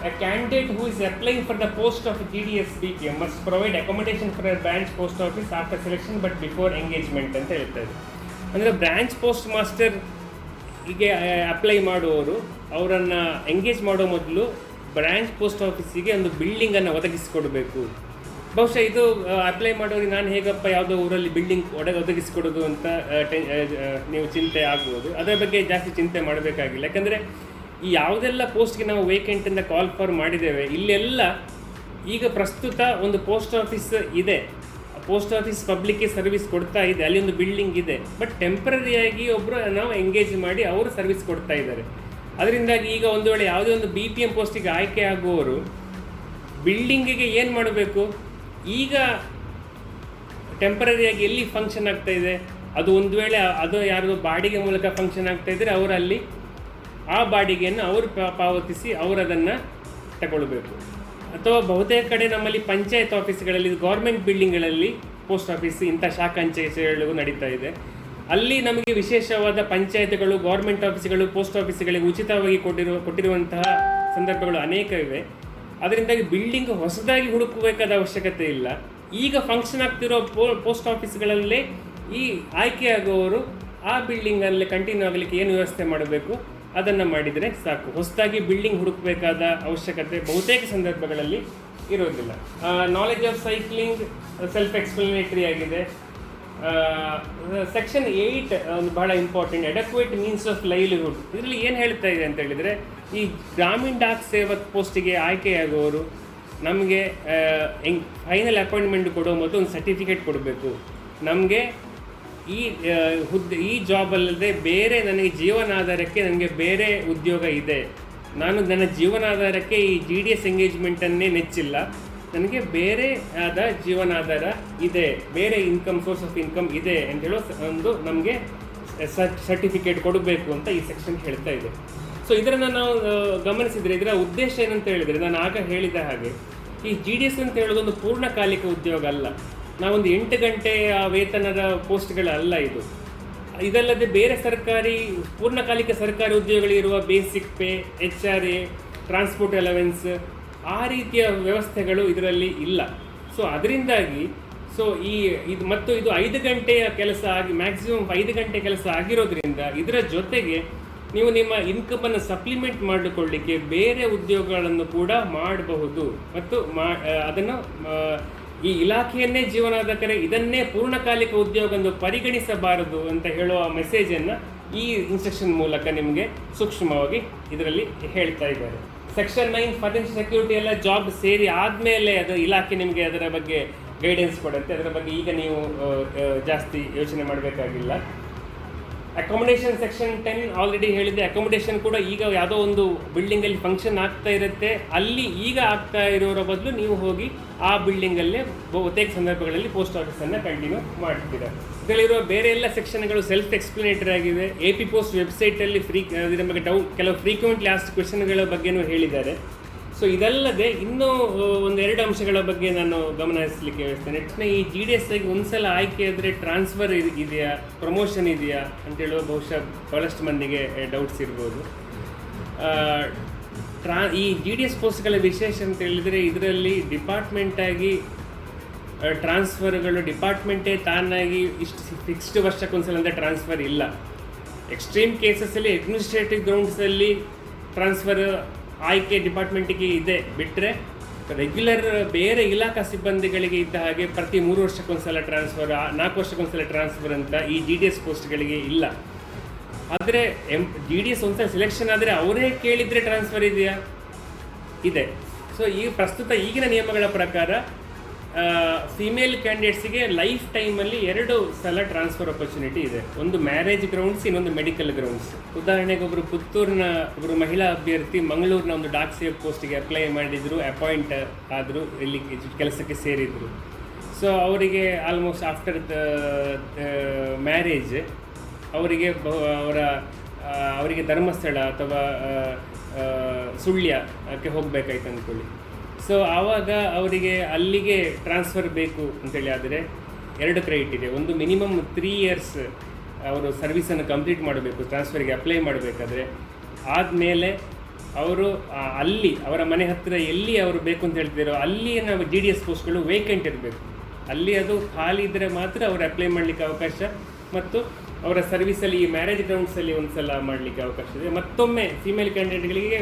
A: A candidate who is applying for the post of GDS BPM must provide accommodation for a branch post office after selection but before engagement ಅಂತ ಹೇಳ್ತಾರೆ. ಅಂದರೆ ಬ್ರಾಂಚ್ ಪೋಸ್ಟ್ ಮಾಸ್ಟರ್ ಹೀಗೆ ಅಪ್ಲೈ ಮಾಡುವವರು ಅವರನ್ನು ಎಂಗೇಜ್ ಮಾಡೋ ಮೊದಲು ಬ್ರಾಂಚ್ ಪೋಸ್ಟ್ ಆಫೀಸಿಗೆ ಒಂದು ಬಿಲ್ಡಿಂಗನ್ನು ಒದಗಿಸಿಕೊಡಬೇಕು. ಬಹುಶಃ ಇದು ಅಪ್ಲೈ ಮಾಡೋರಿಗೆ ನಾನು ಹೇಗಪ್ಪ ಯಾವುದೋ ಊರಲ್ಲಿ ಬಿಲ್ಡಿಂಗ್ ಒದಗಿಸಿಕೊಡೋದು ಅಂತ ನೀವು ಚಿಂತೆ ಆಗ್ಬೋದು. ಅದರ ಬಗ್ಗೆ ಜಾಸ್ತಿ ಚಿಂತೆ ಮಾಡಬೇಕಾಗಿಲ್ಲ. ಯಾಕಂದರೆ ಈ ಯಾವುದೆಲ್ಲ ಪೋಸ್ಟ್ಗೆ ನಾವು ವೇಕೆಂಟಿಂದ ಕಾಲ್ ಫಾರ್ ಮಾಡಿದ್ದೇವೆ ಇಲ್ಲೆಲ್ಲ ಈಗ ಪ್ರಸ್ತುತ ಒಂದು ಪೋಸ್ಟ್ ಆಫೀಸ್ ಇದೆ, ಪೋಸ್ಟ್ ಆಫೀಸ್ ಪಬ್ಲಿಕ್ಗೆ ಸರ್ವಿಸ್ ಕೊಡ್ತಾ ಇದೆ, ಅಲ್ಲಿ ಒಂದು ಬಿಲ್ಡಿಂಗ್ ಇದೆ. ಬಟ್ ಟೆಂಪ್ರರಿಯಾಗಿ ಒಬ್ಬರು ನಾವು ಎಂಗೇಜ್ ಮಾಡಿ ಅವರು ಸರ್ವಿಸ್ ಕೊಡ್ತಾ ಇದ್ದಾರೆ. ಅದರಿಂದಾಗಿ ಈಗ ಒಂದು ವೇಳೆ ಯಾವುದೇ ಒಂದು BPM ಪೋಸ್ಟಿಗೆ ಆಯ್ಕೆ ಆಗುವವರು ಬಿಲ್ಡಿಂಗಿಗೆ ಏನು ಮಾಡಬೇಕು, ಈಗ ಟೆಂಪ್ರರಿಯಾಗಿ ಎಲ್ಲಿ ಫಂಕ್ಷನ್ ಆಗ್ತಾ ಇದೆ ಅದು ಒಂದು ವೇಳೆ ಅದು ಯಾರು ಬಾಡಿಗೆ ಮೂಲಕ ಫಂಕ್ಷನ್ ಆಗ್ತಾ ಇದ್ದರೆ ಅವರಲ್ಲಿ ಆ ಬಾಡಿಗೆಯನ್ನು ಅವರು ಪಾವತಿಸಿ ಅವರು ಅದನ್ನು ತಗೊಳ್ಬೇಕು. ಅಥವಾ ಬಹುತೇಕ ಕಡೆ ನಮ್ಮಲ್ಲಿ ಪಂಚಾಯತ್ ಆಫೀಸ್ಗಳಲ್ಲಿ, ಗೌರ್ಮೆಂಟ್ ಬಿಲ್ಡಿಂಗ್ಗಳಲ್ಲಿ ಪೋಸ್ಟ್ ಆಫೀಸ್ ಇಂಥ ಶಾಖಾ ಅಂಚೆಗಳು ನಡೀತಾ ಇದೆ. ಅಲ್ಲಿ ನಮಗೆ ವಿಶೇಷವಾದ ಪಂಚಾಯತ್ಗಳು, ಗೌರ್ಮೆಂಟ್ ಆಫೀಸ್ಗಳು, ಪೋಸ್ಟ್ ಆಫೀಸ್ಗಳಿಗೆ ಉಚಿತವಾಗಿ ಕೊಟ್ಟಿರುವಂತಹ ಸಂದರ್ಭಗಳು ಅನೇಕ ಇವೆ. ಅದರಿಂದಾಗಿ ಬಿಲ್ಡಿಂಗ್ ಹೊಸದಾಗಿ ಹುಡುಕಬೇಕಾದ ಅವಶ್ಯಕತೆ ಇಲ್ಲ. ಈಗ ಫಂಕ್ಷನ್ ಆಗ್ತಿರೋ ಪೋಸ್ಟ್ ಆಫೀಸ್ಗಳಲ್ಲೇ ಈ ಆಯ್ಕೆಯಾಗುವವರು ಆ ಬಿಲ್ಡಿಂಗಲ್ಲಿ ಕಂಟಿನ್ಯೂ ಆಗಲಿಕ್ಕೆ ಏನು ವ್ಯವಸ್ಥೆ ಮಾಡಬೇಕು ಅದನ್ನು ಮಾಡಿದರೆ ಸಾಕು. ಹೊಸದಾಗಿ ಬಿಲ್ಡಿಂಗ್ ಹುಡುಕಬೇಕಾದ ಅವಶ್ಯಕತೆ ಬಹುತೇಕ ಸಂದರ್ಭಗಳಲ್ಲಿ ಇರೋದಿಲ್ಲ. Knowledge of cycling self explanatory ಆಗಿದೆ. ಸೆಕ್ಷನ್ 8 ಒಂದು ಬಹಳ important, adequate means of livelihood. ಇದರಲ್ಲಿ ಏನು ಹೇಳ್ತಾ ಇದೆ ಅಂತ ಹೇಳಿದರೆ, ಈ ಗ್ರಾಮೀಣ ಡಾಕ್ ಸೇವಕ್ ಪೋಸ್ಟಿಗೆ ಆಯ್ಕೆಯಾಗುವವರು ನಮಗೆ ಫೈನಲ್ ಅಪಾಯಿಂಟ್ಮೆಂಟ್ ಕೊಡೋ ಮೊದಲು ಒಂದು ಸರ್ಟಿಫಿಕೇಟ್ ಕೊಡಬೇಕು. ನಮಗೆ ಈ ಜಾಬಲ್ಲದೆ ಬೇರೆ ನನಗೆ ಜೀವನಾಧಾರಕ್ಕೆ ನನಗೆ ಬೇರೆ ಉದ್ಯೋಗ ಇದೆ, ನಾನು ನನ್ನ ಜೀವನಾಧಾರಕ್ಕೆ ಈ GDS ಎಂಗೇಜ್ಮೆಂಟನ್ನೇ ನೆಚ್ಚಿಲ್ಲ, ನನಗೆ ಬೇರೆ ಆದ ಜೀವನಾಧಾರ ಇದೆ, ಬೇರೆ ಇನ್ಕಮ್ ಸೋರ್ಸ್ ಆಫ್ ಇನ್ಕಮ್ ಇದೆ ಅಂತ ಹೇಳೋ ಒಂದು ನಮಗೆ ಸರ್ಟಿಫಿಕೇಟ್ ಕೊಡಬೇಕು ಅಂತ ಈ ಸೆಕ್ಷನ್ ಹೇಳ್ತಾ ಇದೆ. ಸೊ ಇದನ್ನು ನಾವು ಗಮನಿಸಿದರೆ ಇದರ ಉದ್ದೇಶ ಏನಂತ ಹೇಳಿದರೆ, ನಾನು ಆಗ ಹೇಳಿದ ಹಾಗೆ ಈ GDS ಅಂತ ಹೇಳೋದೊಂದು ಪೂರ್ಣಕಾಲಿಕ ಉದ್ಯೋಗ ಅಲ್ಲ, ನಾವೊಂದು 8 ಗಂಟೆಯ ವೇತನದ ಪೋಸ್ಟ್ಗಳಲ್ಲ ಇದು. ಇದಲ್ಲದೆ ಬೇರೆ ಪೂರ್ಣಕಾಲಿಕ ಸರ್ಕಾರಿ ಉದ್ಯೋಗಗಳಿರುವ basic pay, HRA, transport allowance, ಆ ರೀತಿಯ ವ್ಯವಸ್ಥೆಗಳು ಇದರಲ್ಲಿ ಇಲ್ಲ. ಸೊ ಅದರಿಂದಾಗಿ ಇದು 5 ಗಂಟೆಯ ಕೆಲಸ ಆಗಿ ಮ್ಯಾಕ್ಸಿಮಮ್ 5 ಗಂಟೆ ಕೆಲಸ ಆಗಿರೋದ್ರಿಂದ ಇದರ ಜೊತೆಗೆ ನೀವು ನಿಮ್ಮ ಇನ್ಕಮನ್ನು ಸಪ್ಲಿಮೆಂಟ್ ಮಾಡಿಕೊಳ್ಳಿಕ್ಕೆ ಬೇರೆ ಉದ್ಯೋಗಗಳನ್ನು ಕೂಡ ಮಾಡಬಹುದು. ಮತ್ತು ಅದನ್ನು ಈ ಇಲಾಖೆಯನ್ನೇ ಜೀವನಾಧಾರ, ಇದನ್ನೇ ಪೂರ್ಣಕಾಲಿಕ ಉದ್ಯೋಗ ಎಂದು ಪರಿಗಣಿಸಬಾರದು ಅಂತ ಹೇಳುವ ಮೆಸೇಜನ್ನು ಈ ಇನ್ಸ್ಟ್ರಕ್ಷನ್ ಮೂಲಕ ನಿಮಗೆ ಸೂಕ್ಷ್ಮವಾಗಿ ಇದರಲ್ಲಿ ಹೇಳ್ತಾ ಇದ್ದಾರೆ. ಸೆಕ್ಷನ್ 9 ಫೈನಾನ್ಷಿಯಲ್ ಸೆಕ್ಯೂರಿಟಿ ಎಲ್ಲ ಜಾಬ್ ಸೇರಿ ಆದಮೇಲೆ ಅದು ಇಲಾಖೆ ನಿಮಗೆ ಅದರ ಬಗ್ಗೆ ಗೈಡೆನ್ಸ್ ಕೊಡುತ್ತೆ. ಅದರ ಬಗ್ಗೆ ಈಗ ನೀವು ಜಾಸ್ತಿ ಯೋಚನೆ ಮಾಡಬೇಕಾಗಿಲ್ಲ. ಅಕೊಮಡೇಷನ್ ಸೆಕ್ಷನ್ 10 ಆಲ್ರೆಡಿ ಹೇಳಿದೆ. ಅಕೊಮಡೇಷನ್ ಕೂಡ ಈಗ ಯಾವುದೋ ಒಂದು ಬಿಲ್ಡಿಂಗಲ್ಲಿ ಫಂಕ್ಷನ್ ಆಗ್ತಾ ಇರುತ್ತೆ, ಅಲ್ಲಿ ಈಗ ಆಗ್ತಾ ಇರೋರ ಬದಲು ನೀವು ಹೋಗಿ ಆ ಬಿಲ್ಡಿಂಗಲ್ಲೇ ಬಹುತೇಕ ಸಂದರ್ಭಗಳಲ್ಲಿ ಪೋಸ್ಟ್ ಆಫೀಸನ್ನು ಕಂಟಿನ್ಯೂ ಮಾಡ್ತೀರಾ. ಇದರಲ್ಲಿರುವ ಬೇರೆ ಎಲ್ಲ ಸೆಕ್ಷನ್ಗಳು ಸೆಲ್ಫ್ ಎಕ್ಸ್ಪ್ಲನೇಟರಿ ಆಗಿದೆ. AP ಪೋಸ್ಟ್ ವೆಬ್ಸೈಟಲ್ಲಿ ಇದರ ಬಗ್ಗೆ ಕೆಲವು ಫ್ರೀಕ್ವೆಂಟ್ಲಿ ಆಸ್ಡ್ ಕ್ವೆಶನ್ಗಳ ಬಗ್ಗೆನೂ ಹೇಳಿದ್ದಾರೆ. ಸೊ ಇದಲ್ಲದೆ ಇನ್ನೂ 1-2 ಅಂಶಗಳ ಬಗ್ಗೆ ನಾನು ಗಮನ ಹರಿಸಲಿಕ್ಕೆ ಹೇಳ್ತೇನೆ. ಈ GDS ಆಗಿ ಒಂದ್ಸಲ ಆಯ್ಕೆ ಆದರೆ ಟ್ರಾನ್ಸ್ಫರ್ ಇದೆಯಾ, ಪ್ರಮೋಷನ್ ಇದೆಯಾ ಅಂತೇಳುವ ಬಹುಶಃ ಭಾಳಷ್ಟು ಮಂದಿಗೆ ಡೌಟ್ಸ್ ಇರ್ಬೋದು. ಈ GDS ಪೋಸ್ಟ್ಗಳ ವಿಶೇಷ ಅಂತ ಹೇಳಿದರೆ, ಇದರಲ್ಲಿ ಡಿಪಾರ್ಟ್ಮೆಂಟಾಗಿ ಟ್ರಾನ್ಸ್ಫರ್ಗಳು ಡಿಪಾರ್ಟ್ಮೆಂಟೇ ತಾನಾಗಿ ಇಷ್ಟು ಫಿಕ್ಸ್ಡ್ ವರ್ಷಕ್ಕೊಂದ್ಸಲ ಅಂತ ಟ್ರಾನ್ಸ್ಫರ್ ಇಲ್ಲ. ಎಕ್ಸ್ಟ್ರೀಮ್ ಕೇಸಸ್ಸಲ್ಲಿ ಅಡ್ಮಿನಿಸ್ಟ್ರೇಟಿವ್ ಗ್ರೌಂಡ್ಸಲ್ಲಿ ಟ್ರಾನ್ಸ್ಫರ್ ಆಯ್ಕೆ ಡಿಪಾರ್ಟ್ಮೆಂಟಿಗೆ ಇದೆ ಬಿಟ್ಟರೆ, ರೆಗ್ಯುಲರ್ ಬೇರೆ ಇಲಾಖಾ ಸಿಬ್ಬಂದಿಗಳಿಗೆ ಇದ್ದ ಹಾಗೆ ಪ್ರತಿ 3 ವರ್ಷಕ್ಕೊಂದ್ಸಲ ಟ್ರಾನ್ಸ್ಫರ್, 4 ವರ್ಷಕ್ಕೊಂದ್ಸಲ ಟ್ರಾನ್ಸ್ಫರ್ ಅಂತ ಈ GDS ಪೋಸ್ಟ್ಗಳಿಗೆ ಇಲ್ಲ. ಆದರೆ GDS ಒಂದ್ಸಲ ಸೆಲೆಕ್ಷನ್ ಆದರೆ ಅವರೇ ಕೇಳಿದರೆ ಟ್ರಾನ್ಸ್ಫರ್ ಇದೆಯಾ? ಇದೆ. ಸೊ ಪ್ರಸ್ತುತ ಈಗಿನ ನಿಯಮಗಳ ಪ್ರಕಾರ ಫಿಮೇಲ್ ಕ್ಯಾಂಡಿಡೇಟ್ಸಿಗೆ ಲೈಫ್ ಟೈಮಲ್ಲಿ 2 ಸಲ ಟ್ರಾನ್ಸ್ಫರ್ ಆಪರ್ಚುನಿಟಿ ಇದೆ. ಒಂದು ಮ್ಯಾರೇಜ್ ಗ್ರೌಂಡ್ಸ್, ಇನ್ನೊಂದು ಮೆಡಿಕಲ್ ಗ್ರೌಂಡ್ಸ್. ಉದಾಹರಣೆಗೆ ಒಬ್ಬರು ಮಹಿಳಾ ಅಭ್ಯರ್ಥಿ ಮಂಗಳೂರಿನ ಒಂದು ಡಾಕ್ ಸೇವ್ ಪೋಸ್ಟಿಗೆ ಅಪ್ಲೈ ಮಾಡಿದರು, ಅಪಾಯಿಂಟ್ ಆದರು, ಇಲ್ಲಿ ಕೆಲಸಕ್ಕೆ ಸೇರಿದರು. ಸೊ ಅವರಿಗೆ ಆಲ್ಮೋಸ್ಟ್ ಆಫ್ಟರ್ ಮ್ಯಾರೇಜ್ ಅವರಿಗೆ ಧರ್ಮಸ್ಥಳ ಅಥವಾ ಸುಳ್ಯಕ್ಕೆ ಹೋಗಬೇಕಾಯ್ತು ಅಂದ್ಕೊಳ್ಳಿ. ಸೊ ಆವಾಗ ಅವರಿಗೆ ಅಲ್ಲಿಗೆ ಟ್ರಾನ್ಸ್ಫರ್ ಬೇಕು ಅಂತೇಳಿ ಆದರೆ 2 ಕ್ರೈಟೀರಿಯಾ. ಒಂದು ಮಿನಿಮಮ್ 3 ಇಯರ್ಸ್ ಅವರು ಸರ್ವಿಸನ್ನು ಕಂಪ್ಲೀಟ್ ಮಾಡಬೇಕು ಟ್ರಾನ್ಸ್ಫರ್ಗೆ ಅಪ್ಲೈ ಮಾಡಬೇಕಾದ್ರೆ. ಆದಮೇಲೆ ಅವರು ಅಲ್ಲಿ ಅವರ ಮನೆ ಹತ್ತಿರ ಎಲ್ಲಿ ಅವರು ಬೇಕು ಅಂತ ಹೇಳ್ತಿರೋ ಅಲ್ಲಿ ನಾವು GDS ಪೋಸ್ಟ್ಗಳು ವೇಕೆಂಟ್ ಇರಬೇಕು. ಅಲ್ಲಿ ಅದು ಖಾಲಿ ಇದ್ದರೆ ಮಾತ್ರ ಅವರು ಅಪ್ಲೈ ಮಾಡಲಿಕ್ಕೆ ಅವಕಾಶ, ಮತ್ತು ಅವರ ಸರ್ವಿಸಲ್ಲಿ ಈ ಮ್ಯಾರೇಜ್ ಗ್ರೌಂಡ್ಸಲ್ಲಿ ಒಂದು ಸಲ ಮಾಡಲಿಕ್ಕೆ ಅವಕಾಶ ಇದೆ. ಮತ್ತೊಮ್ಮೆ ಫಿಮೇಲ್ ಕ್ಯಾಂಡಿಡೇಟ್ಗಳಿಗೆ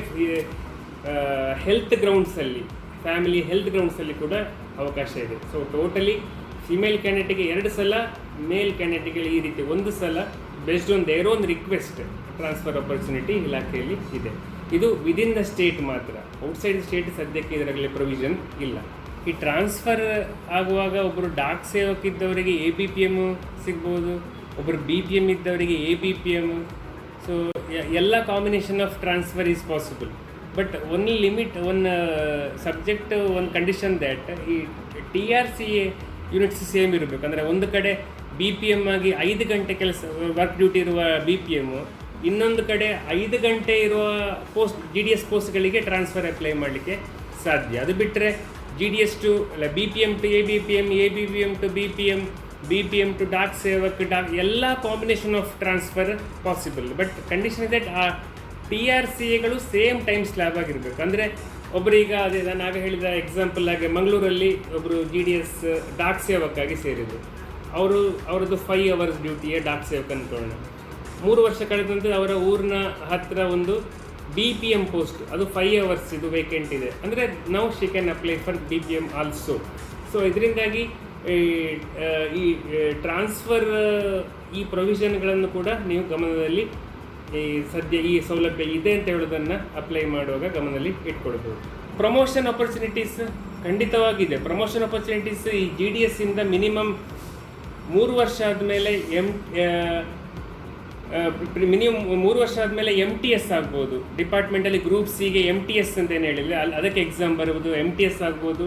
A: ಹೆಲ್ತ್ ಗ್ರೌಂಡ್ಸಲ್ಲಿ, ಫ್ಯಾಮಿಲಿ ಹೆಲ್ತ್ ಗ್ರೌಂಡ್ಸಲ್ಲಿ ಕೂಡ ಅವಕಾಶ ಇದೆ. ಸೊ ಟೋಟಲಿ ಫಿಮೇಲ್ ಕ್ಯಾಂಡಿಡೇಟಿಗೆ 2 ಸಲ, ಮೇಲ್ ಕ್ಯಾಂಡಿಡೇಟಿಗೆ ಈ ರೀತಿ 1 ಸಲ based on their own request transfer opportunity ಇಲಾಖೆಯಲ್ಲಿ ಇದೆ. ಇದು ವಿದಿನ್ ದ ಸ್ಟೇಟ್ ಮಾತ್ರ. ಔಟ್ಸೈಡ್ ಸ್ಟೇಟ್ ಸದ್ಯಕ್ಕೆ ಇದರಲ್ಲಿ ಪ್ರೊವಿಷನ್ ಇಲ್ಲ. ಈ ಟ್ರಾನ್ಸ್ಫರ್ ಆಗುವಾಗ ಒಬ್ಬರು ಡಾಕ್ ಸೇವಕ್ ಇದ್ದವರಿಗೆ ABPM ಸಿಗ್ಬೋದು, ಒಬ್ಬರು BPM ಇದ್ದವರಿಗೆ ABPM. ಸೊ ಎಲ್ಲ combination of transfer is possible. But one limit, one subject, one condition that ಈ TRCA ಯೂನಿಟ್ಸ್ ಸೇಮ್ ಇರಬೇಕು. ಅಂದರೆ ಒಂದು ಕಡೆ BPM ಆಗಿ 5 ಗಂಟೆ ಕೆಲಸ ವರ್ಕ್ ಡ್ಯೂಟಿ ಇರುವ BPM, ಇನ್ನೊಂದು ಕಡೆ 5 ಗಂಟೆ ಇರುವ GDS ಪೋಸ್ಟ್ಗಳಿಗೆ ಟ್ರಾನ್ಸ್ಫರ್ ಅಪ್ಲೈ ಮಾಡಲಿಕ್ಕೆ ಸಾಧ್ಯ. ಅದು ಬಿಟ್ಟರೆ GDS to BPM to ABPM, ABPM to BPM to Dak Sevak, ಎಲ್ಲ combination of transfer possible. But condition that ಆ TRCAಗಳು ಸೇಮ್ ಟೈಮ್ ಸ್ಲ್ಯಾಬ್ ಆಗಿರಬೇಕು. ಅಂದರೆ ಒಬ್ಬರೀಗ ಅದೇ ನಾನು ಆಗ ಹೇಳಿದ ಎಕ್ಸಾಂಪಲ್ ಆಗಿ ಮಂಗಳೂರಲ್ಲಿ ಒಬ್ಬರು GDS ಡಾಕ್ ಸೇವಕ್ಕಾಗಿ ಸೇರಿದರು. ಅವರದ್ದು 5 ಅವರ್ಸ್ ಡ್ಯೂಟಿಯೇ ಡಾಕ್ ಸೇವಕ್ ಅಂದ್ಕೊಳ್ಳೋಣ. 3 ವರ್ಷ ಕಳೆದಂತೆ ಅವರ ಊರಿನ ಹತ್ತಿರ ಒಂದು BPM ಪೋಸ್ಟ್, ಅದು 5 ಅವರ್ಸ್ ಇದು ವೇಕೆಂಟ್ ಇದೆ. ಅಂದರೆ now she can apply for BPM also. So ಇದರಿಂದಾಗಿ ಈ ಟ್ರಾನ್ಸ್ಫರ್ ಈ ಪ್ರೊವಿಷನ್ಗಳನ್ನು ಕೂಡ ನೀವು ಗಮನದಲ್ಲಿ ಸದ್ಯ ಈ ಸೌಲಭ್ಯ ಇದೆ ಅಂತ ಹೇಳೋದನ್ನು ಅಪ್ಲೈ ಮಾಡುವಾಗ ಗಮನದಲ್ಲಿ ಇಟ್ಕೊಳ್ಬೋದು. ಪ್ರಮೋಷನ್ ಆಪರ್ಚುನಿಟೀಸ್ ಖಂಡಿತವಾಗಿದೆ. ಪ್ರಮೋಷನ್ ಆಪರ್ಚುನಿಟೀಸ್ ಈ GDS ಇಂದ ಮಿನಿಮಮ್ 3 ವರ್ಷ ಆದಮೇಲೆ MTS ಆಗ್ಬೋದು. ಡಿಪಾರ್ಟ್ಮೆಂಟಲ್ಲಿ ಗ್ರೂಪ್ ಸಿಗೆ MTS ಅಂತ ಏನು ಹೇಳಿದರೆ ಅದಕ್ಕೆ ಎಕ್ಸಾಮ್ ಬರ್ಬೋದು, MTS ಆಗ್ಬೋದು.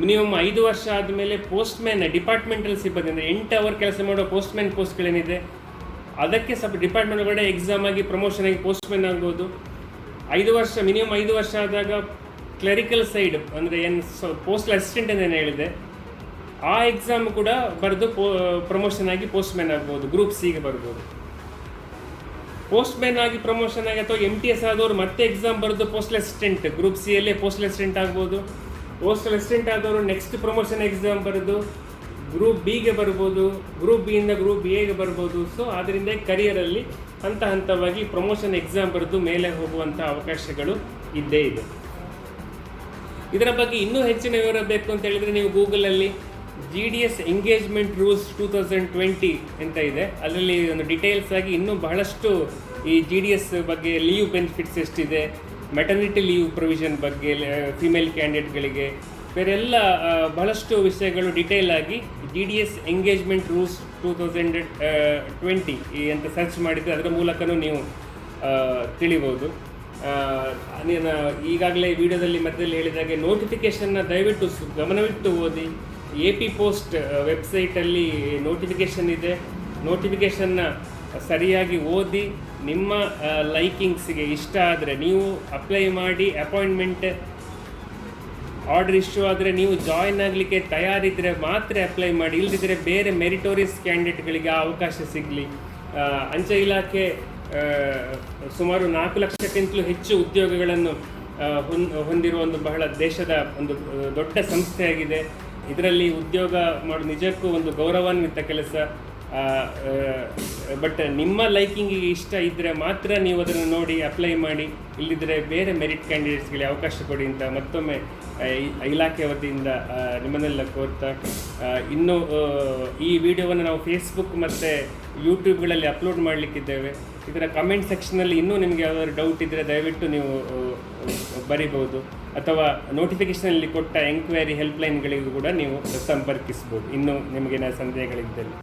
A: ಮಿನಿಮಮ್ 5 ವರ್ಷ ಆದಮೇಲೆ ಪೋಸ್ಟ್ಮ್ಯಾನ್ ಡಿಪಾರ್ಟ್ಮೆಂಟಲ್ ಸಿಬ್ಬಂದಿ ಅಂದರೆ 8 ಅವರ್ ಕೆಲಸ ಮಾಡೋ ಪೋಸ್ಟ್ಮ್ಯಾನ್ ಪೋಸ್ಟ್ಗಳೇನಿದೆ ಅದಕ್ಕೆ ಸ್ವಲ್ಪ ಡಿಪಾರ್ಟ್ಮೆಂಟ್ ಒಳಗಡೆ ಎಕ್ಸಾಮ್ ಆಗಿ ಪ್ರಮೋಷನ್ ಆಗಿ ಪೋಸ್ಟ್ಮ್ಯಾನ್ ಆಗ್ಬೋದು. 5 ವರ್ಷ ಮಿನಿಮಮ್ 5 ವರ್ಷ ಆದಾಗ ಕ್ಲರಿಕಲ್ ಸೈಡ್ ಅಂದರೆ ಪೋಸ್ಟಲ್ ಅಸಿಸ್ಟೆಂಟ್ ಅಂತ ಏನು ಹೇಳಿದೆ ಆ ಎಕ್ಸಾಮ್ ಕೂಡ ಬರೆದು ಪ್ರಮೋಷನ್ ಆಗಿ ಪೋಸ್ಟ್ಮ್ಯಾನ್ ಆಗ್ಬೋದು, ಗ್ರೂಪ್ ಸಿಗೆ ಬರ್ಬೋದು. ಪೋಸ್ಟ್ಮ್ಯಾನ್ ಆಗಿ ಪ್ರಮೋಷನ್ ಆಗಿ ಅಥವಾ MTS ಆದವರು ಮತ್ತೆ ಎಕ್ಸಾಮ್ ಬರೆದು ಪೋಸ್ಟಲ್ ಅಸಿಸ್ಟೆಂಟ್ ಗ್ರೂಪ್ ಸಿಯಲ್ಲೇ ಪೋಸ್ಟಲ್ ಅಸಿಸ್ಟೆಂಟ್ ಆಗ್ಬೋದು. ಪೋಸ್ಟಲ್ ಅಸಿಸ್ಟೆಂಟ್ ಆದವರು ನೆಕ್ಸ್ಟ್ ಪ್ರಮೋಷನ್ ಎಕ್ಸಾಮ್ ಬರೆದು ಗ್ರೂಪ್ ಬಿಗೆ ಬರ್ಬೋದು, ಗ್ರೂಪ್ ಬಿಯಿಂದ ಗ್ರೂಪ್ ಎಗೆ ಬರ್ಬೋದು. ಸೊ ಆದ್ದರಿಂದ ಕರಿಯರಲ್ಲಿ ಹಂತವಾಗಿ ಪ್ರಮೋಷನ್ ಎಕ್ಸಾಮ್ ಬರೆದು ಮೇಲೆ ಹೋಗುವಂಥ ಅವಕಾಶಗಳು ಇದ್ದೇ ಇದೆ. ಇದರ ಬಗ್ಗೆ ಇನ್ನೂ ಹೆಚ್ಚಿನ ವಿವರ ಬೇಕು ಅಂತ ಹೇಳಿದರೆ ನೀವು ಗೂಗಲಲ್ಲಿ GDS ಎಂಗೇಜ್ಮೆಂಟ್ ರೂಲ್ಸ್ 2020 ಅಂತ ಇದೆ, ಅದರಲ್ಲಿ ಒಂದು ಡೀಟೇಲ್ಸ್ ಆಗಿ ಇನ್ನೂ ಬಹಳಷ್ಟು ಈ GDS ಬಗ್ಗೆ ಲೀವ್ ಬೆನಿಫಿಟ್ಸ್ ಎಷ್ಟಿದೆ, ಮೆಟರ್ನಿಟಿ ಲೀವ್ ಪ್ರೊವಿಷನ್ ಬಗ್ಗೆ ಫಿಮೇಲ್ ಕ್ಯಾಂಡಿಡೇಟ್ಗಳಿಗೆ ಬೇರೆಲ್ಲ ಬಹಳಷ್ಟು ವಿಷಯಗಳು ಡೀಟೇಲ್ ಆಗಿ GDS ಎಂಗೇಜ್ಮೆಂಟ್ ರೂಲ್ಸ್ 2020 ಅಂತ ಸರ್ಚ್ ಮಾಡಿದರೆ ಅದರ ಮೂಲಕನೂ ನೀವು ತಿಳಿಬೋದು. ನೀನು ಈಗಾಗಲೇ ವಿಡಿಯೋದಲ್ಲಿ ಮಧ್ಯದಲ್ಲಿ ಹೇಳಿದಾಗೆ ನೋಟಿಫಿಕೇಷನ್ನ ದಯವಿಟ್ಟು ಗಮನವಿಟ್ಟು ಓದಿ. AP ಪೋಸ್ಟ್ ವೆಬ್ಸೈಟಲ್ಲಿ ನೋಟಿಫಿಕೇಷನ್ ಇದೆ, ನೋಟಿಫಿಕೇಷನ್ನ ಸರಿಯಾಗಿ ಓದಿ ನಿಮ್ಮ ಲೈಕಿಂಗ್ಸ್ಗೆ ಇಷ್ಟ ಆದರೆ ನೀವು ಅಪ್ಲೈ ಮಾಡಿ. ಅಪಾಯಿಂಟ್ಮೆಂಟ್ ಆರ್ಡರ್ ಇಶ್ಯೂ ಆದರೆ ನೀವು ಜಾಯಿನ್ ಆಗಲಿಕ್ಕೆ ತಯಾರಿದ್ದರೆ ಮಾತ್ರ ಅಪ್ಲೈ ಮಾಡಿ, ಇಲ್ಲದಿದ್ದರೆ ಬೇರೆ ಮೆರಿಟೋರಿಯಸ್ ಕ್ಯಾಂಡಿಡೇಟ್ಗಳಿಗೆ ಆ ಅವಕಾಶ ಸಿಗಲಿ. ಅಂಚೆ ಇಲಾಖೆ ಸುಮಾರು 4 ಲಕ್ಷಕ್ಕಿಂತಲೂ ಹೆಚ್ಚು ಉದ್ಯೋಗಗಳನ್ನು ಹೊಂದಿರುವ ಒಂದು ಬಹಳ ದೇಶದ ಒಂದು ದೊಡ್ಡ ಸಂಸ್ಥೆಯಾಗಿದೆ. ಇದರಲ್ಲಿ ಉದ್ಯೋಗ ಮಾಡೋದು ನಿಜಕ್ಕೂ ಒಂದು ಗೌರವಾನ್ವಿತ ಕೆಲಸ. ಬಟ್ ನಿಮ್ಮ ಲೈಕಿಂಗಿಗೆ ಇಷ್ಟ ಇದ್ದರೆ ಮಾತ್ರ ನೀವು ಅದನ್ನು ನೋಡಿ ಅಪ್ಲೈ ಮಾಡಿ, ಇಲ್ಲದಿದ್ದರೆ ಬೇರೆ ಮೆರಿಟ್ ಕ್ಯಾಂಡಿಡೇಟ್ಸ್ಗಳಿಗೆ ಅವಕಾಶ ಕೊಡಿ ಅಂತ ಮತ್ತೊಮ್ಮೆ ಇಲಾಖೆ ವತಿಯಿಂದ ನಿಮ್ಮನ್ನೆಲ್ಲ ಕೋರ್ತಾ, ಇನ್ನು ಈ ವಿಡಿಯೋವನ್ನು ನಾವು ಫೇಸ್ಬುಕ್ ಮತ್ತು ಯೂಟ್ಯೂಬ್ಗಳಲ್ಲಿ ಅಪ್ಲೋಡ್ ಮಾಡಲಿಕ್ಕಿದ್ದೇವೆ. ಇದರ ಕಮೆಂಟ್ ಸೆಕ್ಷನಲ್ಲಿ ಇನ್ನೂ ನಿಮಗೆ ಯಾವ್ದಾದ್ರು ಡೌಟ್ ಇದ್ದರೆ ದಯವಿಟ್ಟು ನೀವು ಬರಿಬೋದು, ಅಥವಾ ನೋಟಿಫಿಕೇಷನಲ್ಲಿ ಕೊಟ್ಟ ಎಂಕ್ವೈರಿ ಹೆಲ್ಪ್ಲೈನ್ಗಳಿಗೂ ಕೂಡ ನೀವು ಸಂಪರ್ಕಿಸ್ಬೋದು ಇನ್ನೂ ನಿಮಗೇನಾದ್ರು ಸಂದೇಹಗಳಿದ್ದಲ್ಲಿ.